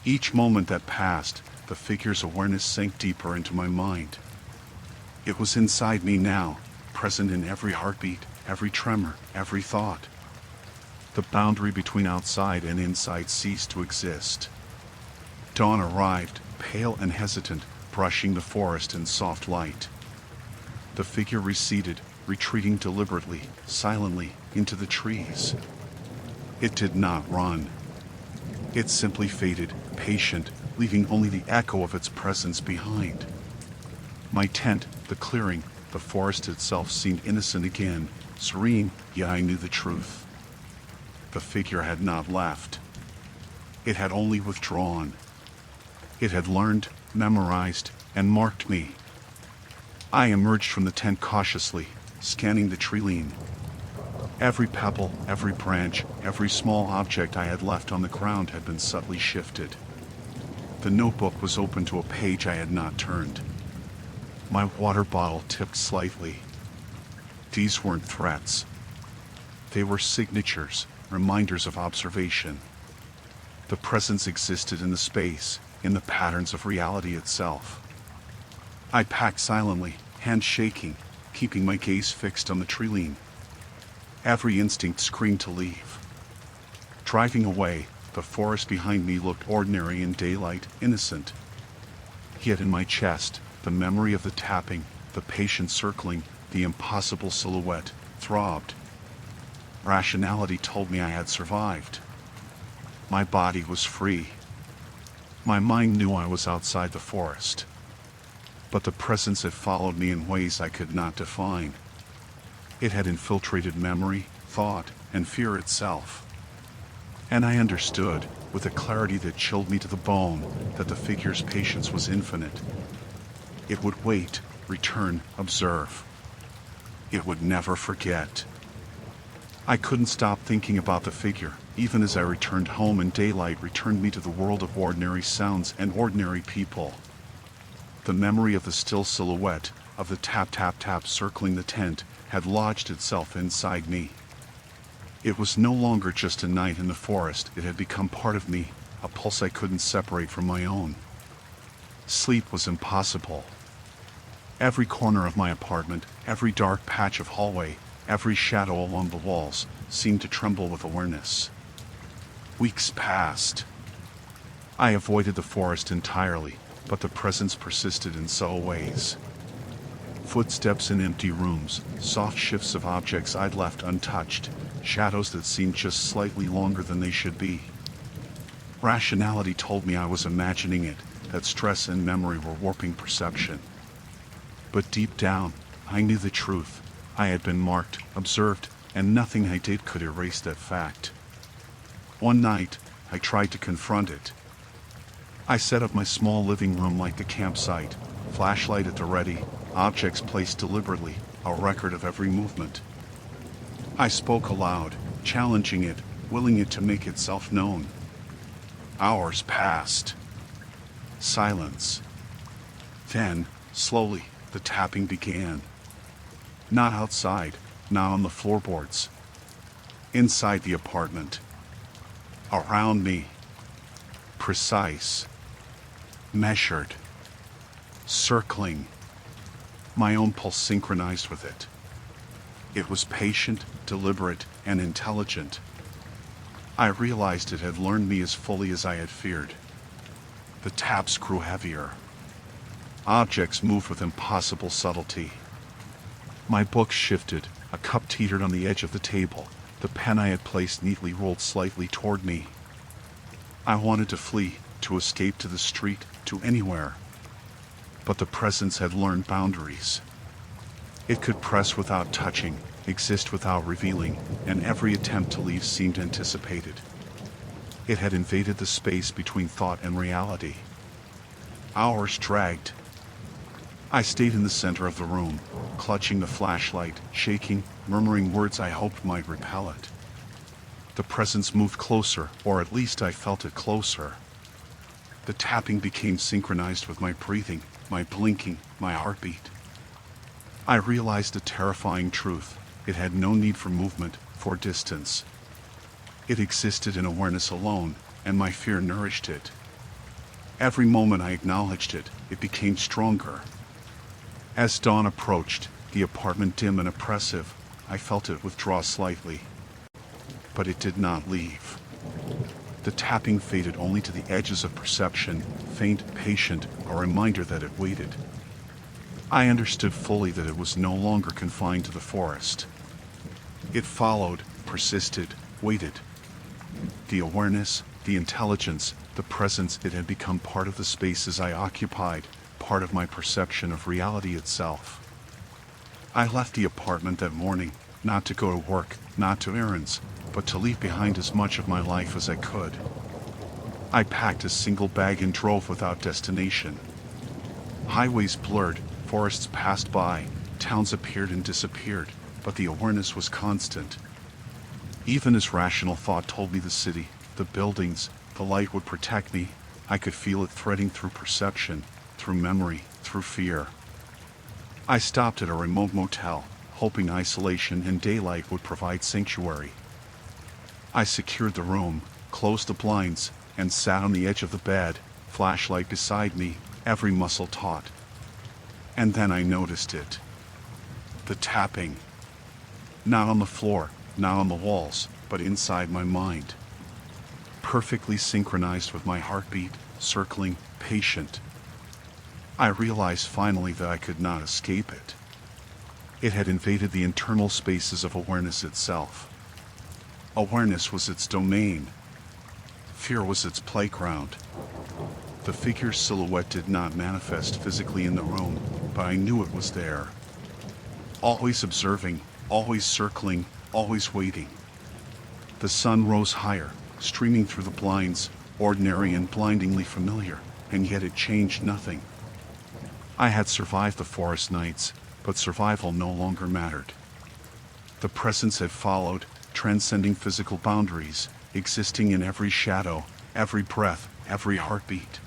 Each moment that passed, the figure's awareness sank deeper into my mind. It was inside me now, present in every heartbeat, every tremor, every thought. The boundary between outside and inside ceased to exist. Dawn arrived, pale and hesitant, brushing the forest in soft light. The figure receded, retreating deliberately, silently, into the trees. It did not run. It simply faded, patient, leaving only the echo of its presence behind. My tent, the clearing, the forest itself seemed innocent again, serene, yet I knew the truth. The figure had not left. It had only withdrawn. It had learned, memorized, and marked me. I emerged from the tent cautiously, scanning the tree-line. Every pebble, every branch, every small object I had left on the ground had been subtly shifted. The notebook was open to a page I had not turned. My water bottle tipped slightly. These weren't threats. They were signatures, reminders of observation. The presence existed in the space, in the patterns of reality itself. I packed silently, hands shaking, keeping my gaze fixed on the tree-line. Every instinct screamed to leave. Driving away, the forest behind me looked ordinary in daylight, innocent. Yet in my chest, the memory of the tapping, the patient circling, the impossible silhouette, throbbed. Rationality told me I had survived. My body was free. My mind knew I was outside the forest. But the presence had followed me in ways I could not define. It had infiltrated memory, thought, and fear itself. And I understood, with a clarity that chilled me to the bone, that the figure's patience was infinite. It would wait, return, observe. It would never forget. I couldn't stop thinking about the figure, even as I returned home and daylight returned me to the world of ordinary sounds and ordinary people. The memory of the still silhouette, of the tap-tap-tap circling the tent, had lodged itself inside me. It was no longer just a night in the forest, it had become part of me, a pulse I couldn't separate from my own. Sleep was impossible. Every corner of my apartment, every dark patch of hallway, every shadow along the walls seemed to tremble with awareness. Weeks passed. I avoided the forest entirely, but the presence persisted in subtle ways. Footsteps in empty rooms, soft shifts of objects I'd left untouched, shadows that seemed just slightly longer than they should be. Rationality told me I was imagining it, that stress and memory were warping perception. But deep down, I knew the truth. I had been marked, observed, and nothing I did could erase that fact. One night, I tried to confront it. I set up my small living room like a campsite, flashlight at the ready, objects placed deliberately, a record of every movement. I spoke aloud, challenging it, willing it to make itself known. Hours passed. Silence. Then, slowly, the tapping began. Not outside, not on the floorboards. Inside the apartment. Around me. Precise. Measured. Circling. My own pulse synchronized with it. It was patient, deliberate, and intelligent. I realized it had learned me as fully as I had feared. The taps grew heavier. Objects moved with impossible subtlety. My books shifted, a cup teetered on the edge of the table, the pen I had placed neatly rolled slightly toward me. I wanted to flee, to escape to the street, to anywhere. But the presence had learned boundaries. It could press without touching, exist without revealing, and every attempt to leave seemed anticipated. It had invaded the space between thought and reality. Hours dragged. I stayed in the center of the room, clutching the flashlight, shaking, murmuring words I hoped might repel it. The presence moved closer, or at least I felt it closer. The tapping became synchronized with my breathing, my blinking, my heartbeat. I realized a terrifying truth. It had no need for movement, for distance. It existed in awareness alone, and my fear nourished it. Every moment I acknowledged it, it became stronger. As dawn approached, the apartment dim and oppressive, I felt it withdraw slightly. But it did not leave. The tapping faded only to the edges of perception, faint, patient, a reminder that it waited. I understood fully that it was no longer confined to the forest. It followed, persisted, waited. The awareness, the intelligence, the presence, it had become part of the spaces I occupied, part of my perception of reality itself. I left the apartment that morning, not to go to work, not to errands, but to leave behind as much of my life as I could. I packed a single bag and drove without destination. Highways blurred, forests passed by, towns appeared and disappeared, but the awareness was constant. Even as rational thought told me the city, the buildings, the light would protect me, I could feel it threading through perception, through memory, through fear. I stopped at a remote motel, hoping isolation and daylight would provide sanctuary. I secured the room, closed the blinds, and sat on the edge of the bed, flashlight beside me, every muscle taut. And then I noticed it. The tapping. Not on the floor, not on the walls, but inside my mind. Perfectly synchronized with my heartbeat, circling, patient. I realized finally that I could not escape it. It had invaded the internal spaces of awareness itself. Awareness was its domain. Fear was its playground. The figure's silhouette did not manifest physically in the room, but I knew it was there. Always observing, always circling, always waiting. The sun rose higher, streaming through the blinds, ordinary and blindingly familiar, and yet it changed nothing. I had survived the forest nights, but survival no longer mattered. The presence had followed, transcending physical boundaries, existing in every shadow, every breath, every heartbeat.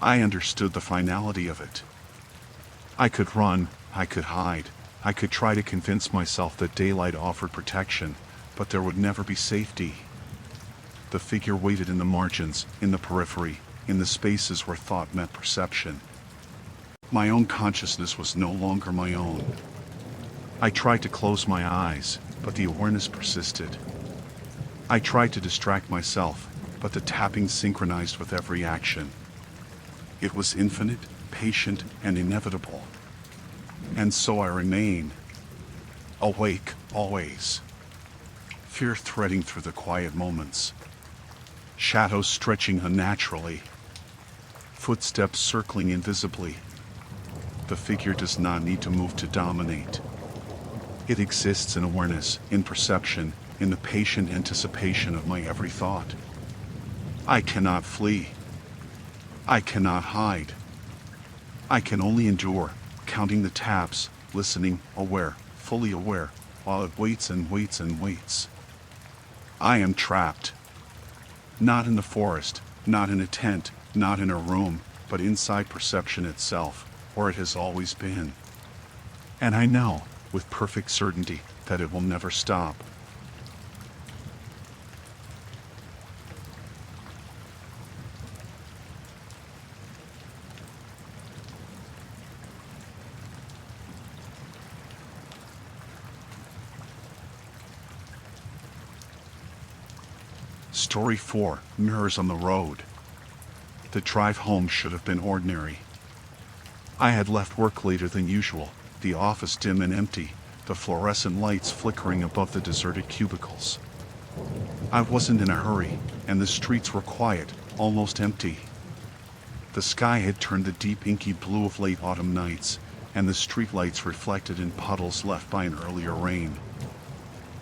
I understood the finality of it. I could run, I could hide, I could try to convince myself that daylight offered protection, but there would never be safety. The figure waited in the margins, in the periphery, in the spaces where thought met perception. My own consciousness was no longer my own. I tried to close my eyes, but the awareness persisted. I tried to distract myself, but the tapping synchronized with every action. It was infinite, patient, and inevitable. And so I remain, awake always. Fear threading through the quiet moments. Shadows stretching unnaturally. Footsteps circling invisibly. The figure does not need to move to dominate. It exists in awareness, in perception, in the patient anticipation of my every thought. I cannot flee. I cannot hide. I can only endure, counting the taps, listening, aware, fully aware, while it waits and waits and waits. I am trapped. Not in the forest, not in a tent, not in a room, but inside perception itself, where it has always been. And I know, with perfect certainty, that it will never stop. Story 4, Mirrors on the Road. The drive home should have been ordinary. I had left work later than usual, the office dim and empty, the fluorescent lights flickering above the deserted cubicles. I wasn't in a hurry, and the streets were quiet, almost empty. The sky had turned the deep inky blue of late autumn nights, and the streetlights reflected in puddles left by an earlier rain.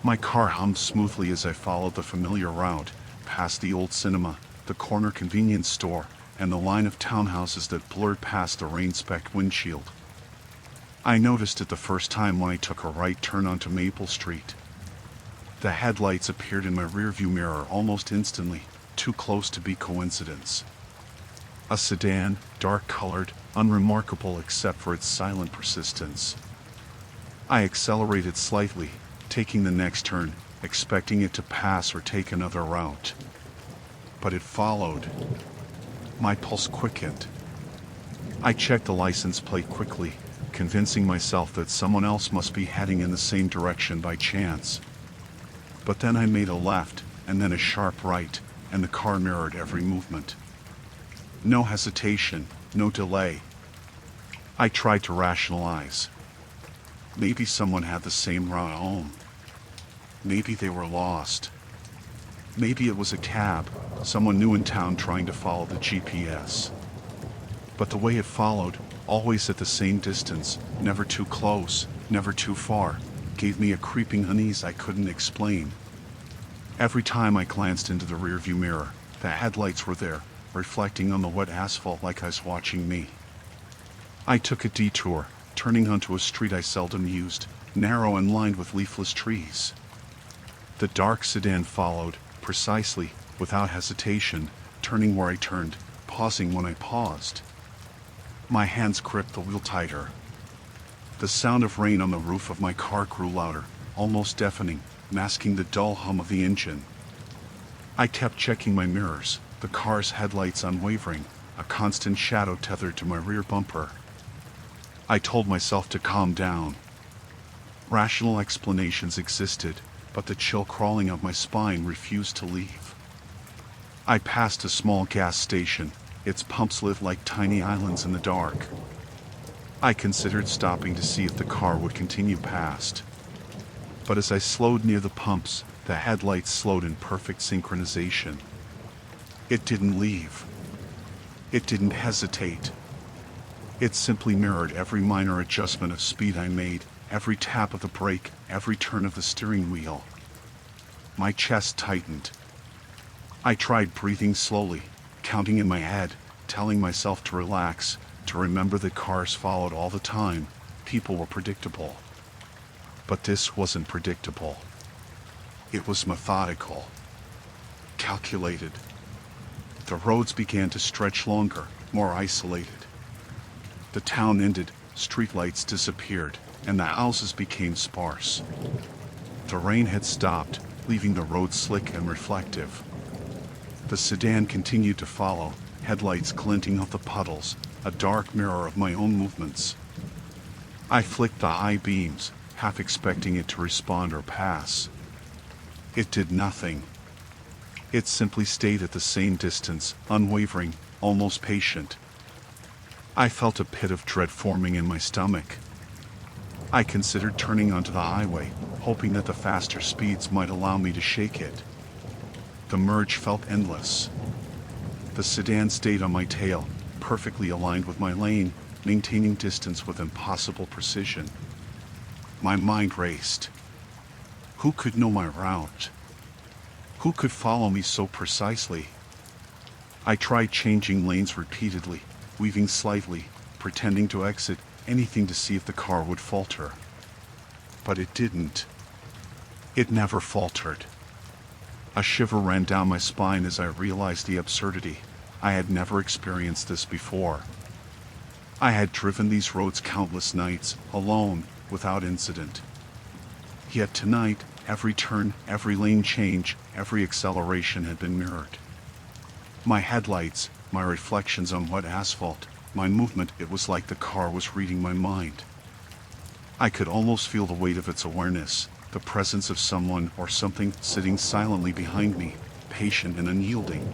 My car hummed smoothly as I followed the familiar route, past the old cinema, the corner convenience store, and the line of townhouses that blurred past the rain-specked windshield. I noticed it the first time when I took a right turn onto Maple Street. The headlights appeared in my rearview mirror almost instantly, too close to be coincidence. A sedan, dark-colored, unremarkable except for its silent persistence. I accelerated slightly, taking the next turn, expecting it to pass or take another route. But it followed. My pulse quickened. I checked the license plate quickly, convincing myself that someone else must be heading in the same direction by chance. But then I made a left, and then a sharp right, and the car mirrored every movement. No hesitation, no delay. I tried to rationalize. Maybe someone had the same route home. Maybe they were lost. Maybe it was a cab, someone new in town trying to follow the GPS. But the way it followed, always at the same distance, never too close, never too far, gave me a creeping unease I couldn't explain. Every time I glanced into the rearview mirror, the headlights were there, reflecting on the wet asphalt like I was watching me. I took a detour, turning onto a street I seldom used, narrow and lined with leafless trees. The dark sedan followed, precisely, without hesitation, turning where I turned, pausing when I paused. My hands gripped the wheel tighter. The sound of rain on the roof of my car grew louder, almost deafening, masking the dull hum of the engine. I kept checking my mirrors, the car's headlights unwavering, a constant shadow tethered to my rear bumper. I told myself to calm down. Rational explanations existed, but the chill crawling up my spine refused to leave. I passed a small gas station, its pumps lit like tiny islands in the dark. I considered stopping to see if the car would continue past. But as I slowed near the pumps, the headlights slowed in perfect synchronization. It didn't leave. It didn't hesitate. It simply mirrored every minor adjustment of speed I made, every tap of the brake, every turn of the steering wheel. My chest tightened. I tried breathing slowly, counting in my head, telling myself to relax, to remember that cars followed all the time, people were predictable. But this wasn't predictable. It was methodical. Calculated. The roads began to stretch longer, more isolated. The town ended, streetlights disappeared, and the houses became sparse. The rain had stopped, leaving the road slick and reflective. The sedan continued to follow, headlights glinting off the puddles, a dark mirror of my own movements. I flicked the high beams, half expecting it to respond or pass. It did nothing. It simply stayed at the same distance, unwavering, almost patient. I felt a pit of dread forming in my stomach. I considered turning onto the highway, hoping that the faster speeds might allow me to shake it. The merge felt endless. The sedan stayed on my tail, perfectly aligned with my lane, maintaining distance with impossible precision. My mind raced. Who could know my route? Who could follow me so precisely? I tried changing lanes repeatedly, weaving slightly, pretending to exit anything to see if the car would falter. But it didn't. It never faltered. A shiver ran down my spine as I realized the absurdity. I had never experienced this before. I had driven these roads countless nights, alone, without incident. Yet tonight, every turn, every lane change, every acceleration had been mirrored. My headlights, my reflections on wet asphalt, my movement, it was like the car was reading my mind. I could almost feel the weight of its awareness, the presence of someone or something sitting silently behind me, patient and unyielding.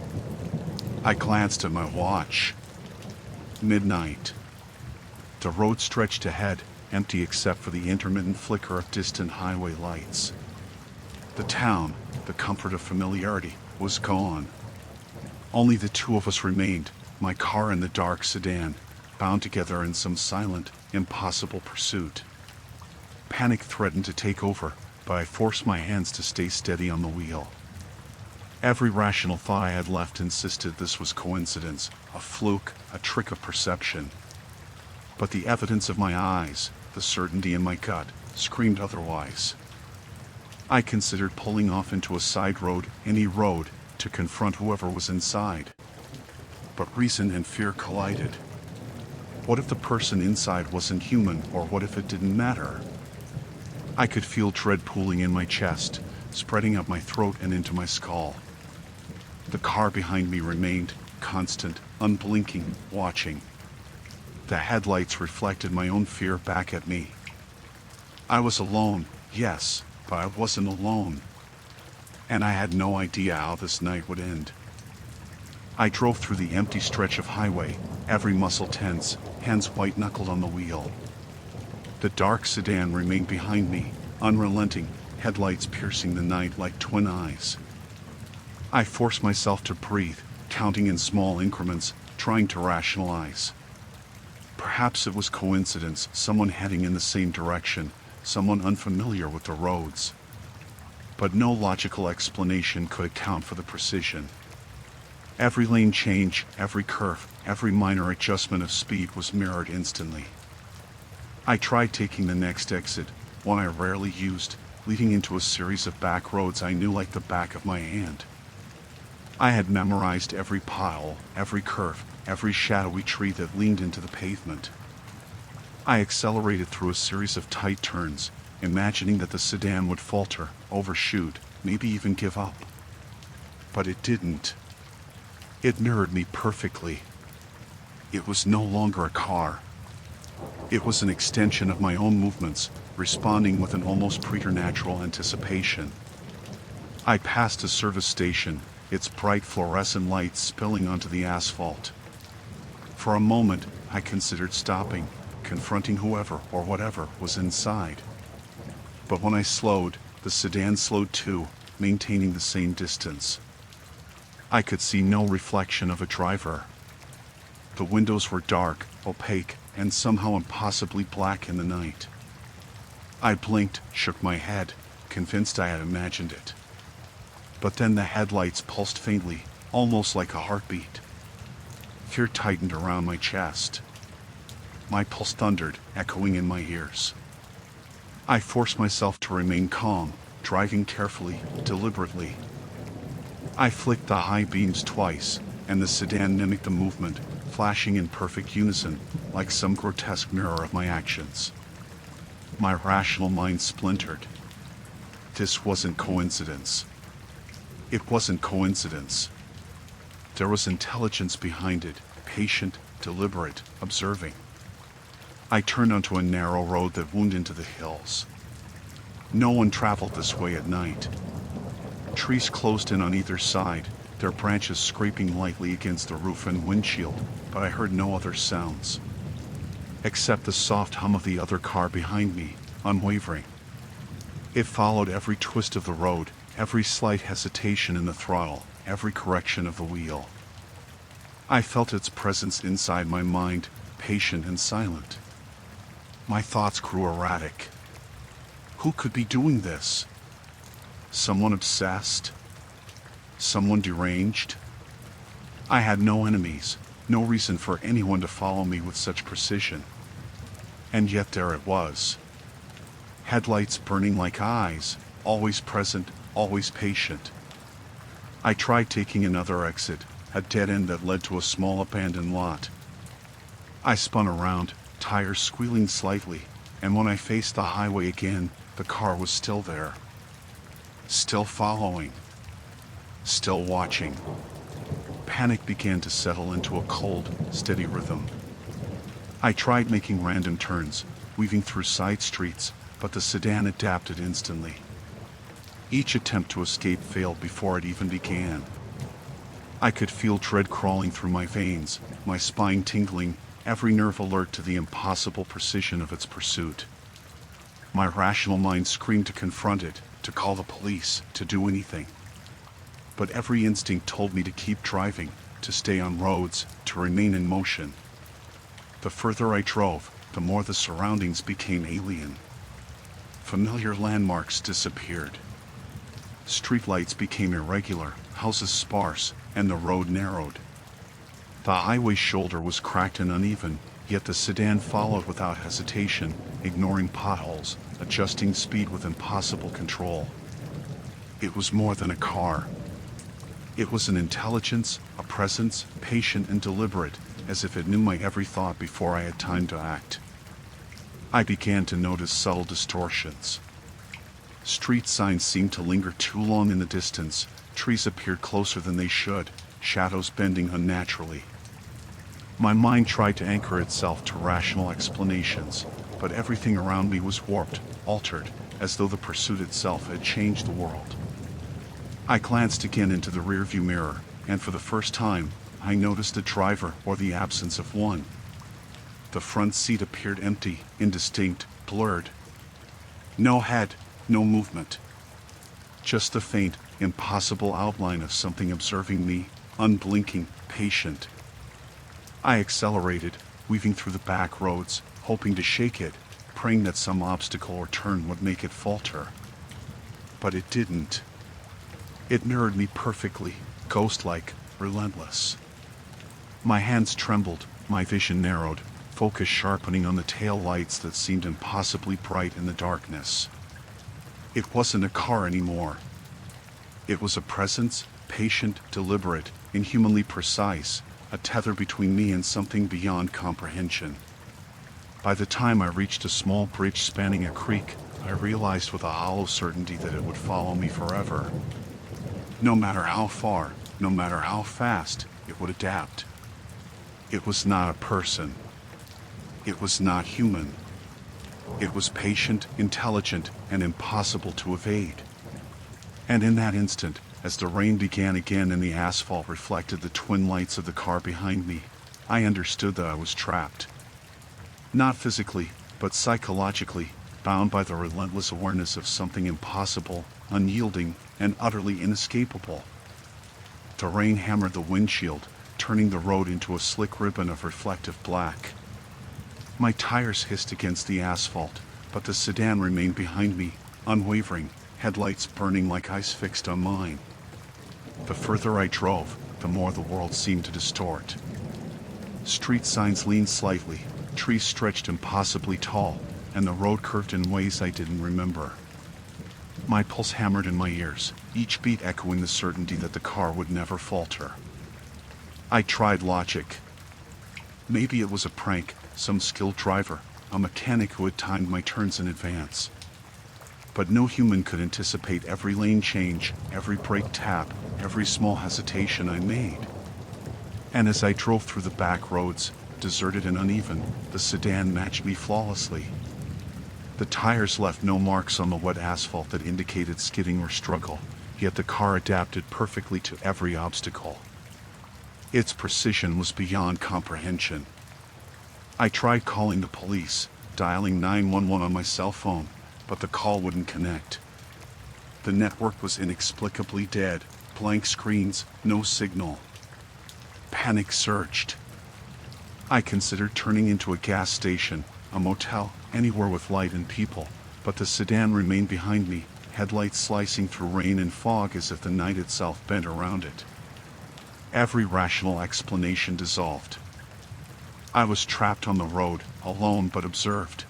I glanced at my watch. Midnight. The road stretched ahead, empty except for the intermittent flicker of distant highway lights. The town, the comfort of familiarity, was gone. Only the two of us remained, my car and the dark sedan, bound together in some silent, impossible pursuit. Panic threatened to take over, but I forced my hands to stay steady on the wheel. Every rational thought I had left insisted this was coincidence, a fluke, a trick of perception. But the evidence of my eyes, the certainty in my gut, screamed otherwise. I considered pulling off into a side road, any road, to confront whoever was inside. But reason and fear collided. What if the person inside wasn't human, or what if it didn't matter? I could feel dread pooling in my chest, spreading up my throat and into my skull. The car behind me remained, constant, unblinking, watching. The headlights reflected my own fear back at me. I was alone, yes, but I wasn't alone. And I had no idea how this night would end. I drove through the empty stretch of highway, every muscle tense, hands white-knuckled on the wheel. The dark sedan remained behind me, unrelenting, headlights piercing the night like twin eyes. I forced myself to breathe, counting in small increments, trying to rationalize. Perhaps it was coincidence, someone heading in the same direction, someone unfamiliar with the roads. But no logical explanation could account for the precision. Every lane change, every curve, every minor adjustment of speed was mirrored instantly. I tried taking the next exit, one I rarely used, leading into a series of back roads I knew like the back of my hand. I had memorized every pile, every curve, every shadowy tree that leaned into the pavement. I accelerated through a series of tight turns, imagining that the sedan would falter, overshoot, maybe even give up. But it didn't. It mirrored me perfectly. It was no longer a car. It was an extension of my own movements, responding with an almost preternatural anticipation. I passed a service station, its bright fluorescent lights spilling onto the asphalt. For a moment, I considered stopping, confronting whoever or whatever was inside. But when I slowed, the sedan slowed too, maintaining the same distance. I could see no reflection of a driver. The windows were dark, opaque, and somehow impossibly black in the night. I blinked, shook my head, convinced I had imagined it. But then the headlights pulsed faintly, almost like a heartbeat. Fear tightened around my chest. My pulse thundered, echoing in my ears. I forced myself to remain calm, driving carefully, deliberately. I flicked the high beams twice, and the sedan mimicked the movement, flashing in perfect unison, like some grotesque mirror of my actions. My rational mind splintered. This wasn't coincidence. It wasn't coincidence. There was intelligence behind it, patient, deliberate, observing. I turned onto a narrow road that wound into the hills. No one traveled this way at night. Trees closed in on either side, their branches scraping lightly against the roof and windshield, but I heard no other sounds. Except the soft hum of the other car behind me, unwavering. It followed every twist of the road, every slight hesitation in the throttle, every correction of the wheel. I felt its presence inside my mind, patient and silent. My thoughts grew erratic. Who could be doing this? Someone obsessed? Someone deranged? I had no enemies, no reason for anyone to follow me with such precision. And yet there it was. Headlights burning like eyes, always present, always patient. I tried taking another exit, a dead end that led to a small abandoned lot. I spun around, tires squealing slightly, and when I faced the highway again, the car was still there. Still following. Still watching. Panic began to settle into a cold, steady rhythm. I tried making random turns, weaving through side streets, but the sedan adapted instantly. Each attempt to escape failed before it even began. I could feel dread crawling through my veins, my spine tingling, every nerve alert to the impossible precision of its pursuit. My rational mind screamed to confront it, to call the police, to do anything. But every instinct told me to keep driving, to stay on roads, to remain in motion. The further I drove, the more the surroundings became alien. Familiar landmarks disappeared. Streetlights became irregular, houses sparse, and the road narrowed. The highway shoulder was cracked and uneven, yet the sedan followed without hesitation, ignoring potholes, adjusting speed with impossible control. It was more than a car. It was an intelligence, a presence, patient and deliberate, as if it knew my every thought before I had time to act. I began to notice subtle distortions. Street signs seemed to linger too long in the distance, trees appeared closer than they should, shadows bending unnaturally. My mind tried to anchor itself to rational explanations, but everything around me was warped, altered, as though the pursuit itself had changed the world. I glanced again into the rearview mirror, and for the first time, I noticed the driver or the absence of one. The front seat appeared empty, indistinct, blurred. No head, no movement. Just the faint, impossible outline of something observing me, unblinking, patient. I accelerated, weaving through the back roads, hoping to shake it, praying that some obstacle or turn would make it falter. But it didn't. It mirrored me perfectly, ghost-like, relentless. My hands trembled, my vision narrowed, focus sharpening on the tail lights that seemed impossibly bright in the darkness. It wasn't a car anymore. It was a presence, patient, deliberate, inhumanly precise, a tether between me and something beyond comprehension. By the time I reached a small bridge spanning a creek, I realized with a hollow certainty that it would follow me forever. No matter how far, no matter how fast, it would adapt. It was not a person. It was not human. It was patient, intelligent, and impossible to evade. And in that instant, as the rain began again and the asphalt reflected the twin lights of the car behind me, I understood that I was trapped. Not physically, but psychologically, bound by the relentless awareness of something impossible, unyielding, and utterly inescapable. The rain hammered the windshield, turning the road into a slick ribbon of reflective black. My tires hissed against the asphalt, but the sedan remained behind me, unwavering, headlights burning like ice fixed on mine. The further I drove, the more the world seemed to distort. Street signs leaned slightly, trees stretched impossibly tall, and the road curved in ways I didn't remember. My pulse hammered in my ears, each beat echoing the certainty that the car would never falter. I tried logic. Maybe it was a prank, some skilled driver, a mechanic who had timed my turns in advance. But no human could anticipate every lane change, every brake tap, every small hesitation I made. And as I drove through the back roads, deserted and uneven, the sedan matched me flawlessly. The tires left no marks on the wet asphalt that indicated skidding or struggle, yet the car adapted perfectly to every obstacle. Its precision was beyond comprehension. I tried calling the police, dialing 911 on my cell phone, but the call wouldn't connect. The network was inexplicably dead, blank screens, no signal. Panic surged. I considered turning into a gas station, a motel, anywhere with light and people, but the sedan remained behind me, headlights slicing through rain and fog as if the night itself bent around it. Every rational explanation dissolved. I was trapped on the road, alone but observed.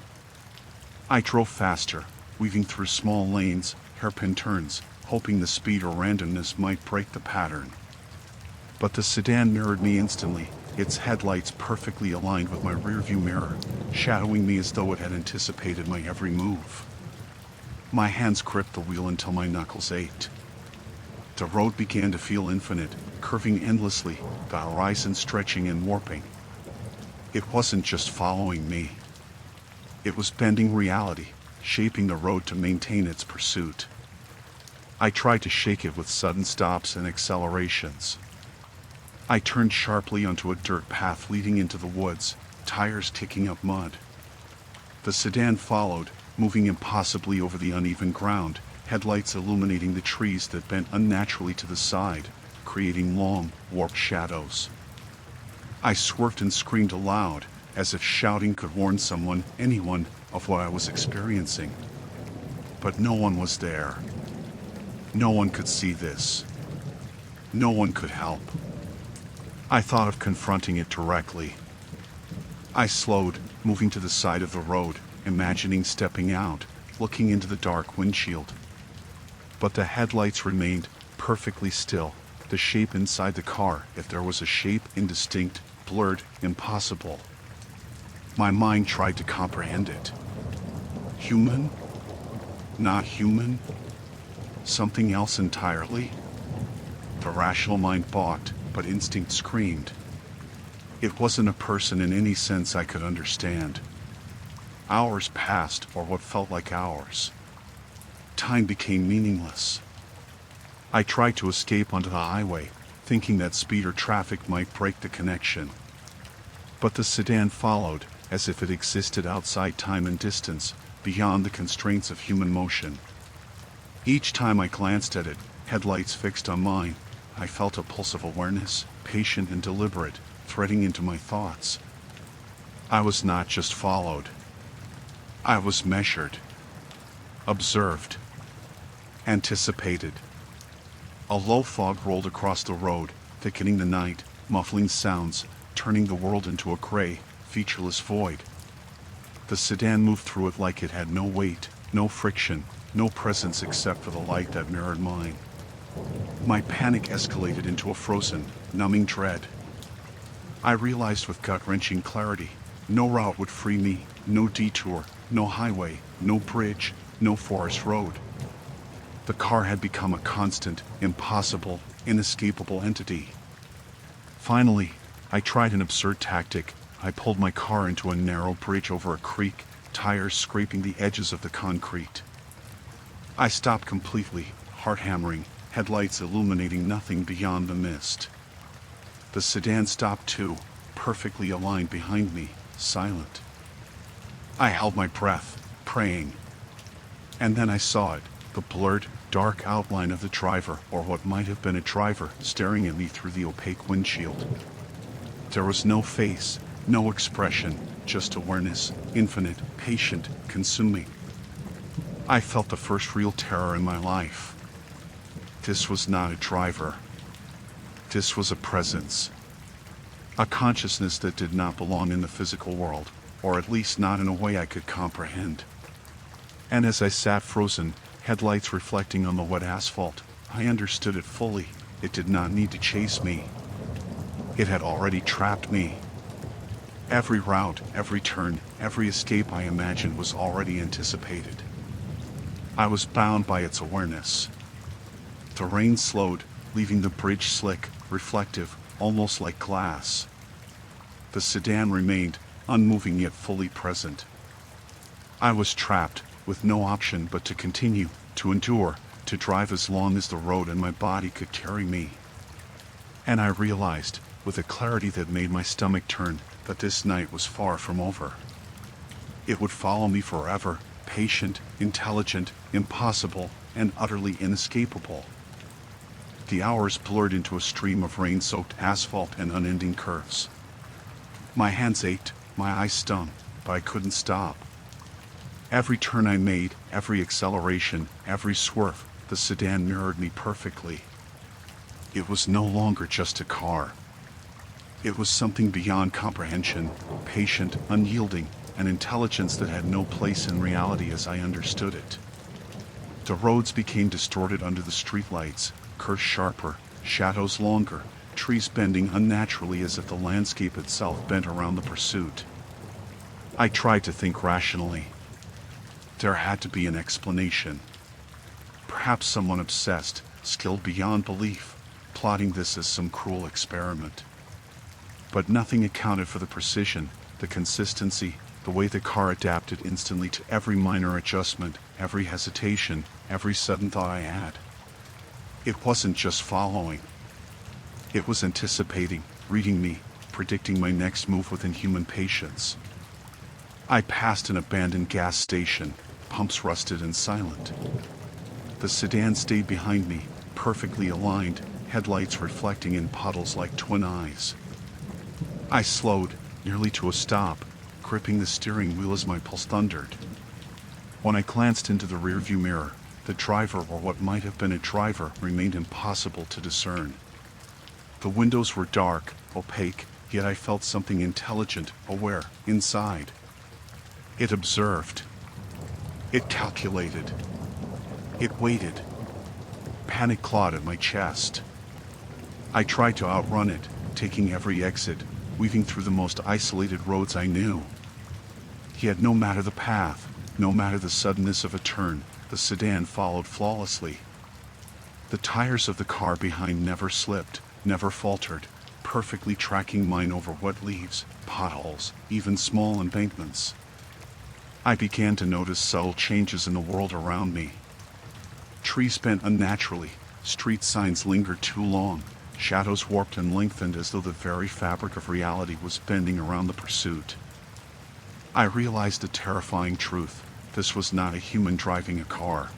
I drove faster, weaving through small lanes, hairpin turns, hoping the speed or randomness might break the pattern. But the sedan mirrored me instantly, its headlights perfectly aligned with my rearview mirror, shadowing me as though it had anticipated my every move. My hands gripped the wheel until my knuckles ached. The road began to feel infinite, curving endlessly, the horizon stretching and warping. It wasn't just following me. It was bending reality, shaping the road to maintain its pursuit. I tried to shake it with sudden stops and accelerations. I turned sharply onto a dirt path leading into the woods, tires kicking up mud. The sedan followed, moving impossibly over the uneven ground, headlights illuminating the trees that bent unnaturally to the side, creating long, warped shadows. I swerved and screamed aloud, as if shouting could warn someone, anyone, of what I was experiencing. But no one was there. No one could see this. No one could help. I thought of confronting it directly. I slowed, moving to the side of the road, imagining stepping out, looking into the dark windshield. But the headlights remained perfectly still, the shape inside the car, if there was a shape, indistinct, blurred, impossible. My mind tried to comprehend it. Human? Not human? Something else entirely? The rational mind balked, but instinct screamed. It wasn't a person in any sense I could understand. Hours passed, or what felt like hours. Time became meaningless. I tried to escape onto the highway, thinking that speed or traffic might break the connection. But the sedan followed, as if it existed outside time and distance, beyond the constraints of human motion. Each time I glanced at it, headlights fixed on mine, I felt a pulse of awareness, patient and deliberate, threading into my thoughts. I was not just followed. I was measured, observed, anticipated. A low fog rolled across the road, thickening the night, muffling sounds, turning the world into a gray, featureless void. The sedan moved through it like it had no weight, no friction, no presence except for the light that mirrored mine. My panic escalated into a frozen, numbing dread. I realized with gut-wrenching clarity, no route would free me, no detour, no highway, no bridge, no forest road. The car had become a constant, impossible, inescapable entity. Finally, I tried an absurd tactic. I pulled my car into a narrow bridge over a creek, tires scraping the edges of the concrete. I stopped completely, heart hammering, headlights illuminating nothing beyond the mist. The sedan stopped too, perfectly aligned behind me, silent. I held my breath, praying. And then I saw it, the blurred, dark outline of the driver, or what might have been a driver, staring at me through the opaque windshield. There was no face, no expression, just awareness, infinite, patient, consuming. I felt the first real terror in my life. This was not a driver. This was a presence. A consciousness that did not belong in the physical world, or at least not in a way I could comprehend. And as I sat frozen, headlights reflecting on the wet asphalt, I understood it fully. It did not need to chase me. It had already trapped me. Every route, every turn, every escape I imagined was already anticipated. I was bound by its awareness. The rain slowed, leaving the bridge slick, reflective, almost like glass. The sedan remained, unmoving yet fully present. I was trapped, with no option but to continue, to endure, to drive as long as the road and my body could carry me. And I realized, with a clarity that made my stomach turn, that this night was far from over. It would follow me forever, patient, intelligent, impossible, and utterly inescapable. The hours blurred into a stream of rain-soaked asphalt and unending curves. My hands ached, my eyes stung, but I couldn't stop. Every turn I made, every acceleration, every swerve, the sedan mirrored me perfectly. It was no longer just a car. It was something beyond comprehension, patient, unyielding, an intelligence that had no place in reality as I understood it. The roads became distorted under the streetlights, curves sharper, shadows longer, trees bending unnaturally as if the landscape itself bent around the pursuit. I tried to think rationally. There had to be an explanation. Perhaps someone obsessed, skilled beyond belief, plotting this as some cruel experiment. But nothing accounted for the precision, the consistency, the way the car adapted instantly to every minor adjustment, every hesitation, every sudden thought I had. It wasn't just following. It was anticipating, reading me, predicting my next move with inhuman patience. I passed an abandoned gas station, pumps rusted and silent. The sedan stayed behind me, perfectly aligned, headlights reflecting in puddles like twin eyes. I slowed, nearly to a stop, gripping the steering wheel as my pulse thundered. When I glanced into the rearview mirror, the driver, or what might have been a driver, remained impossible to discern. The windows were dark, opaque, yet I felt something intelligent, aware, inside. It observed. It calculated. It waited. Panic clawed at my chest. I tried to outrun it, taking every exit, weaving through the most isolated roads I knew. Yet no matter the path, no matter the suddenness of a turn, the sedan followed flawlessly. The tires of the car behind never slipped, never faltered, perfectly tracking mine over wet leaves, potholes, even small embankments. I began to notice subtle changes in the world around me. Trees bent unnaturally, street signs lingered too long, shadows warped and lengthened as though the very fabric of reality was bending around the pursuit. I realized a terrifying truth. This was not a human driving a car.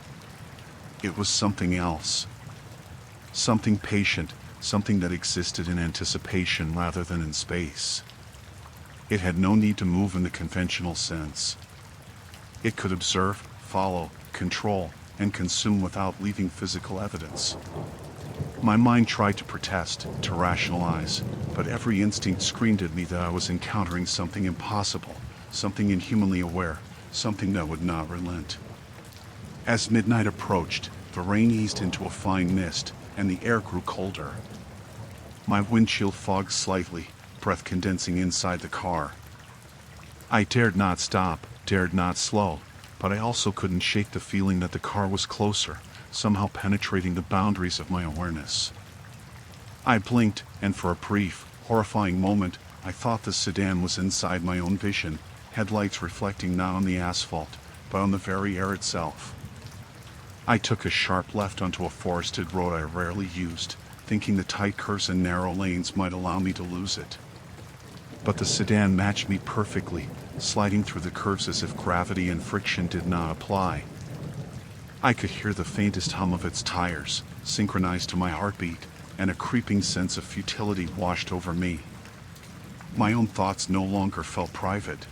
It was something else. Something patient, something that existed in anticipation rather than in space. It had no need to move in the conventional sense. It could observe, follow, control, and consume without leaving physical evidence. My mind tried to protest, to rationalize, but every instinct screamed at me that I was encountering something impossible, something inhumanly aware, something that would not relent. As midnight approached, the rain eased into a fine mist, and the air grew colder. My windshield fogged slightly, breath condensing inside the car. I dared not stop, dared not slow, but I also couldn't shake the feeling that the car was closer, somehow penetrating the boundaries of my awareness. I blinked, and for a brief, horrifying moment, I thought the sedan was inside my own vision, headlights reflecting not on the asphalt, but on the very air itself. I took a sharp left onto a forested road I rarely used, thinking the tight curves and narrow lanes might allow me to lose it. But the sedan matched me perfectly, sliding through the curves as if gravity and friction did not apply. I could hear the faintest hum of its tires, synchronized to my heartbeat, and a creeping sense of futility washed over me. My own thoughts no longer felt private.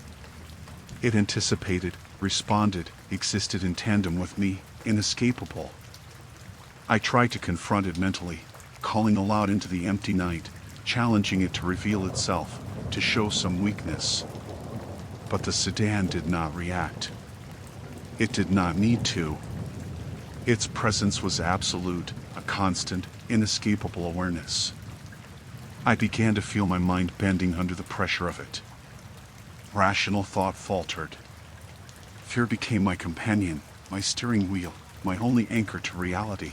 It anticipated, responded, existed in tandem with me, inescapable. I tried to confront it mentally, calling aloud into the empty night, challenging it to reveal itself, to show some weakness. But the sedan did not react. It did not need to. Its presence was absolute, a constant, inescapable awareness. I began to feel my mind bending under the pressure of it. Rational thought faltered. Fear became my companion, my steering wheel, my only anchor to reality.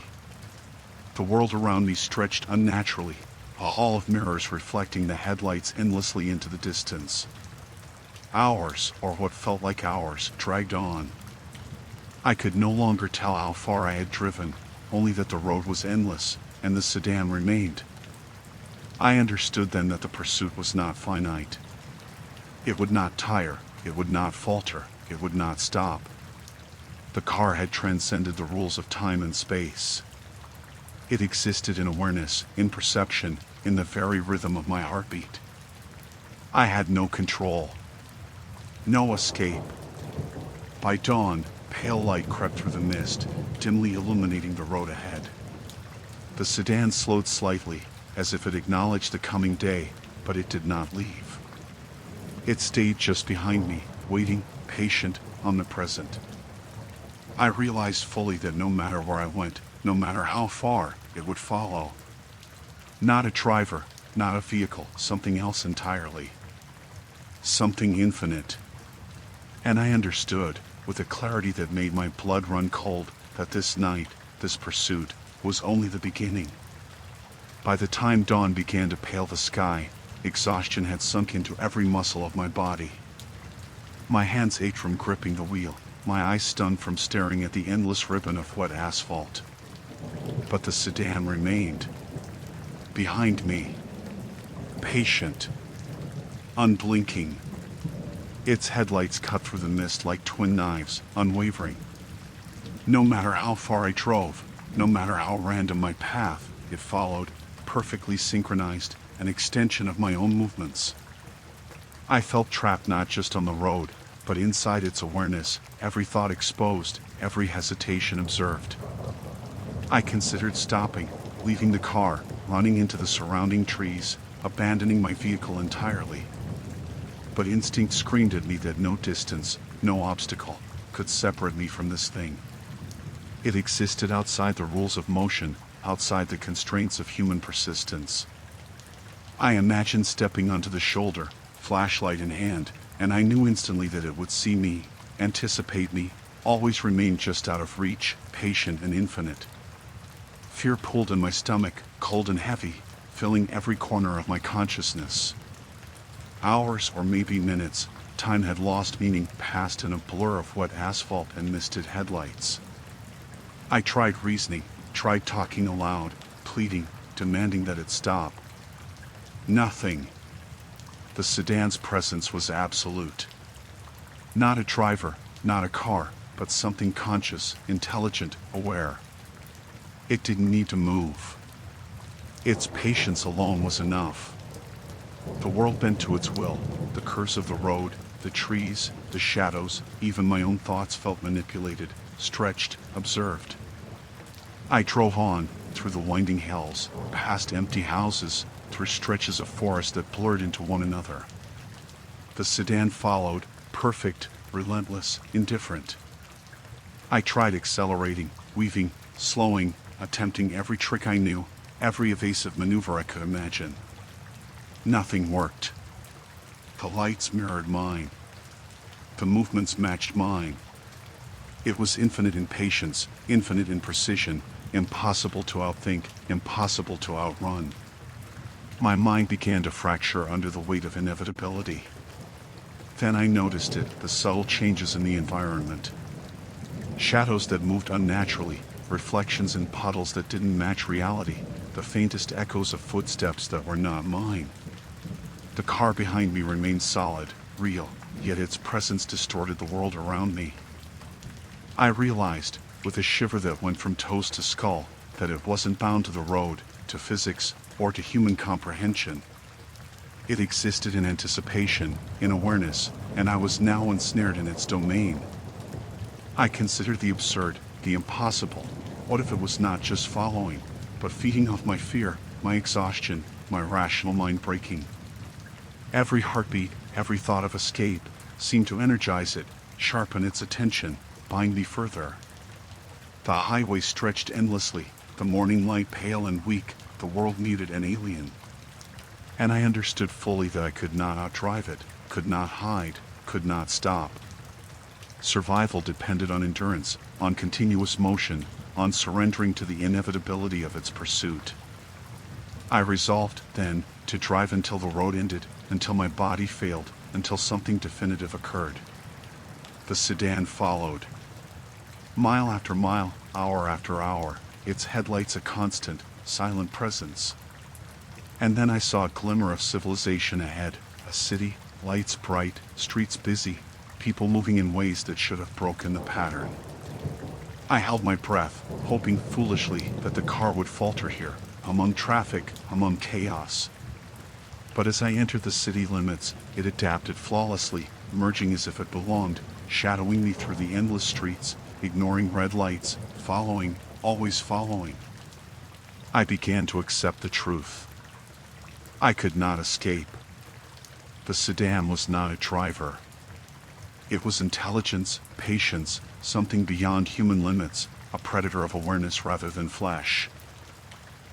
The world around me stretched unnaturally, a hall of mirrors reflecting the headlights endlessly into the distance. Hours, or what felt like hours, dragged on. I could no longer tell how far I had driven, only that the road was endless, and the sedan remained. I understood then that the pursuit was not finite. It would not tire, it would not falter, it would not stop. The car had transcended the rules of time and space. It existed in awareness, in perception, in the very rhythm of my heartbeat. I had no control. No escape. By dawn, pale light crept through the mist, dimly illuminating the road ahead. The sedan slowed slightly, as if it acknowledged the coming day, but it did not leave. It stayed just behind me, waiting, patient, omnipresent. I realized fully that no matter where I went, no matter how far, it would follow. Not a driver, not a vehicle, something else entirely. Something infinite. And I understood, with a clarity that made my blood run cold, that this night, this pursuit, was only the beginning. By the time dawn began to pale the sky, exhaustion had sunk into every muscle of my body. My hands ached from gripping the wheel, my eyes stunned from staring at the endless ribbon of wet asphalt. But the sedan remained. Behind me. Patient. Unblinking. Its headlights cut through the mist like twin knives, unwavering. No matter how far I drove, no matter how random my path, it followed, perfectly synchronized, an extension of my own movements. I felt trapped not just on the road, but inside its awareness, every thought exposed, every hesitation observed. I considered stopping, leaving the car, running into the surrounding trees, abandoning my vehicle entirely. But instinct screamed at me that no distance, no obstacle, could separate me from this thing. It existed outside the rules of motion, outside the constraints of human persistence. I imagined stepping onto the shoulder, flashlight in hand, and I knew instantly that it would see me, anticipate me, always remain just out of reach, patient and infinite. Fear pulled in my stomach, cold and heavy, filling every corner of my consciousness. Hours or maybe minutes, time had lost meaning, passed in a blur of wet asphalt and misted headlights. I tried reasoning, tried talking aloud, pleading, demanding that it stop. Nothing. The sedan's presence was absolute. Not a driver, not a car, but something conscious, intelligent, aware. It didn't need to move. Its patience alone was enough. The world bent to its will, the curves of the road, the trees, the shadows, even my own thoughts felt manipulated, stretched, observed. I drove on, through the winding hills, past empty houses, through stretches of forest that blurred into one another. The sedan followed, perfect, relentless, indifferent. I tried accelerating, weaving, slowing, attempting every trick I knew, every evasive maneuver I could imagine. Nothing worked. The lights mirrored mine. The movements matched mine. It was infinite in patience, infinite in precision, impossible to outthink, impossible to outrun. My mind began to fracture under the weight of inevitability. Then I noticed it, the subtle changes in the environment. Shadows that moved unnaturally, reflections in puddles that didn't match reality, the faintest echoes of footsteps that were not mine. The car behind me remained solid, real, yet its presence distorted the world around me. I realized, with a shiver that went from toes to skull, that it wasn't bound to the road, to physics, or to human comprehension. It existed in anticipation, in awareness, and I was now ensnared in its domain. I considered the absurd, the impossible. What if it was not just following, but feeding off my fear, my exhaustion, my rational mind breaking? Every heartbeat, every thought of escape, seemed to energize it, sharpen its attention, bind me further. The highway stretched endlessly, the morning light pale and weak, the world muted and alien. And I understood fully that I could not outdrive it, could not hide, could not stop. Survival depended on endurance, on continuous motion, on surrendering to the inevitability of its pursuit. I resolved, then, to drive until the road ended, until my body failed, until something definitive occurred. The sedan followed. Mile after mile, hour after hour, its headlights a constant, silent presence. And then I saw a glimmer of civilization ahead, a city, lights bright, streets busy, people moving in ways that should have broken the pattern. I held my breath, hoping foolishly that the car would falter here, among traffic, among chaos. But as I entered the city limits, it adapted flawlessly, merging as if it belonged, shadowing me through the endless streets, ignoring red lights, following, always following. I began to accept the truth. I could not escape. The sedan was not a driver. It was intelligence, patience, something beyond human limits, a predator of awareness rather than flesh.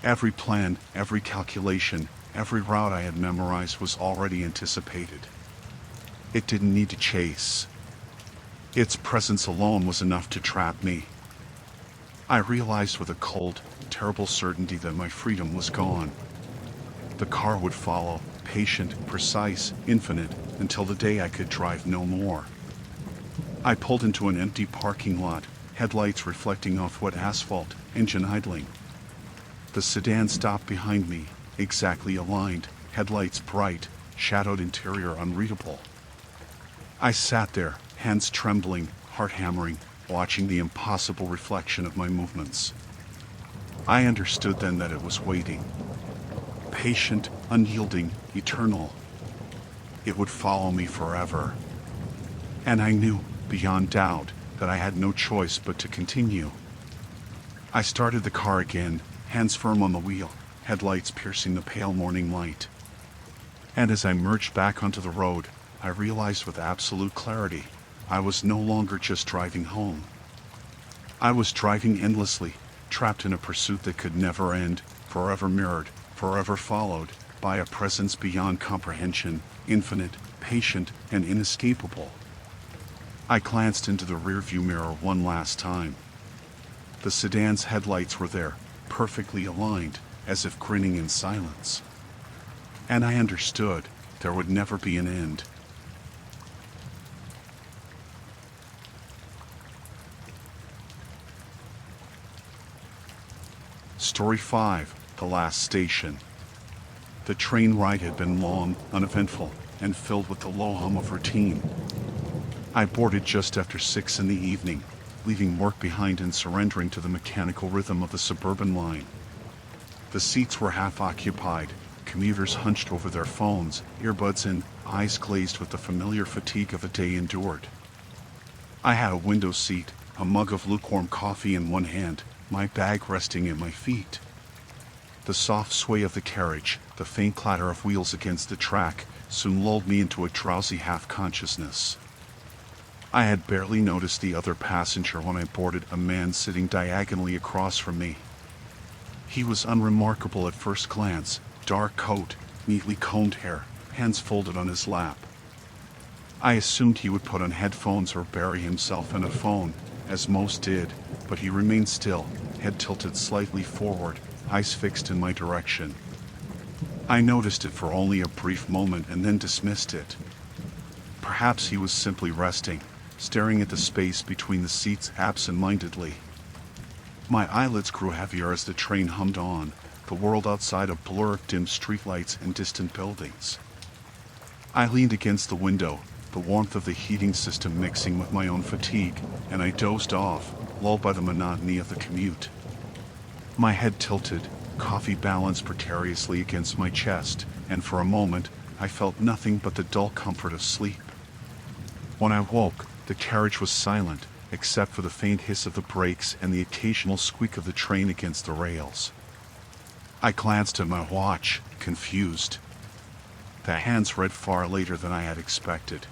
Every plan, every calculation, every route I had memorized was already anticipated. It didn't need to chase. Its presence alone was enough to trap me. I realized with a cold, terrible certainty that my freedom was gone. The car would follow, patient, precise, infinite, until the day I could drive no more. I pulled into an empty parking lot, headlights reflecting off wet asphalt, engine idling. The sedan stopped behind me, exactly aligned, headlights bright, shadowed interior unreadable. I sat there, hands trembling, heart hammering, watching the impossible reflection of my movements. I understood then that it was waiting. Patient, unyielding, eternal. It would follow me forever. And I knew, beyond doubt, that I had no choice but to continue. I started the car again, hands firm on the wheel, headlights piercing the pale morning light. And as I merged back onto the road, I realized with absolute clarity, I was no longer just driving home. I was driving endlessly, trapped in a pursuit that could never end, forever mirrored, forever followed, by a presence beyond comprehension, infinite, patient, and inescapable. I glanced into the rearview mirror one last time. The sedan's headlights were there, perfectly aligned, as if grinning in silence. And I understood there would never be an end. Story 5, The Last Station. The train ride had been long, uneventful, and filled with the low hum of routine. I boarded just after 6 in the evening, leaving work behind and surrendering to the mechanical rhythm of the suburban line. The seats were half occupied, commuters hunched over their phones, earbuds in, eyes glazed with the familiar fatigue of a day endured. I had a window seat, a mug of lukewarm coffee in one hand, my bag resting at my feet. The soft sway of the carriage, the faint clatter of wheels against the track, soon lulled me into a drowsy half-consciousness. I had barely noticed the other passenger when I boarded a man sitting diagonally across from me. He was unremarkable at first glance, dark coat, neatly combed hair, hands folded on his lap. I assumed he would put on headphones or bury himself in a phone, as most did, but he remained still, head tilted slightly forward, eyes fixed in my direction. I noticed it for only a brief moment and then dismissed it. Perhaps he was simply resting, staring at the space between the seats absent-mindedly. My eyelids grew heavier as the train hummed on, the world outside a blur of dim streetlights and distant buildings. I leaned against the window, the warmth of the heating system mixing with my own fatigue, and I dozed off, lulled by the monotony of the commute. My head tilted, coffee balanced precariously against my chest, and for a moment, I felt nothing but the dull comfort of sleep. When I woke, the carriage was silent, except for the faint hiss of the brakes and the occasional squeak of the train against the rails. I glanced at my watch, confused. The hands read far later than I had expected.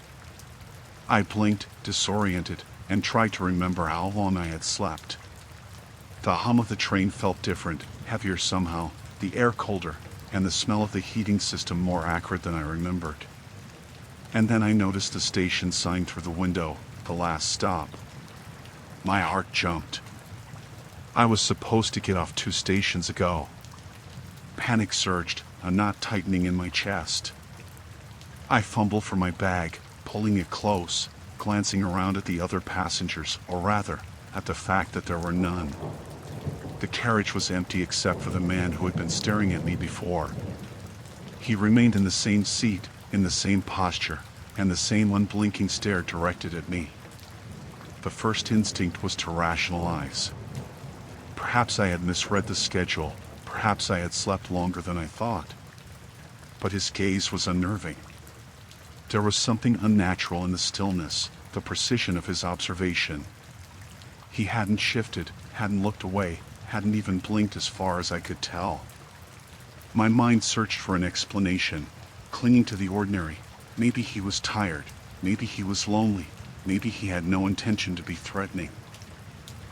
I blinked, disoriented, and tried to remember how long I had slept. The hum of the train felt different, heavier somehow, the air colder, and the smell of the heating system more acrid than I remembered. And then I noticed the station sign through the window, the last stop. My heart jumped. I was supposed to get off 2 stations ago. Panic surged, a knot tightening in my chest. I fumbled for my bag, pulling it close, glancing around at the other passengers, or rather, at the fact that there were none. The carriage was empty except for the man who had been staring at me before. He remained in the same seat, in the same posture, and the same unblinking stare directed at me. The first instinct was to rationalize. Perhaps I had misread the schedule, perhaps I had slept longer than I thought. But his gaze was unnerving. There was something unnatural in the stillness, the precision of his observation. He hadn't shifted, hadn't looked away, hadn't even blinked as far as I could tell. My mind searched for an explanation, clinging to the ordinary. Maybe he was tired, maybe he was lonely, maybe he had no intention to be threatening.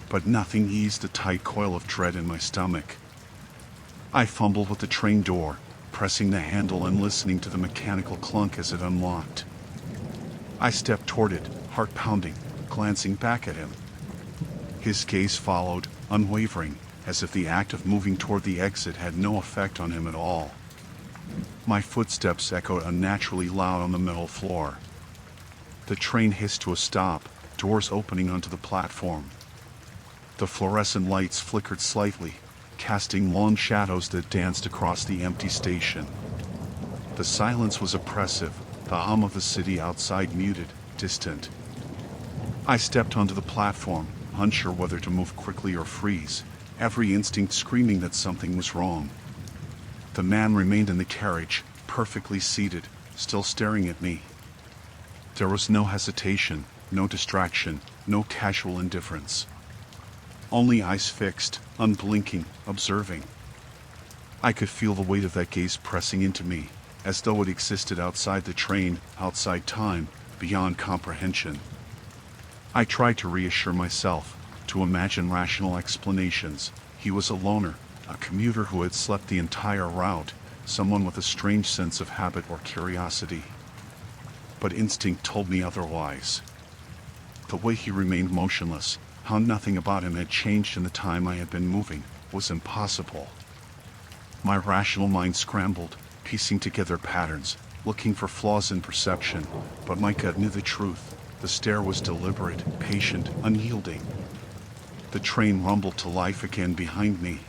But nothing eased the tight coil of dread in my stomach. I fumbled with the train door, pressing the handle and listening to the mechanical clunk as it unlocked. I stepped toward it, heart pounding, glancing back at him. His gaze followed, unwavering, as if the act of moving toward the exit had no effect on him at all. My footsteps echoed unnaturally loud on the metal floor. The train hissed to a stop, doors opening onto the platform. The fluorescent lights flickered slightly, casting long shadows that danced across the empty station. The silence was oppressive, the hum of the city outside muted, distant. I stepped onto the platform, unsure whether to move quickly or freeze, every instinct screaming that something was wrong. The man remained in the carriage, perfectly seated, still staring at me. There was no hesitation, no distraction, no casual indifference. Only eyes fixed, unblinking, observing. I could feel the weight of that gaze pressing into me, as though it existed outside the train, outside time, beyond comprehension. I tried to reassure myself, to imagine rational explanations. He was a loner, a commuter who had slept the entire route, someone with a strange sense of habit or curiosity. But instinct told me otherwise. The way he remained motionless, how nothing about him had changed in the time I had been moving, was impossible. My rational mind scrambled, piecing together patterns, looking for flaws in perception, but my gut knew the truth. The stare was deliberate, patient, unyielding. The train rumbled to life again behind me.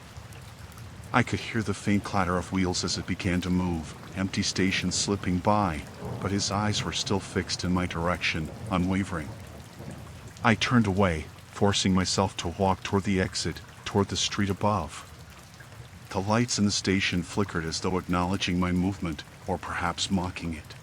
I could hear the faint clatter of wheels as it began to move, empty stations slipping by, but his eyes were still fixed in my direction, unwavering. I turned away, forcing myself to walk toward the exit, toward the street above. The lights in the station flickered as though acknowledging my movement, or perhaps mocking it.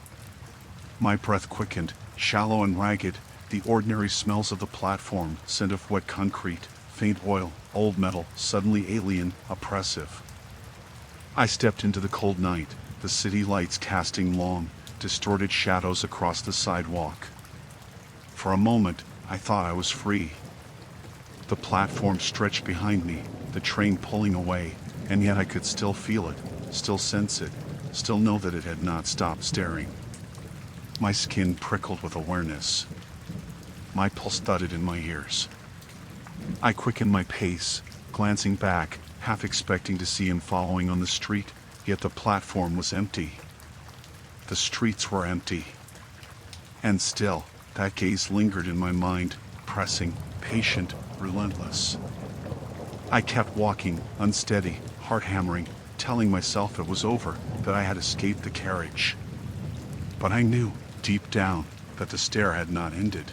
My breath quickened, shallow and ragged, the ordinary smells of the platform, scent of wet concrete, faint oil, old metal, suddenly alien, oppressive. I stepped into the cold night, the city lights casting long, distorted shadows across the sidewalk. For a moment, I thought I was free. The platform stretched behind me, the train pulling away, and yet I could still feel it, still sense it, still know that it had not stopped staring. My skin prickled with awareness. My pulse thudded in my ears. I quickened my pace, glancing back, half expecting to see him following on the street, yet the platform was empty. The streets were empty. And still, that gaze lingered in my mind, pressing, patient, relentless. I kept walking, unsteady, heart hammering, telling myself it was over, that I had escaped the carriage. But I knew, deep down, that the stare had not ended.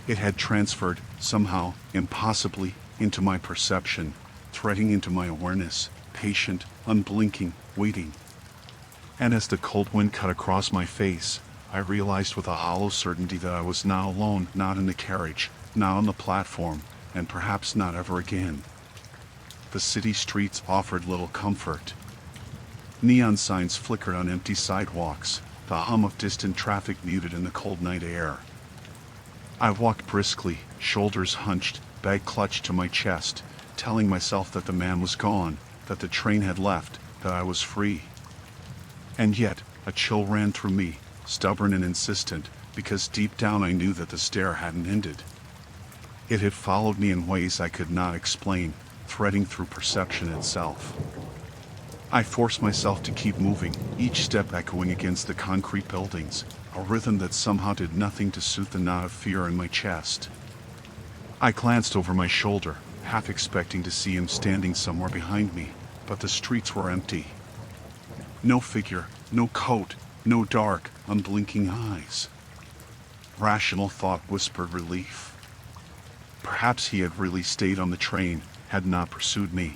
It had transferred, somehow, impossibly, into my perception, threading into my awareness, patient, unblinking, waiting. And as the cold wind cut across my face, I realized with a hollow certainty that I was now alone, not in the carriage, not on the platform, and perhaps not ever again. The city streets offered little comfort. Neon signs flickered on empty sidewalks, the hum of distant traffic muted in the cold night air. I walked briskly, shoulders hunched, bag clutched to my chest, telling myself that the man was gone, that the train had left, that I was free. And yet, a chill ran through me, stubborn and insistent, because deep down I knew that the stare hadn't ended. It had followed me in ways I could not explain, threading through perception itself. I forced myself to keep moving, each step echoing against the concrete buildings, a rhythm that somehow did nothing to soothe the knot of fear in my chest. I glanced over my shoulder, half expecting to see him standing somewhere behind me, but the streets were empty. No figure, no coat, no dark, unblinking eyes. Rational thought whispered relief. Perhaps he had really stayed on the train, had not pursued me.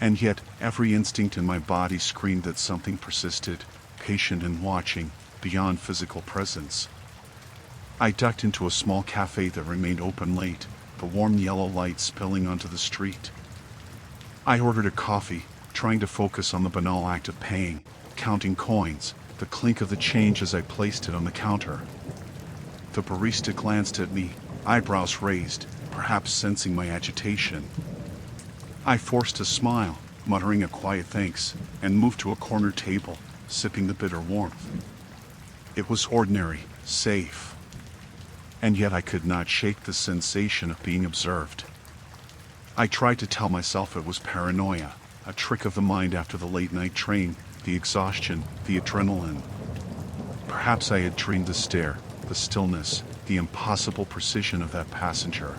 And yet, every instinct in my body screamed that something persisted, patient and watching, beyond physical presence. I ducked into a small cafe that remained open late, the warm yellow light spilling onto the street. I ordered a coffee, trying to focus on the banal act of paying, counting coins, the clink of the change as I placed it on the counter. The barista glanced at me, eyebrows raised, perhaps sensing my agitation. I forced a smile, muttering a quiet thanks, and moved to a corner table, sipping the bitter warmth. It was ordinary, safe. And yet I could not shake the sensation of being observed. I tried to tell myself it was paranoia, a trick of the mind after the late-night train, the exhaustion, the adrenaline. Perhaps I had dreamed the stare, the stillness, the impossible precision of that passenger.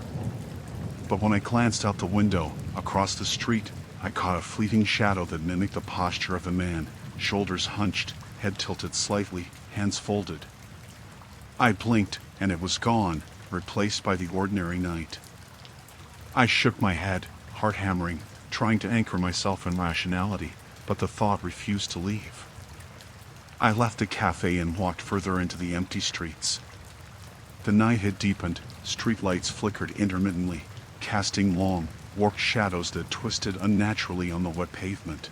But when I glanced out the window, across the street, I caught a fleeting shadow that mimicked the posture of a man, shoulders hunched, head tilted slightly, hands folded. I blinked, and it was gone, replaced by the ordinary night. I shook my head, heart hammering, trying to anchor myself in rationality, but the thought refused to leave. I left the cafe and walked further into the empty streets. The night had deepened, streetlights flickered intermittently, casting long, warped shadows that twisted unnaturally on the wet pavement.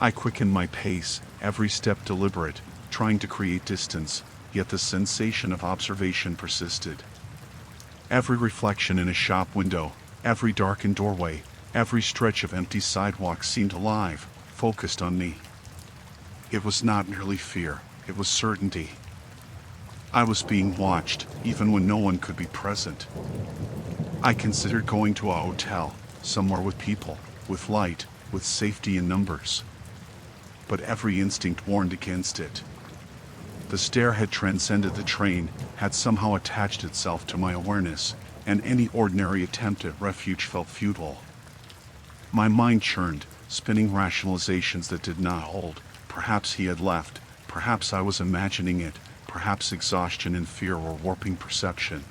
I quickened my pace, every step deliberate, trying to create distance, yet the sensation of observation persisted. Every reflection in a shop window, every darkened doorway, every stretch of empty sidewalk seemed alive, focused on me. It was not merely fear, it was certainty. I was being watched, even when no one could be present. I considered going to a hotel, somewhere with people, with light, with safety in numbers. But every instinct warned against it. The stare had transcended the train, had somehow attached itself to my awareness, and any ordinary attempt at refuge felt futile. My mind churned, spinning rationalizations that did not hold. Perhaps he had left, perhaps I was imagining it, perhaps exhaustion and fear were warping perception.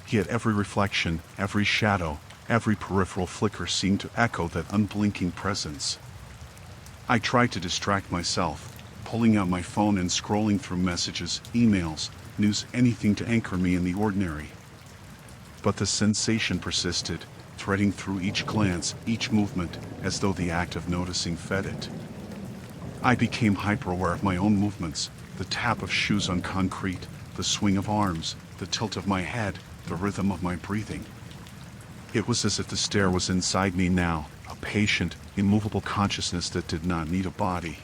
Yet every reflection, every shadow, every peripheral flicker seemed to echo that unblinking presence. I tried to distract myself, pulling out my phone and scrolling through messages, emails, news, anything to anchor me in the ordinary. But the sensation persisted, threading through each glance, each movement, as though the act of noticing fed it. I became hyper-aware of my own movements, the tap of shoes on concrete, the swing of arms, the tilt of my head, the rhythm of my breathing. It was as if the stare was inside me now, a patient, immovable consciousness that did not need a body.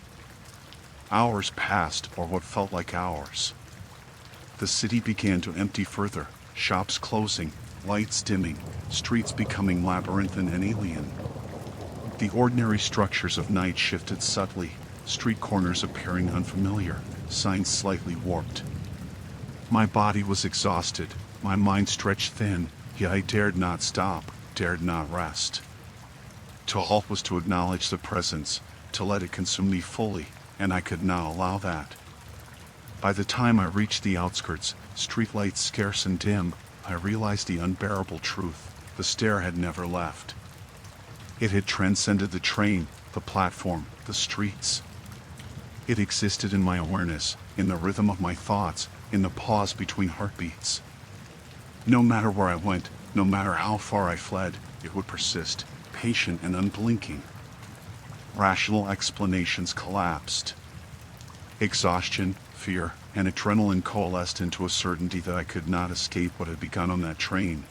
Hours passed, or what felt like hours. The city began to empty further, shops closing, lights dimming, streets becoming labyrinthine and alien. The ordinary structures of night shifted subtly, street corners appearing unfamiliar, signs slightly warped. My body was exhausted, my mind stretched thin, yet I dared not stop, dared not rest. To halt was to acknowledge the presence, to let it consume me fully, and I could not allow that. By the time I reached the outskirts, streetlights scarce and dim, I realized the unbearable truth. The stare had never left. It had transcended the train, the platform, the streets. It existed in my awareness, in the rhythm of my thoughts, in the pause between heartbeats. No matter where I went, no matter how far I fled, it would persist, patient and unblinking. Rational explanations collapsed. Exhaustion, fear, and adrenaline coalesced into a certainty that I could not escape what had begun on that train.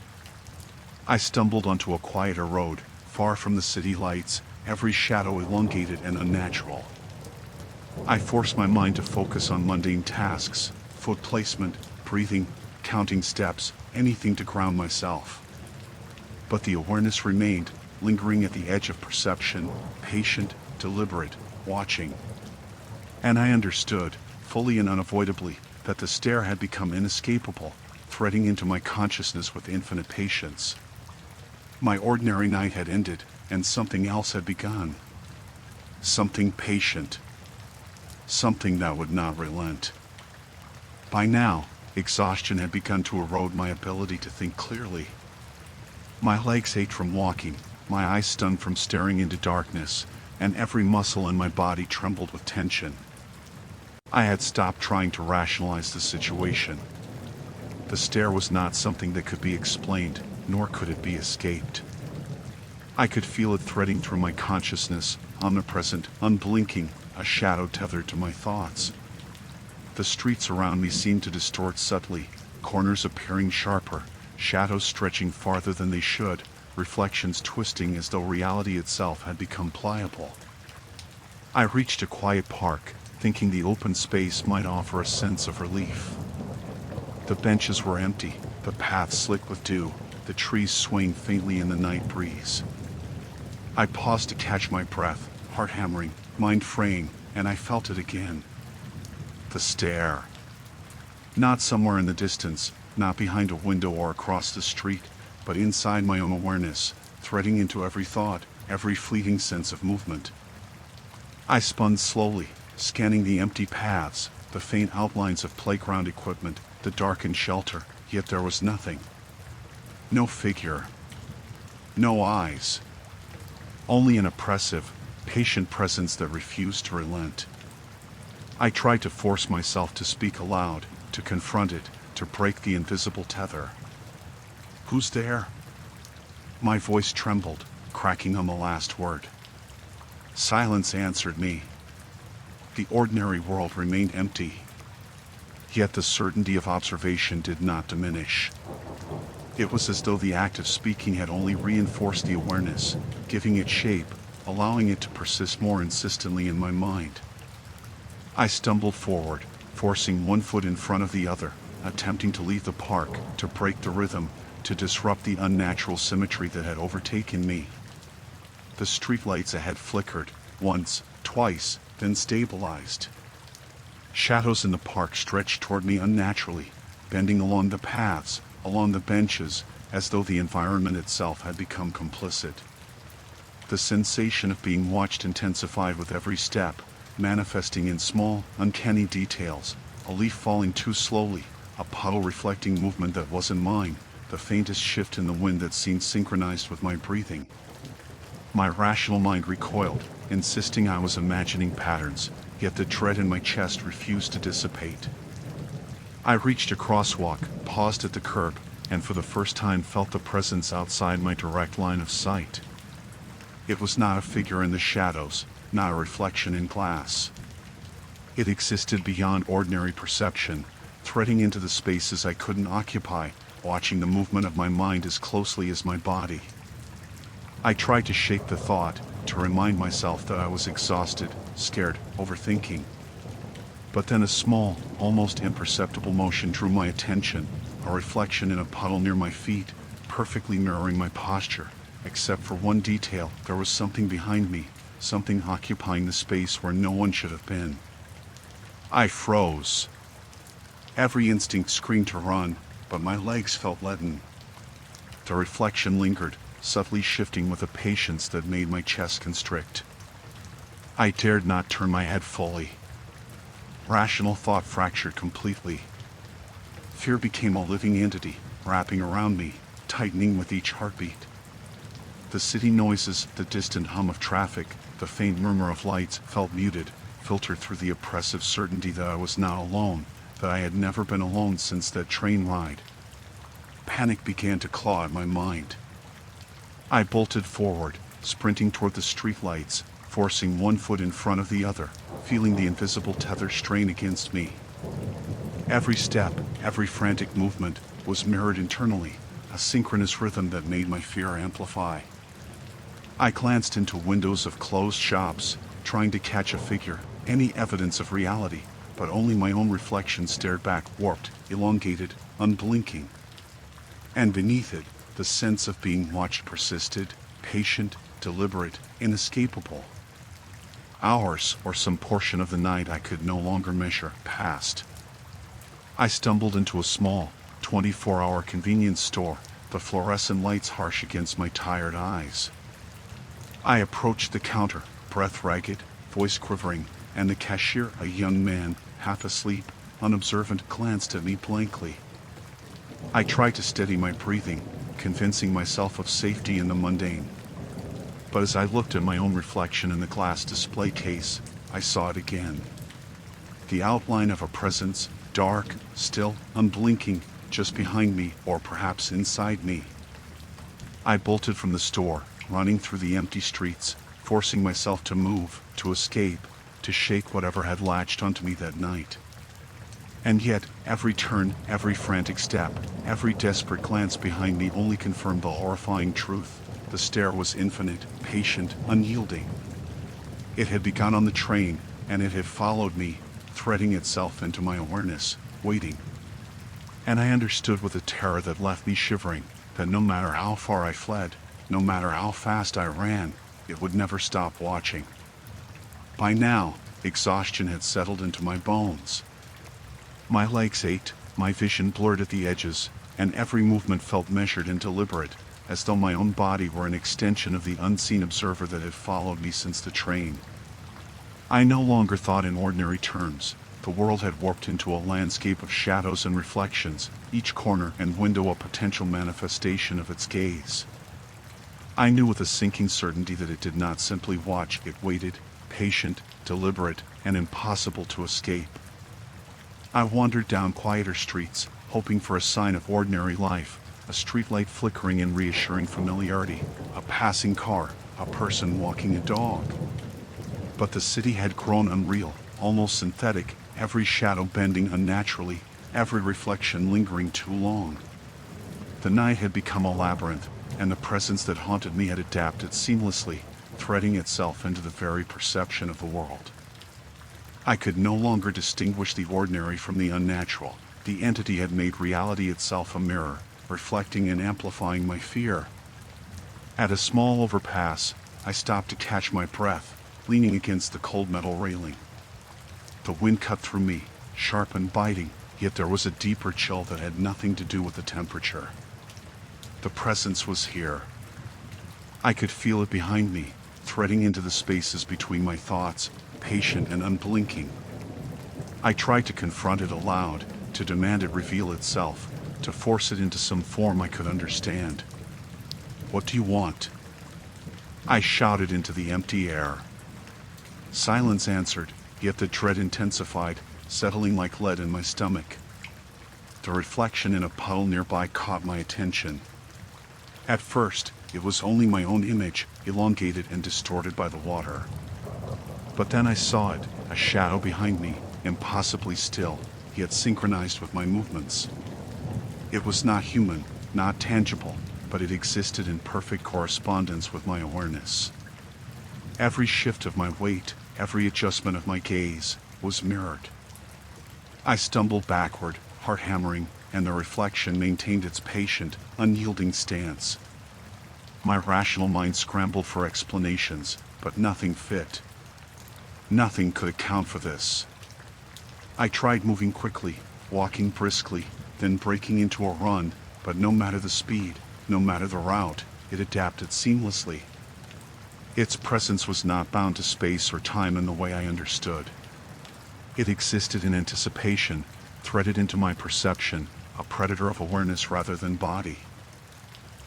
I stumbled onto a quieter road, far from the city lights, every shadow elongated and unnatural. I forced my mind to focus on mundane tasks, foot placement, breathing, counting steps, anything to ground myself. But the awareness remained, lingering at the edge of perception, patient, deliberate, watching. And I understood, fully and unavoidably, that the stare had become inescapable, threading into my consciousness with infinite patience. My ordinary night had ended, and something else had begun. Something patient. Something that would not relent. By now, exhaustion had begun to erode my ability to think clearly. My legs ached from walking, my eyes stunned from staring into darkness, and every muscle in my body trembled with tension. I had stopped trying to rationalize the situation. The stare was not something that could be explained, nor could it be escaped. I could feel it threading through my consciousness, omnipresent, unblinking, a shadow tethered to my thoughts. The streets around me seemed to distort subtly, corners appearing sharper, shadows stretching farther than they should, reflections twisting as though reality itself had become pliable. I reached a quiet park, thinking the open space might offer a sense of relief. The benches were empty, the paths slick with dew, the trees swaying faintly in the night breeze. I paused to catch my breath, heart hammering, mind fraying, and I felt it again. The stare. Not somewhere in the distance, not behind a window or across the street, but inside my own awareness, threading into every thought, every fleeting sense of movement. I spun slowly, scanning the empty paths, the faint outlines of playground equipment, the darkened shelter, yet there was nothing. No figure. No eyes. Only an oppressive, patient presence that refused to relent. I tried to force myself to speak aloud, to confront it, to break the invisible tether. "Who's there?" My voice trembled, cracking on the last word. Silence answered me. The ordinary world remained empty. Yet the certainty of observation did not diminish. It was as though the act of speaking had only reinforced the awareness, giving it shape, allowing it to persist more insistently in my mind. I stumbled forward, forcing one foot in front of the other, attempting to leave the park, to break the rhythm, to disrupt the unnatural symmetry that had overtaken me. The streetlights ahead flickered, once, twice, then stabilized. Shadows in the park stretched toward me unnaturally, bending along the paths, along the benches, as though the environment itself had become complicit. The sensation of being watched intensified with every step, manifesting in small, uncanny details, a leaf falling too slowly, a puddle reflecting movement that wasn't mine, the faintest shift in the wind that seemed synchronized with my breathing. My rational mind recoiled, insisting I was imagining patterns, yet the dread in my chest refused to dissipate. I reached a crosswalk, paused at the curb, and for the first time felt the presence outside my direct line of sight. It was not a figure in the shadows, not a reflection in glass. It existed beyond ordinary perception, threading into the spaces I couldn't occupy, watching the movement of my mind as closely as my body. I tried to shake the thought, to remind myself that I was exhausted, scared, overthinking. But then a small, almost imperceptible motion drew my attention, a reflection in a puddle near my feet, perfectly mirroring my posture. Except for one detail, there was something behind me, something occupying the space where no one should have been. I froze. Every instinct screamed to run, but my legs felt leaden. The reflection lingered, subtly shifting with a patience that made my chest constrict. I dared not turn my head fully. Rational thought fractured completely. Fear became a living entity, wrapping around me, tightening with each heartbeat. The city noises, the distant hum of traffic, the faint murmur of lights felt muted, filtered through the oppressive certainty that I was not alone, that I had never been alone since that train ride. Panic began to claw at my mind. I bolted forward, sprinting toward the streetlights, forcing one foot in front of the other, feeling the invisible tether strain against me. Every step, every frantic movement, was mirrored internally, a synchronous rhythm that made my fear amplify. I glanced into windows of closed shops, trying to catch a figure, any evidence of reality, but only my own reflection stared back, warped, elongated, unblinking. And beneath it, the sense of being watched persisted, patient, deliberate, inescapable. Hours, or some portion of the night I could no longer measure, passed. I stumbled into a small, 24-hour convenience store, the fluorescent lights harsh against my tired eyes. I approached the counter, breath ragged, voice quivering, and the cashier, a young man, half asleep, unobservant, glanced at me blankly. I tried to steady my breathing, convincing myself of safety in the mundane. But as I looked at my own reflection in the glass display case, I saw it again. The outline of a presence, dark, still, unblinking, just behind me, or perhaps inside me. I bolted from the store, running through the empty streets, forcing myself to move, to escape, to shake whatever had latched onto me that night. And yet, every turn, every frantic step, every desperate glance behind me only confirmed the horrifying truth. The stare was infinite, patient, unyielding. It had begun on the train, and it had followed me, threading itself into my awareness, waiting. And I understood with a terror that left me shivering, that no matter how far I fled, no matter how fast I ran, it would never stop watching. By now, exhaustion had settled into my bones. My legs ached, my vision blurred at the edges, and every movement felt measured and deliberate, as though my own body were an extension of the unseen observer that had followed me since the train. I no longer thought in ordinary terms. The world had warped into a landscape of shadows and reflections, each corner and window a potential manifestation of its gaze. I knew with a sinking certainty that it did not simply watch, it waited, patient, deliberate, and impossible to escape. I wandered down quieter streets, hoping for a sign of ordinary life, a streetlight flickering in reassuring familiarity, a passing car, a person walking a dog. But the city had grown unreal, almost synthetic, every shadow bending unnaturally, every reflection lingering too long. The night had become a labyrinth, and the presence that haunted me had adapted seamlessly, threading itself into the very perception of the world. I could no longer distinguish the ordinary from the unnatural. The entity had made reality itself a mirror, reflecting and amplifying my fear. At a small overpass, I stopped to catch my breath, leaning against the cold metal railing. The wind cut through me, sharp and biting, yet there was a deeper chill that had nothing to do with the temperature. The presence was here. I could feel it behind me, threading into the spaces between my thoughts, patient and unblinking. I tried to confront it aloud, to demand it reveal itself, to force it into some form I could understand. "What do you want?" I shouted into the empty air. Silence answered, yet the dread intensified, settling like lead in my stomach. The reflection in a puddle nearby caught my attention. At first, it was only my own image, elongated and distorted by the water. But then I saw it, a shadow behind me, impossibly still, yet synchronized with my movements. It was not human, not tangible, but it existed in perfect correspondence with my awareness. Every shift of my weight, every adjustment of my gaze, was mirrored. I stumbled backward, heart hammering, and the reflection maintained its patient, unyielding stance. My rational mind scrambled for explanations, but nothing fit. Nothing could account for this. I tried moving quickly, walking briskly, then breaking into a run, but no matter the speed, no matter the route, it adapted seamlessly. Its presence was not bound to space or time in the way I understood. It existed in anticipation, threaded into my perception, a predator of awareness rather than body.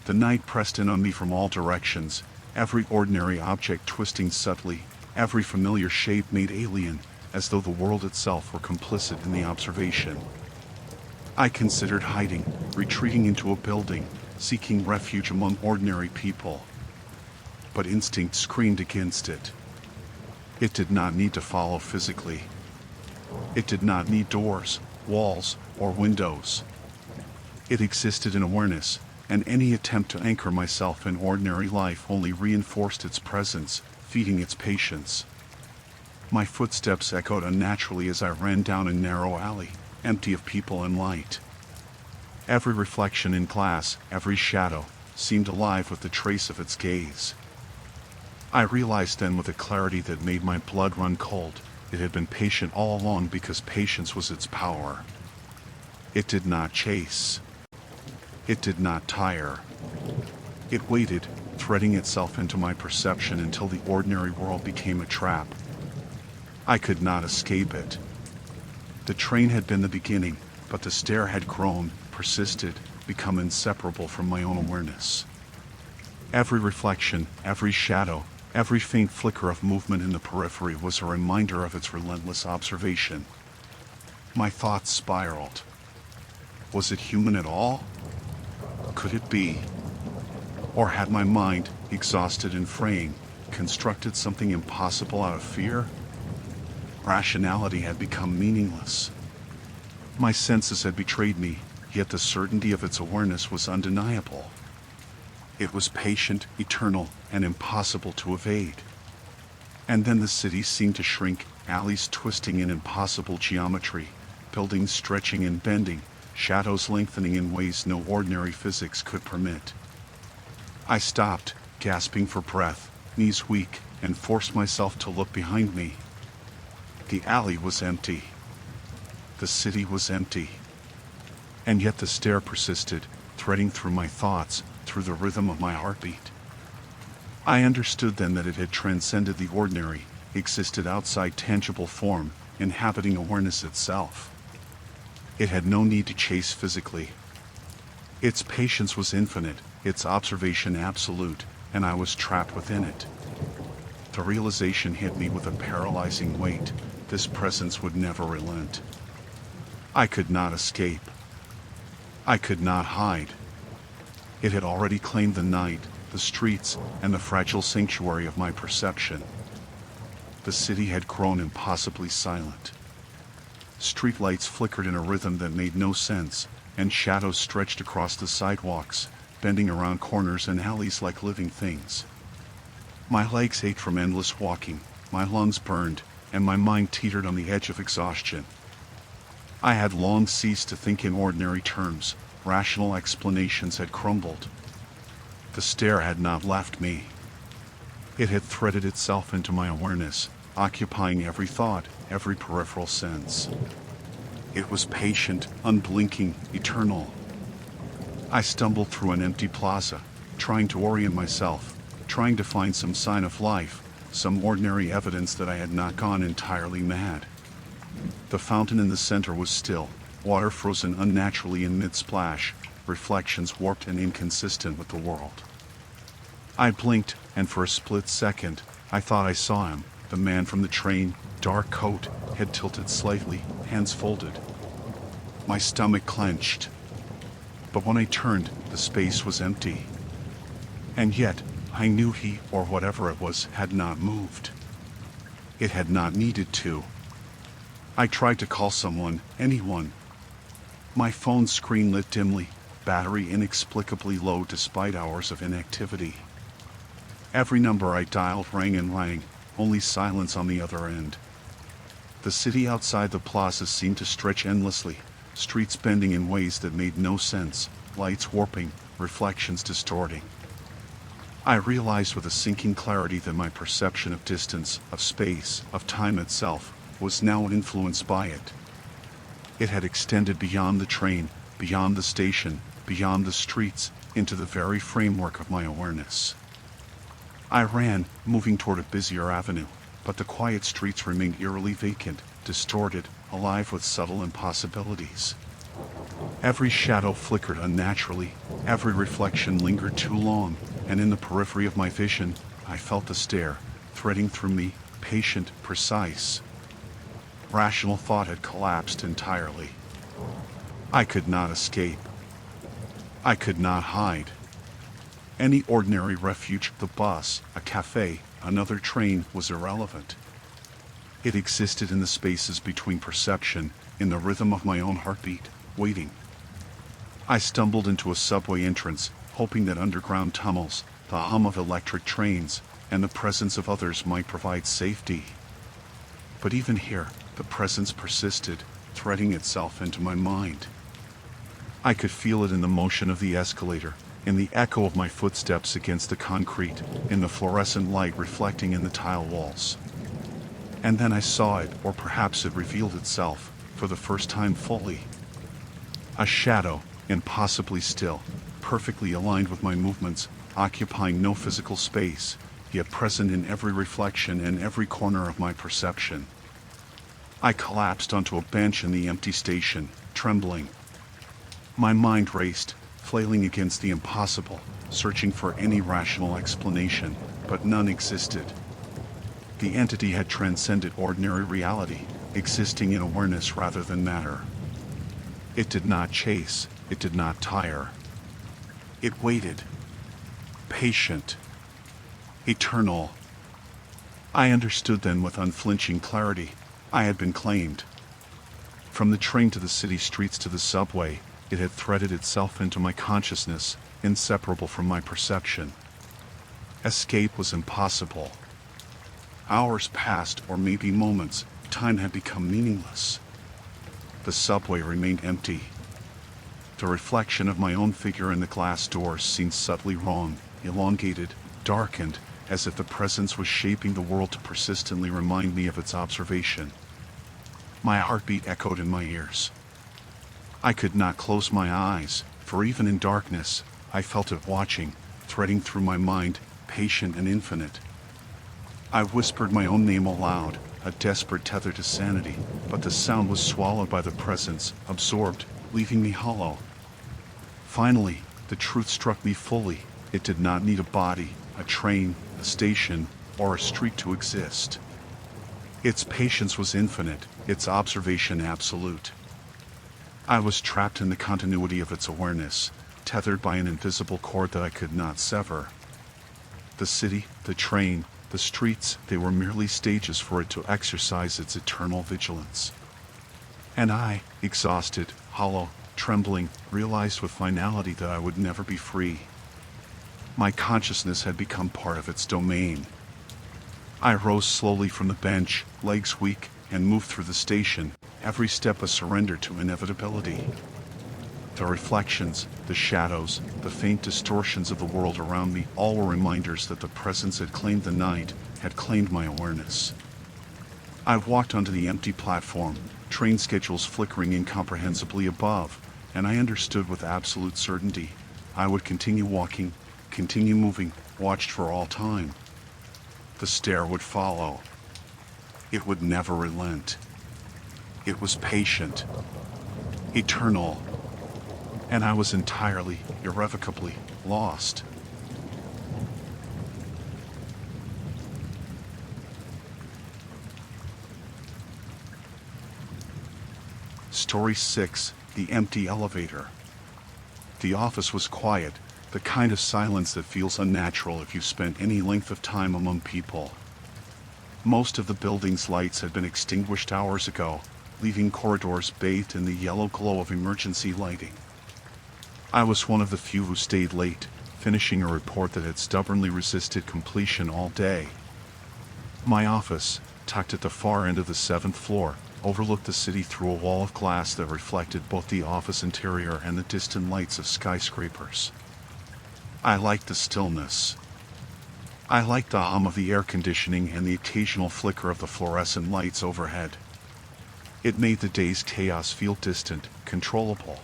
The night pressed in on me from all directions, every ordinary object twisting subtly, every familiar shape made alien, as though the world itself were complicit in the observation. I considered hiding, retreating into a building, seeking refuge among ordinary people. But instinct screamed against it. It did not need to follow physically. It did not need doors, walls, or windows. It existed in awareness, and any attempt to anchor myself in ordinary life only reinforced its presence, feeding its patience. My footsteps echoed unnaturally as I ran down a narrow alley, empty of people and light. Every reflection in glass, every shadow, seemed alive with the trace of its gaze. I realized then with a clarity that made my blood run cold, it had been patient all along because patience was its power. It did not chase. It did not tire. It waited, threading itself into my perception until the ordinary world became a trap. I could not escape it. The train had been the beginning, but the stare had grown, persisted, become inseparable from my own awareness. Every reflection, every shadow, every faint flicker of movement in the periphery was a reminder of its relentless observation. My thoughts spiraled. Was it human at all? Could it be? Or had my mind, exhausted and fraying, constructed something impossible out of fear? Rationality had become meaningless. My senses had betrayed me, yet the certainty of its awareness was undeniable. It was patient, eternal, and impossible to evade. And then the city seemed to shrink, alleys twisting in impossible geometry, buildings stretching and bending, shadows lengthening in ways no ordinary physics could permit. I stopped, gasping for breath, knees weak, and forced myself to look behind me. The alley was empty. The city was empty. And yet the stare persisted, threading through my thoughts, through the rhythm of my heartbeat. I understood then that it had transcended the ordinary, existed outside tangible form, inhabiting awareness itself. It had no need to chase physically. Its patience was infinite, its observation absolute, and I was trapped within it. The realization hit me with a paralyzing weight. This presence would never relent. I could not escape. I could not hide. It had already claimed the night, the streets, and the fragile sanctuary of my perception. The city had grown impossibly silent. Streetlights flickered in a rhythm that made no sense, and shadows stretched across the sidewalks, bending around corners and alleys like living things. My legs ached from endless walking, my lungs burned, and my mind teetered on the edge of exhaustion. I had long ceased to think in ordinary terms. Rational explanations had crumbled. The stare had not left me. It had threaded itself into my awareness, occupying every thought, every peripheral sense. It was patient, unblinking, eternal. I stumbled through an empty plaza, trying to orient myself, trying to find some sign of life, some ordinary evidence that I had not gone entirely mad. The fountain in the center was still, water frozen unnaturally in mid-splash, reflections warped and inconsistent with the world. I blinked, and for a split second, I thought I saw him, the man from the train, dark coat, head tilted slightly, hands folded. My stomach clenched. But when I turned, the space was empty. And yet, I knew he, or whatever it was, had not moved. It had not needed to. I tried to call someone, anyone. My phone screen lit dimly, battery inexplicably low despite hours of inactivity. Every number I dialed rang and rang, only silence on the other end. The city outside the plaza seemed to stretch endlessly, streets bending in ways that made no sense, lights warping, reflections distorting. I realized with a sinking clarity that my perception of distance, of space, of time itself, was now influenced by it. It had extended beyond the train, beyond the station, beyond the streets, into the very framework of my awareness. I ran, moving toward a busier avenue, but the quiet streets remained eerily vacant, distorted, alive with subtle impossibilities. Every shadow flickered unnaturally, every reflection lingered too long, and in the periphery of my vision, I felt the stare, threading through me, patient, precise. Rational thought had collapsed entirely. I could not escape. I could not hide. Any ordinary refuge, the bus, a cafe, another train, was irrelevant. It existed in the spaces between perception, in the rhythm of my own heartbeat, waiting. I stumbled into a subway entrance, hoping that underground tunnels, the hum of electric trains, and the presence of others might provide safety. But even here, the presence persisted, threading itself into my mind. I could feel it in the motion of the escalator, in the echo of my footsteps against the concrete, in the fluorescent light reflecting in the tile walls. And then I saw it, or perhaps it revealed itself, for the first time fully. A shadow, impossibly still, perfectly aligned with my movements, occupying no physical space, yet present in every reflection and every corner of my perception. I collapsed onto a bench in the empty station, trembling. My mind raced, flailing against the impossible, searching for any rational explanation, but none existed. The entity had transcended ordinary reality, existing in awareness rather than matter. It did not chase, it did not tire. It waited. Patient. Eternal. I understood then with unflinching clarity. I had been claimed. From the train to the city streets to the subway, it had threaded itself into my consciousness, inseparable from my perception. Escape was impossible. Hours passed, or maybe moments. Time had become meaningless. The subway remained empty. The reflection of my own figure in the glass doors seemed subtly wrong, elongated, darkened, as if the presence was shaping the world to persistently remind me of its observation. My heartbeat echoed in my ears. I could not close my eyes, for even in darkness, I felt it watching, threading through my mind, patient and infinite. I whispered my own name aloud, a desperate tether to sanity, but the sound was swallowed by the presence, absorbed, leaving me hollow. Finally, the truth struck me fully. It did not need a body, a train, a station, or a street to exist. Its patience was infinite, its observation absolute. I was trapped in the continuity of its awareness, tethered by an invisible cord that I could not sever. The city, the train, the streets, they were merely stages for it to exercise its eternal vigilance. And I, exhausted, hollow, trembling, realized with finality that I would never be free. My consciousness had become part of its domain. I rose slowly from the bench, legs weak, and moved through the station, every step a surrender to inevitability. The reflections, the shadows, the faint distortions of the world around me, all were reminders that the presence had claimed the night, had claimed my awareness. I walked onto the empty platform, train schedules flickering incomprehensibly above, and I understood with absolute certainty. I would continue walking, continue moving, watched for all time. The stare would follow. It would never relent. It was patient, eternal, and I was entirely, irrevocably lost. Story 6, The Empty Elevator. The office was quiet, the kind of silence that feels unnatural if you've spent any length of time among people. Most of the building's lights had been extinguished hours ago, leaving corridors bathed in the yellow glow of emergency lighting. I was one of the few who stayed late, finishing a report that had stubbornly resisted completion all day. My office, tucked at the far end of the 7th floor, overlooked the city through a wall of glass that reflected both the office interior and the distant lights of skyscrapers. I liked the stillness. I liked the hum of the air conditioning and the occasional flicker of the fluorescent lights overhead. It made the day's chaos feel distant, controllable.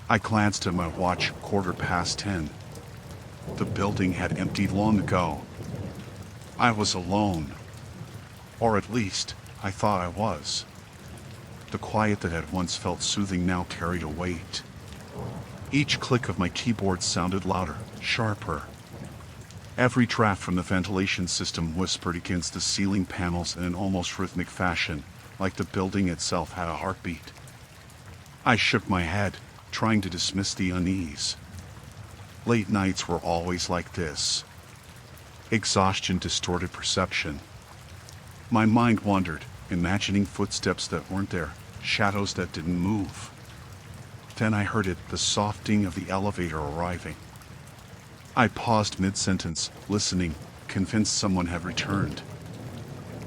I glanced at my watch, 10:15. The building had emptied long ago. I was alone. Or at least, I thought I was. The quiet that had once felt soothing now carried a weight. Each click of my keyboard sounded louder, sharper. Every draft from the ventilation system whispered against the ceiling panels in an almost rhythmic fashion, like the building itself had a heartbeat. I shook my head, trying to dismiss the unease. Late nights were always like this. Exhaustion distorted perception. My mind wandered, imagining footsteps that weren't there, shadows that didn't move. Then I heard it, the soft ding of the elevator arriving. I paused mid-sentence, listening, convinced someone had returned.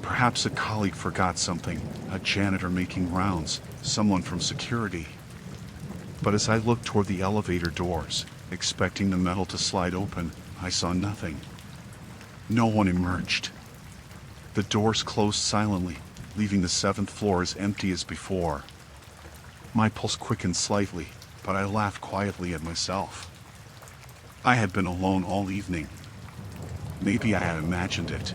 Perhaps a colleague forgot something, a janitor making rounds, someone from security. But as I looked toward the elevator doors, expecting the metal to slide open, I saw nothing. No one emerged. The doors closed silently, leaving the 7th floor as empty as before. My pulse quickened slightly, but I laughed quietly at myself. I had been alone all evening. Maybe I had imagined it.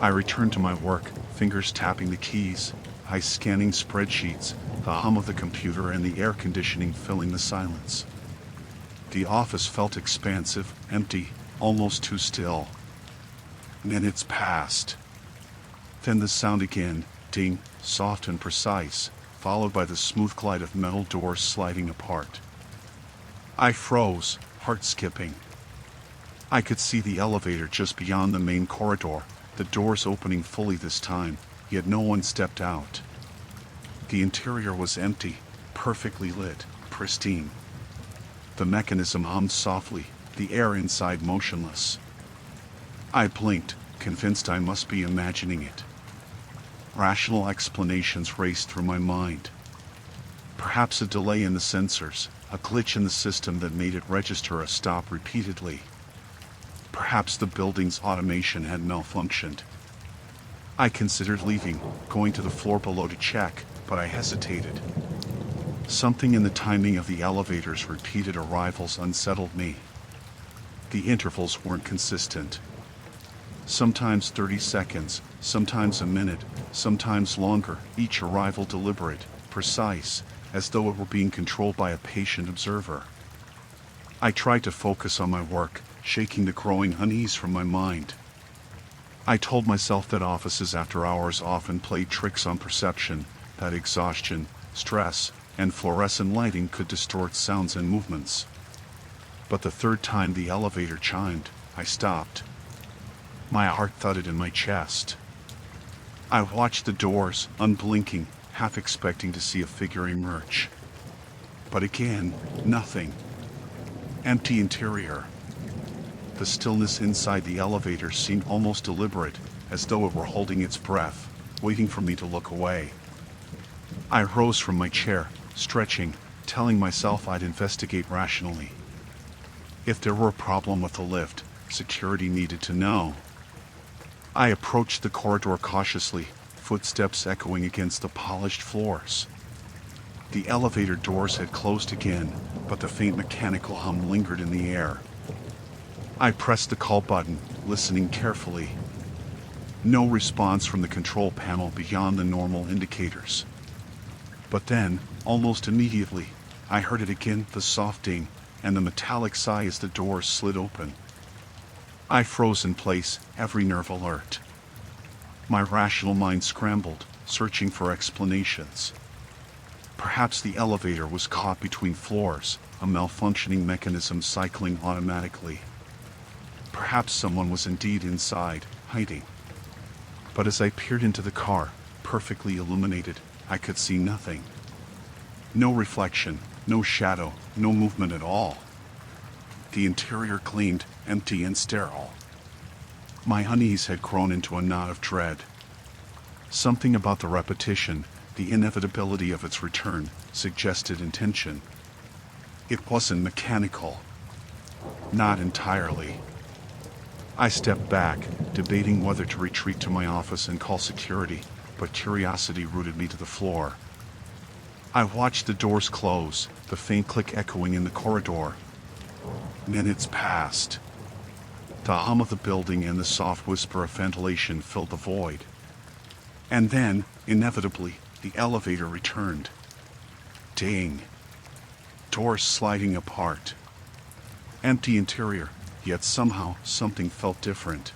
I returned to my work, fingers tapping the keys, eyes scanning spreadsheets, the hum of the computer and the air conditioning filling the silence. The office felt expansive, empty, almost too still. Minutes passed. Then the sound again, ding, soft and precise, followed by the smooth glide of metal doors sliding apart. I froze, heart skipping. I could see the elevator just beyond the main corridor, the doors opening fully this time, yet no one stepped out. The interior was empty, perfectly lit, pristine. The mechanism hummed softly, the air inside motionless. I blinked, convinced I must be imagining it. Rational explanations raced through my mind. Perhaps a delay in the sensors, a glitch in the system that made it register a stop repeatedly. Perhaps the building's automation had malfunctioned. I considered leaving, going to the floor below to check, but I hesitated. Something in the timing of the elevator's repeated arrivals unsettled me. The intervals weren't consistent. Sometimes 30 seconds, sometimes a minute, sometimes longer, each arrival deliberate, precise, as though it were being controlled by a patient observer. I tried to focus on my work, shaking the growing unease from my mind. I told myself that offices after hours often played tricks on perception, that exhaustion, stress, and fluorescent lighting could distort sounds and movements. But the third time the elevator chimed, I stopped. My heart thudded in my chest. I watched the doors, unblinking, half expecting to see a figure emerge. But again, nothing. Empty interior. The stillness inside the elevator seemed almost deliberate, as though it were holding its breath, waiting for me to look away. I rose from my chair, stretching, telling myself I'd investigate rationally. If there were a problem with the lift, security needed to know. I approached the corridor cautiously, footsteps echoing against the polished floors. The elevator doors had closed again, but the faint mechanical hum lingered in the air. I pressed the call button, listening carefully. No response from the control panel beyond the normal indicators. But then, almost immediately, I heard it again, the soft ding, and the metallic sigh as the doors slid open. I froze in place, every nerve alert. My rational mind scrambled, searching for explanations. Perhaps the elevator was caught between floors, a malfunctioning mechanism cycling automatically. Perhaps someone was indeed inside, hiding. But as I peered into the car, perfectly illuminated, I could see nothing. No reflection, no shadow, no movement at all. The interior gleamed, empty and sterile. My unease had grown into a knot of dread. Something about the repetition, the inevitability of its return, suggested intention. It wasn't mechanical. Not entirely. I stepped back, debating whether to retreat to my office and call security, but curiosity rooted me to the floor. I watched the doors close, the faint click echoing in the corridor. Minutes passed. The hum of the building and the soft whisper of ventilation filled the void. And then, inevitably, the elevator returned. Ding. Doors sliding apart. Empty interior, yet somehow something felt different.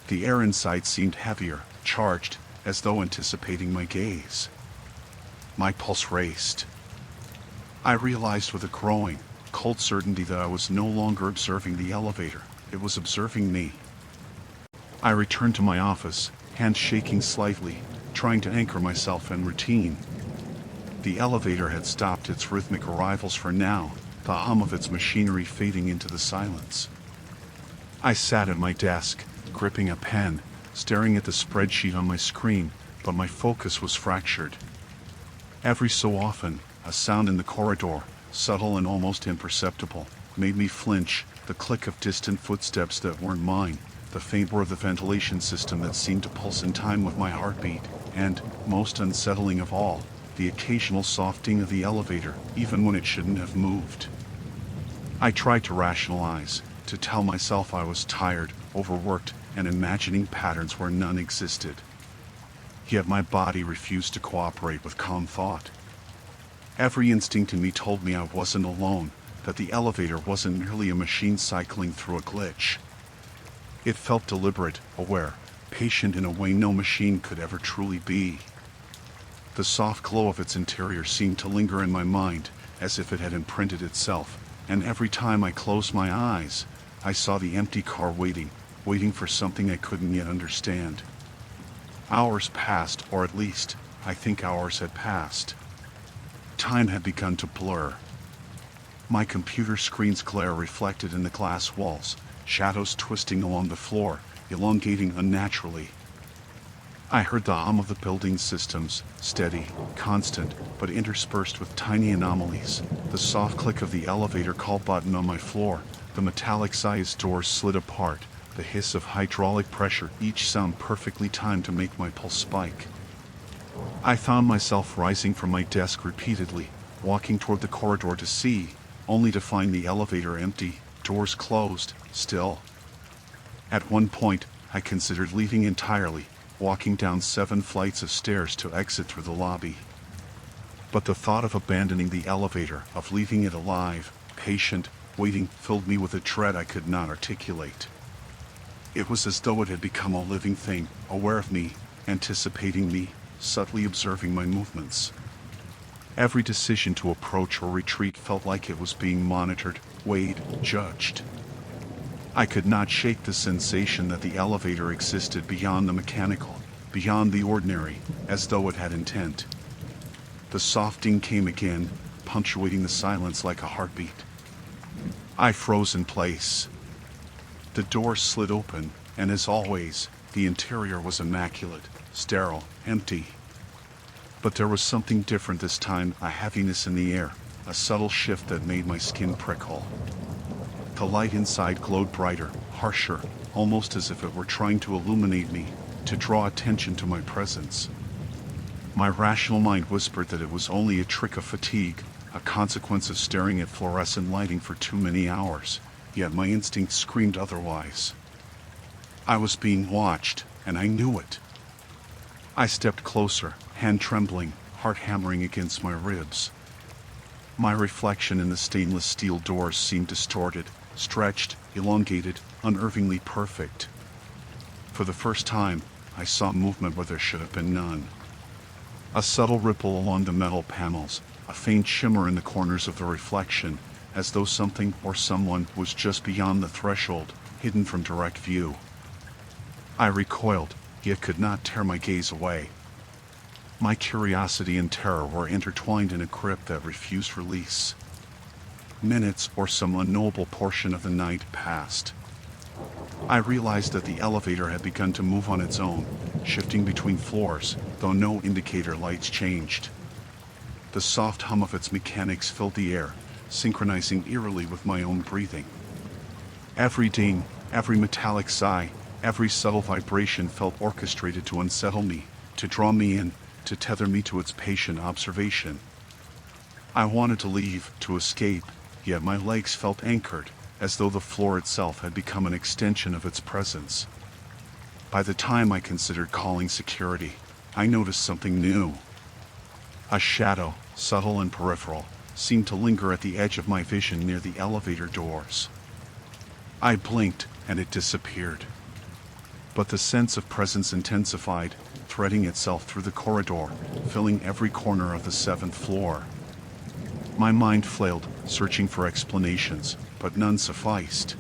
The air inside seemed heavier, charged, as though anticipating my gaze. My pulse raced. I realized with a growing, cold certainty that I was no longer observing the elevator, it was observing me. I returned to my office, hands shaking slightly, trying to anchor myself in routine. The elevator had stopped its rhythmic arrivals for now, the hum of its machinery fading into the silence. I sat at my desk, gripping a pen, staring at the spreadsheet on my screen, but my focus was fractured. Every so often, a sound in the corridor, subtle and almost imperceptible, made me flinch, the click of distant footsteps that weren't mine, the faint whir of the ventilation system that seemed to pulse in time with my heartbeat, and, most unsettling of all, the occasional soft ding of the elevator, even when it shouldn't have moved. I tried to rationalize, to tell myself I was tired, overworked, and imagining patterns where none existed. Yet my body refused to cooperate with calm thought. Every instinct in me told me I wasn't alone, that the elevator wasn't merely a machine cycling through a glitch. It felt deliberate, aware, patient in a way no machine could ever truly be. The soft glow of its interior seemed to linger in my mind, as if it had imprinted itself, and every time I closed my eyes, I saw the empty car waiting for something I couldn't yet understand. Hours passed, or at least, I think hours had passed. Time had begun to blur. My computer screen's glare reflected in the glass walls, shadows twisting along the floor, elongating unnaturally. I heard the hum of the building's systems, steady, constant, but interspersed with tiny anomalies, the soft click of the elevator call button on my floor, the metallic-sized doors slid apart, the hiss of hydraulic pressure, each sound perfectly timed to make my pulse spike. I found myself rising from my desk repeatedly, walking toward the corridor to see, only to find the elevator empty, doors closed, still. At one point, I considered leaving entirely, walking down 7 flights of stairs to exit through the lobby. But the thought of abandoning the elevator, of leaving it alive, patient, waiting, filled me with a dread I could not articulate. It was as though it had become a living thing, aware of me, anticipating me, subtly observing my movements. Every decision to approach or retreat felt like it was being monitored, weighed, judged. I could not shake the sensation that the elevator existed beyond the mechanical, beyond the ordinary, as though it had intent. The soft ding came again, punctuating the silence like a heartbeat. I froze in place. The door slid open, and as always, the interior was immaculate, sterile, empty. But there was something different this time, a heaviness in the air, a subtle shift that made my skin prickle. The light inside glowed brighter, harsher, almost as if it were trying to illuminate me, to draw attention to my presence. My rational mind whispered that it was only a trick of fatigue, a consequence of staring at fluorescent lighting for too many hours, yet my instinct screamed otherwise. I was being watched, and I knew it. I stepped closer, hand trembling, heart hammering against my ribs. My reflection in the stainless steel doors seemed distorted, stretched, elongated, unnervingly perfect. For the first time, I saw movement where there should have been none. A subtle ripple along the metal panels, a faint shimmer in the corners of the reflection, as though something or someone was just beyond the threshold, hidden from direct view. I recoiled, yet could not tear my gaze away. My curiosity and terror were intertwined in a grip that refused release. Minutes or some unknowable portion of the night passed. I realized that the elevator had begun to move on its own, shifting between floors, though no indicator lights changed. The soft hum of its mechanics filled the air, synchronizing eerily with my own breathing. Every ding, every metallic sigh, every subtle vibration felt orchestrated to unsettle me, to draw me in, to tether me to its patient observation. I wanted to leave, to escape, yet my legs felt anchored, as though the floor itself had become an extension of its presence. By the time I considered calling security, I noticed something new. A shadow, subtle and peripheral, seemed to linger at the edge of my vision near the elevator doors. I blinked, and it disappeared. But the sense of presence intensified, threading itself through the corridor, filling every corner of the 7th floor. My mind flailed, searching for explanations, but none sufficed.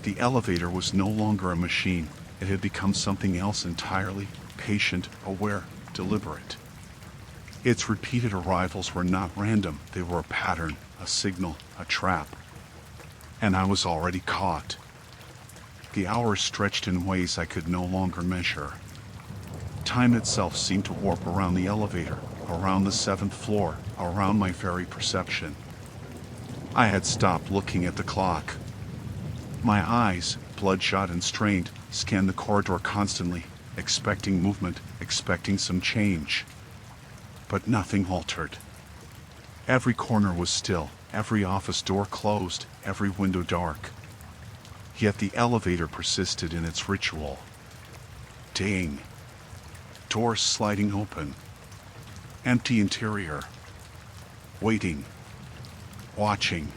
The elevator was no longer a machine. It had become something else entirely, patient, aware, deliberate. Its repeated arrivals were not random. They were a pattern, a signal, a trap. And I was already caught. The hours stretched in ways I could no longer measure. Time itself seemed to warp around the elevator, around the 7th floor, around my very perception. I had stopped looking at the clock. My eyes, bloodshot and strained, scanned the corridor constantly, expecting movement, expecting some change. But nothing altered. Every corner was still, every office door closed, every window dark. Yet the elevator persisted in its ritual. Ding. Doors sliding open. Empty interior. Waiting. Watching.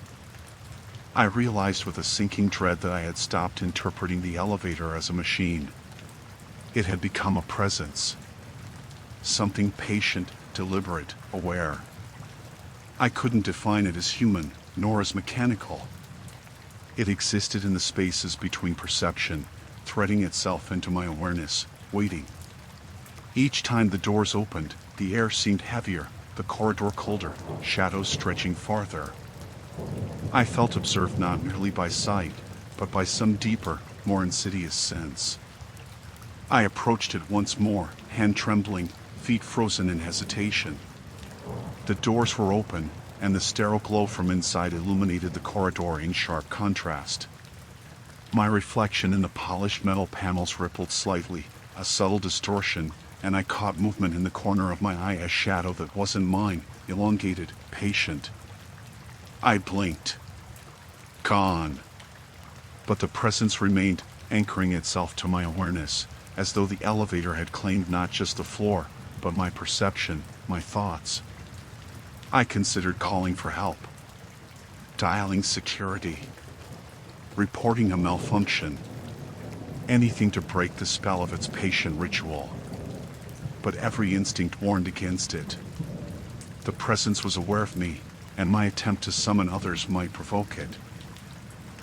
I realized with a sinking dread that I had stopped interpreting the elevator as a machine. It had become a presence. Something patient, deliberate, aware. I couldn't define it as human, nor as mechanical. It existed in the spaces between perception, threading itself into my awareness, waiting. Each time the doors opened, the air seemed heavier, the corridor colder, shadows stretching farther. I felt observed not merely by sight, but by some deeper, more insidious sense. I approached it once more, hand trembling, feet frozen in hesitation. The doors were open, and the sterile glow from inside illuminated the corridor in sharp contrast. My reflection in the polished metal panels rippled slightly, a subtle distortion, and I caught movement in the corner of my eye, a shadow that wasn't mine, elongated, patient. I blinked. Gone. But the presence remained, anchoring itself to my awareness, as though the elevator had claimed not just the floor, but my perception, my thoughts. I considered calling for help. Dialing security. Reporting a malfunction. Anything to break the spell of its patient ritual. But every instinct warned against it. The presence was aware of me, and my attempt to summon others might provoke it.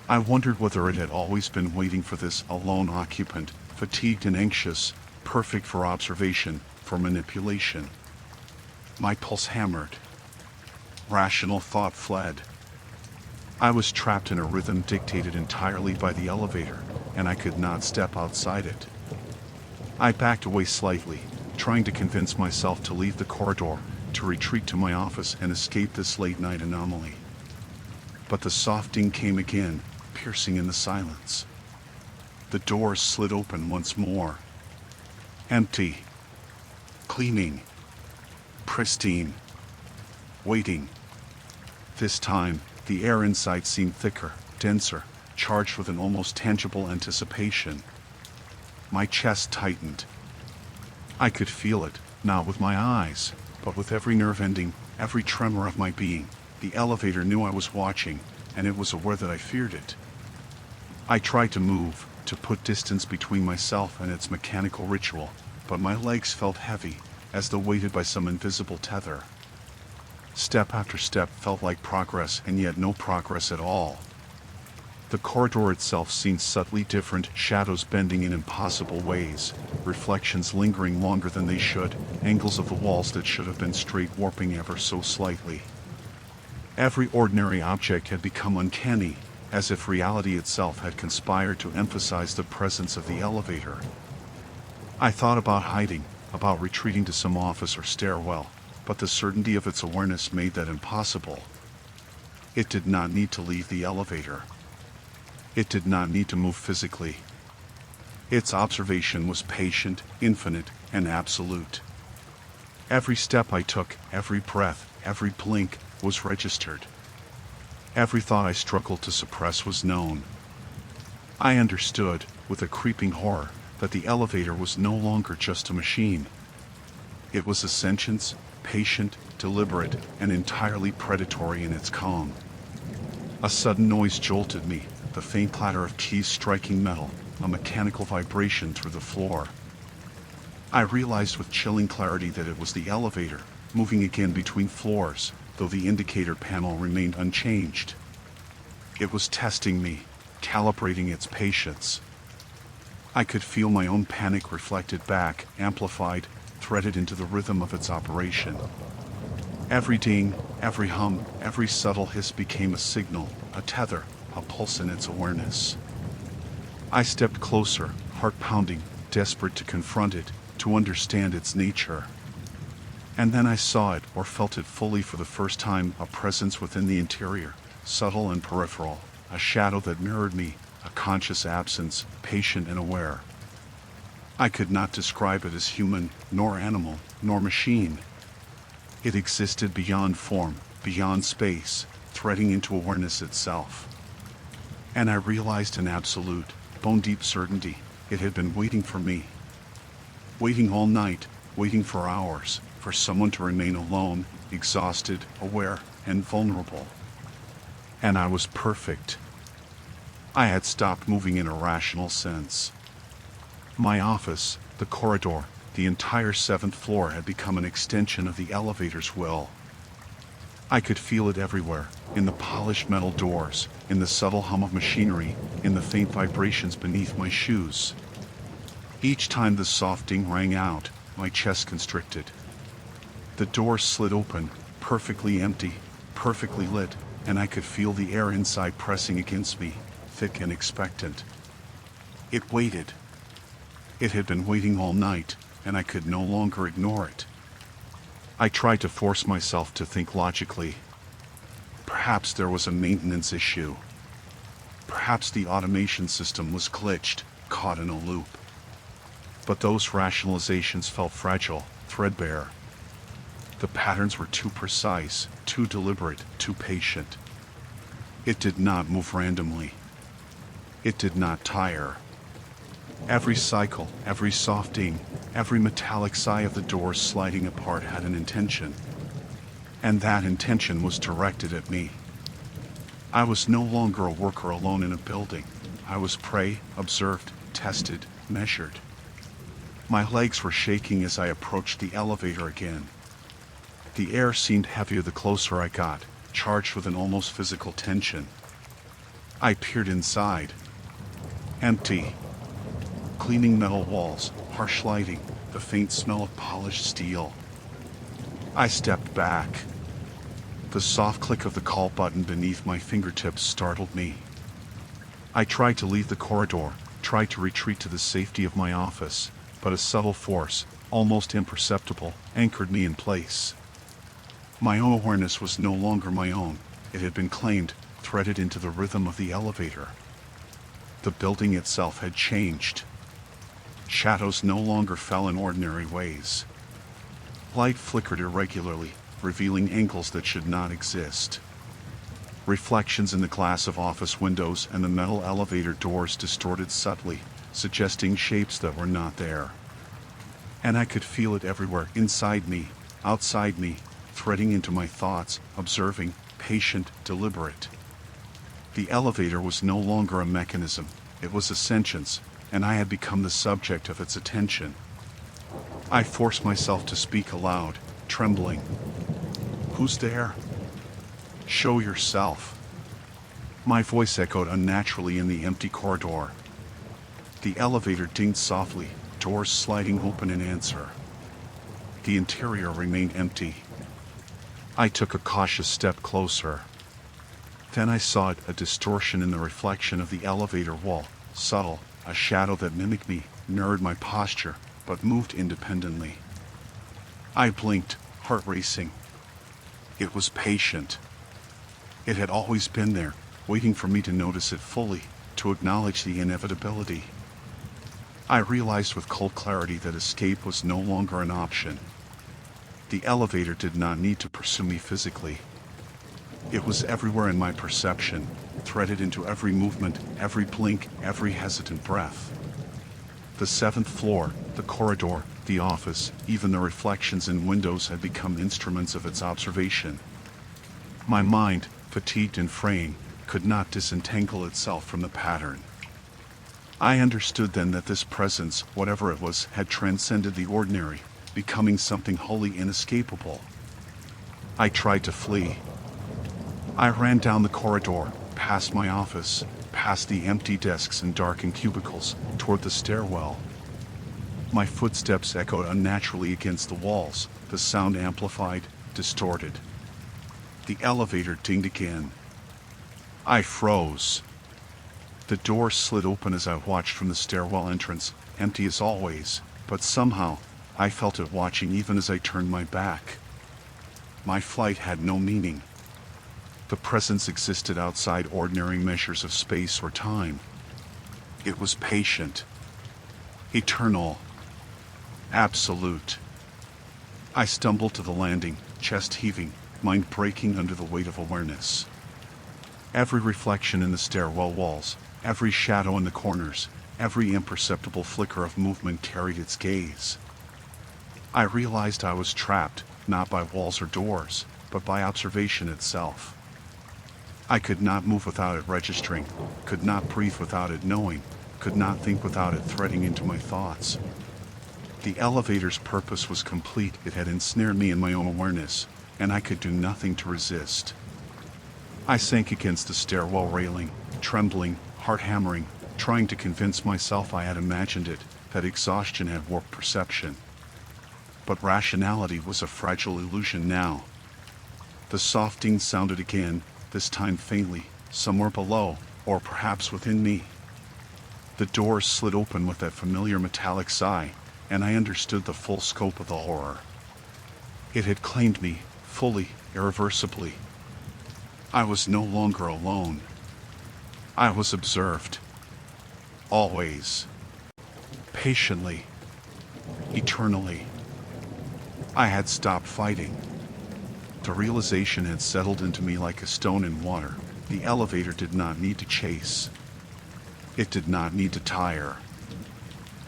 I wondered whether it had always been waiting for this alone occupant, fatigued and anxious, perfect for observation, for manipulation. My pulse hammered. Rational thought fled. I was trapped in a rhythm dictated entirely by the elevator, and I could not step outside it. I backed away slightly, trying to convince myself to leave the corridor, to retreat to my office and escape this late-night anomaly. But the soft ding came again, piercing in the silence. The doors slid open once more. Empty. Cleaning. Pristine. Waiting. This time, the air inside seemed thicker, denser, charged with an almost tangible anticipation. My chest tightened. I could feel it, not with my eyes, but with every nerve ending, every tremor of my being. The elevator knew I was watching, and it was aware that I feared it. I tried to move, to put distance between myself and its mechanical ritual, but my legs felt heavy, as though weighted by some invisible tether. Step after step felt like progress, and yet no progress at all. The corridor itself seemed subtly different, shadows bending in impossible ways, reflections lingering longer than they should, angles of the walls that should have been straight warping ever so slightly. Every ordinary object had become uncanny, as if reality itself had conspired to emphasize the presence of the elevator. I thought about hiding, about retreating to some office or stairwell, but the certainty of its awareness made that impossible. It did not need to leave the elevator. It did not need to move physically. Its observation was patient, infinite, and absolute. Every step I took, every breath, every blink, was registered. Every thought I struggled to suppress was known. I understood, with a creeping horror, that the elevator was no longer just a machine. It was a sentience, patient, deliberate, and entirely predatory in its calm. A sudden noise jolted me, the faint clatter of keys striking metal, a mechanical vibration through the floor. I realized with chilling clarity that it was the elevator, moving again between floors, though the indicator panel remained unchanged. It was testing me, calibrating its patience. I could feel my own panic reflected back, amplified, threaded into the rhythm of its operation. Every ding, every hum, every subtle hiss became a signal, a tether, a pulse in its awareness. I stepped closer, heart pounding, desperate to confront it, to understand its nature. And then I saw it, or felt it fully for the first time, a presence within the interior, subtle and peripheral, a shadow that mirrored me, a conscious absence, patient and aware. I could not describe it as human, nor animal, nor machine. It existed beyond form, beyond space, threading into awareness itself. And I realized in absolute, bone-deep certainty, it had been waiting for me. Waiting all night, waiting for hours, for someone to remain alone, exhausted, aware, and vulnerable. And I was perfect. I had stopped moving in a rational sense. My office, the corridor, the entire 7th floor had become an extension of the elevator's will. I could feel it everywhere, in the polished metal doors, in the subtle hum of machinery, in the faint vibrations beneath my shoes. Each time the soft ding rang out, my chest constricted. The door slid open, perfectly empty, perfectly lit, and I could feel the air inside pressing against me, thick and expectant. It waited. It had been waiting all night, and I could no longer ignore it. I tried to force myself to think logically. Perhaps there was a maintenance issue. Perhaps the automation system was glitched, caught in a loop. But those rationalizations felt fragile, threadbare. The patterns were too precise, too deliberate, too patient. It did not move randomly. It did not tire. Every cycle, every soft ding, every metallic sigh of the doors sliding apart had an intention. And that intention was directed at me. I was no longer a worker alone in a building. I was prey, observed, tested, measured. My legs were shaking as I approached the elevator again. The air seemed heavier the closer I got, charged with an almost physical tension. I peered inside. Empty. Gleaming metal walls, harsh lighting, the faint smell of polished steel. I stepped back. The soft click of the call button beneath my fingertips startled me. I tried to leave the corridor, tried to retreat to the safety of my office, but a subtle force, almost imperceptible, anchored me in place. My own awareness was no longer my own. It had been claimed, threaded into the rhythm of the elevator. The building itself had changed. Shadows no longer fell in ordinary ways. Light flickered irregularly, revealing angles that should not exist. Reflections in the glass of office windows and the metal elevator doors distorted subtly, suggesting shapes that were not there. And I could feel it everywhere, inside me, outside me, threading into my thoughts, observing, patient, deliberate. The elevator was no longer a mechanism, it was a sentience, and I had become the subject of its attention. I forced myself to speak aloud, trembling. "Who's there? Show yourself." My voice echoed unnaturally in the empty corridor. The elevator dinged softly, doors sliding open in answer. The interior remained empty. I took a cautious step closer. Then I saw a distortion in the reflection of the elevator wall, subtle, a shadow that mimicked me, mirrored my posture, but moved independently. I blinked, heart racing. It was patient. It had always been there, waiting for me to notice it fully, to acknowledge the inevitability. I realized with cold clarity that escape was no longer an option. The elevator did not need to pursue me physically. It was everywhere in my perception, threaded into every movement, every blink, every hesitant breath. The 7th floor, the corridor, the office, even the reflections in windows had become instruments of its observation. My mind, fatigued and fraying, could not disentangle itself from the pattern. I understood then that this presence, whatever it was, had transcended the ordinary, becoming something wholly inescapable. I tried to flee. I ran down the corridor, past my office, past the empty desks and darkened cubicles, toward the stairwell. My footsteps echoed unnaturally against the walls, the sound amplified, distorted. The elevator dinged again. I froze. The door slid open as I watched from the stairwell entrance, empty as always, but somehow I felt it watching even as I turned my back. My flight had no meaning. The presence existed outside ordinary measures of space or time. It was patient, eternal, absolute. I stumbled to the landing, chest heaving, mind breaking under the weight of awareness. Every reflection in the stairwell walls, every shadow in the corners, every imperceptible flicker of movement carried its gaze. I realized I was trapped, not by walls or doors, but by observation itself. I could not move without it registering, could not breathe without it knowing, could not think without it threading into my thoughts. The elevator's purpose was complete. It had ensnared me in my own awareness, and I could do nothing to resist. I sank against the stairwell railing, trembling, heart hammering, trying to convince myself I had imagined it, that exhaustion had warped perception. But rationality was a fragile illusion now. The soft ding sounded again, this time faintly, somewhere below, or perhaps within me. The door slid open with that familiar metallic sigh, and I understood the full scope of the horror. It had claimed me, fully, irreversibly. I was no longer alone. I was observed. Always. Patiently. Eternally. I had stopped fighting. The realization had settled into me like a stone in water. The elevator did not need to chase. It did not need to tire.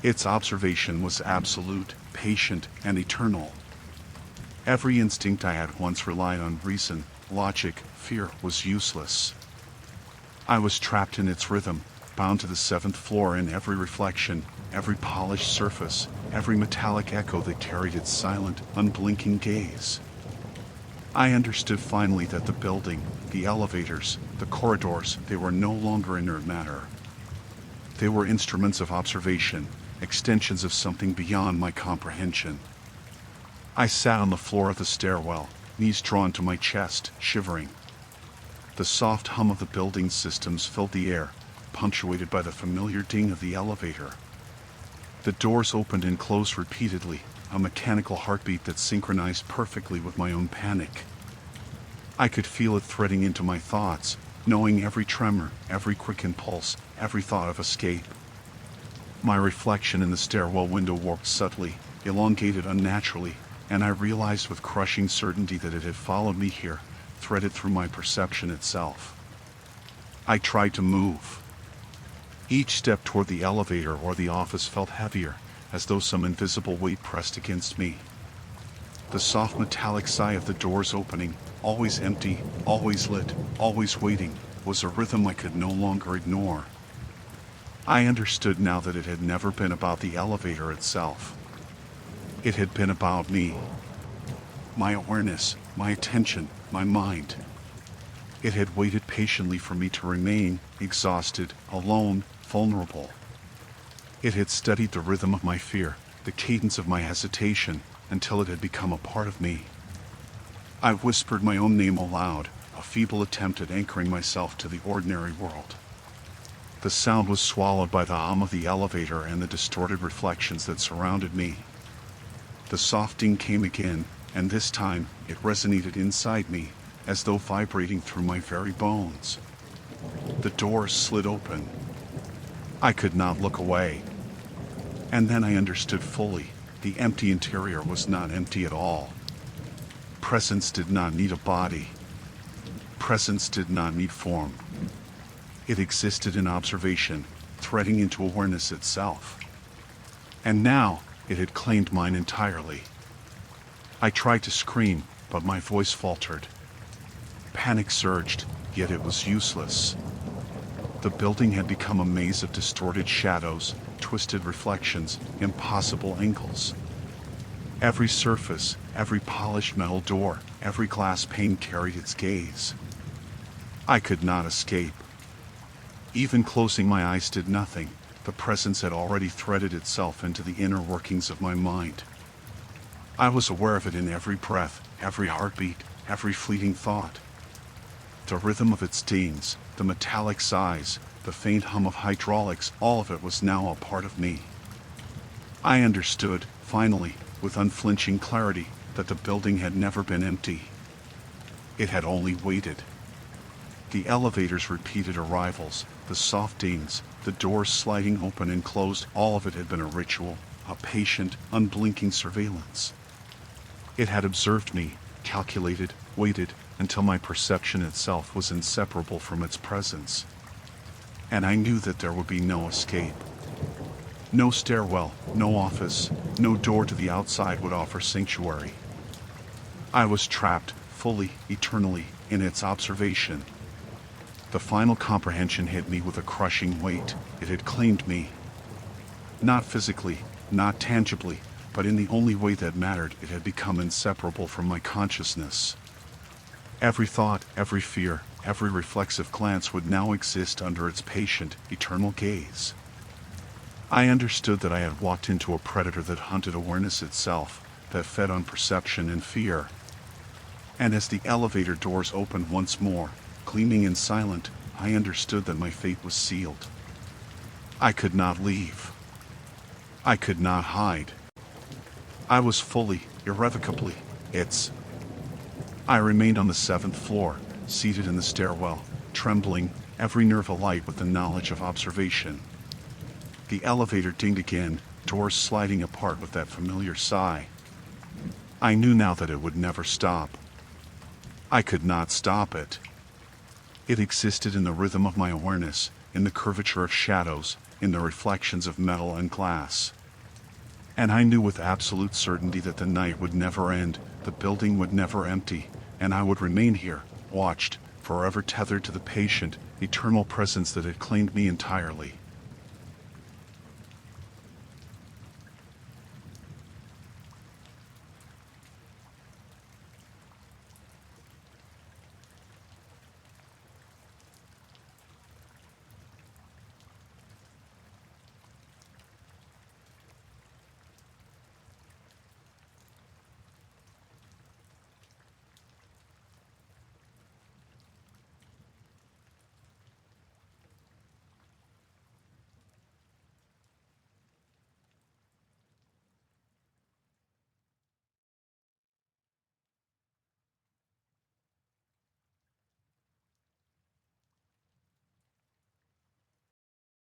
Its observation was absolute, patient, and eternal. Every instinct I had once relied on, reason, logic, fear, was useless. I was trapped in its rhythm, bound to the 7th floor in every reflection, every polished surface, every metallic echo that carried its silent, unblinking gaze. I understood finally that the building, the elevators, the corridors, they were no longer inert matter. They were instruments of observation, extensions of something beyond my comprehension. I sat on the floor of the stairwell, knees drawn to my chest, shivering. The soft hum of the building's systems filled the air, punctuated by the familiar ding of the elevator. The doors opened and closed repeatedly, a mechanical heartbeat that synchronized perfectly with my own panic. I could feel it threading into my thoughts, knowing every tremor, every quickened pulse, every thought of escape. My reflection in the stairwell window warped subtly, elongated unnaturally, and I realized with crushing certainty that it had followed me here, threaded through my perception itself. I tried to move. Each step toward the elevator or the office felt heavier, as though some invisible weight pressed against me. The soft metallic sigh of the doors opening, always empty, always lit, always waiting, was a rhythm I could no longer ignore. I understood now that it had never been about the elevator itself. It had been about me. My awareness, my attention, my mind. It had waited patiently for me to remain, exhausted, alone, vulnerable. It had studied the rhythm of my fear, the cadence of my hesitation, until it had become a part of me. I whispered my own name aloud, a feeble attempt at anchoring myself to the ordinary world. The sound was swallowed by the hum of the elevator and the distorted reflections that surrounded me. The soft ding came again, and this time it resonated inside me, as though vibrating through my very bones. The door slid open. I could not look away. And then I understood fully, the empty interior was not empty at all. Presence did not need a body. Presence did not need form. It existed in observation, threading into awareness itself. And now, it had claimed mine entirely. I tried to scream, but my voice faltered. Panic surged, yet it was useless. The building had become a maze of distorted shadows, twisted reflections, impossible angles. Every surface, every polished metal door, every glass pane carried its gaze. I could not escape. Even closing my eyes did nothing. The presence had already threaded itself into the inner workings of my mind. I was aware of it in every breath, every heartbeat, every fleeting thought. The rhythm of its dings, the metallic sighs, the the faint hum of hydraulics, all of it was now a part of me. I understood, finally, with unflinching clarity, that the building had never been empty. It had only waited. The elevator's repeated arrivals, the soft dings, the doors sliding open and closed, all of it had been a ritual, a patient, unblinking surveillance. It had observed me, calculated, waited, until my perception itself was inseparable from its presence. And I knew that there would be no escape. No stairwell, no office, no door to the outside would offer sanctuary. I was trapped, fully, eternally, in its observation. The final comprehension hit me with a crushing weight. It had claimed me. Not physically, not tangibly, but in the only way that mattered, it had become inseparable from my consciousness. Every thought, every fear, every reflexive glance would now exist under its patient, eternal gaze. I understood that I had walked into a predator that hunted awareness itself, that fed on perception and fear. And as the elevator doors opened once more, gleaming and silent, I understood that my fate was sealed. I could not leave. I could not hide. I was fully, irrevocably, its. I remained on the 7th floor, seated in the stairwell, trembling, every nerve alight with the knowledge of observation. The elevator dinged again, doors sliding apart with that familiar sigh. I knew now that it would never stop. I could not stop it. It existed in the rhythm of my awareness, in the curvature of shadows, in the reflections of metal and glass. And I knew with absolute certainty that the night would never end, the building would never empty, and I would remain here, watched, forever tethered to the patient, eternal presence that had claimed me entirely.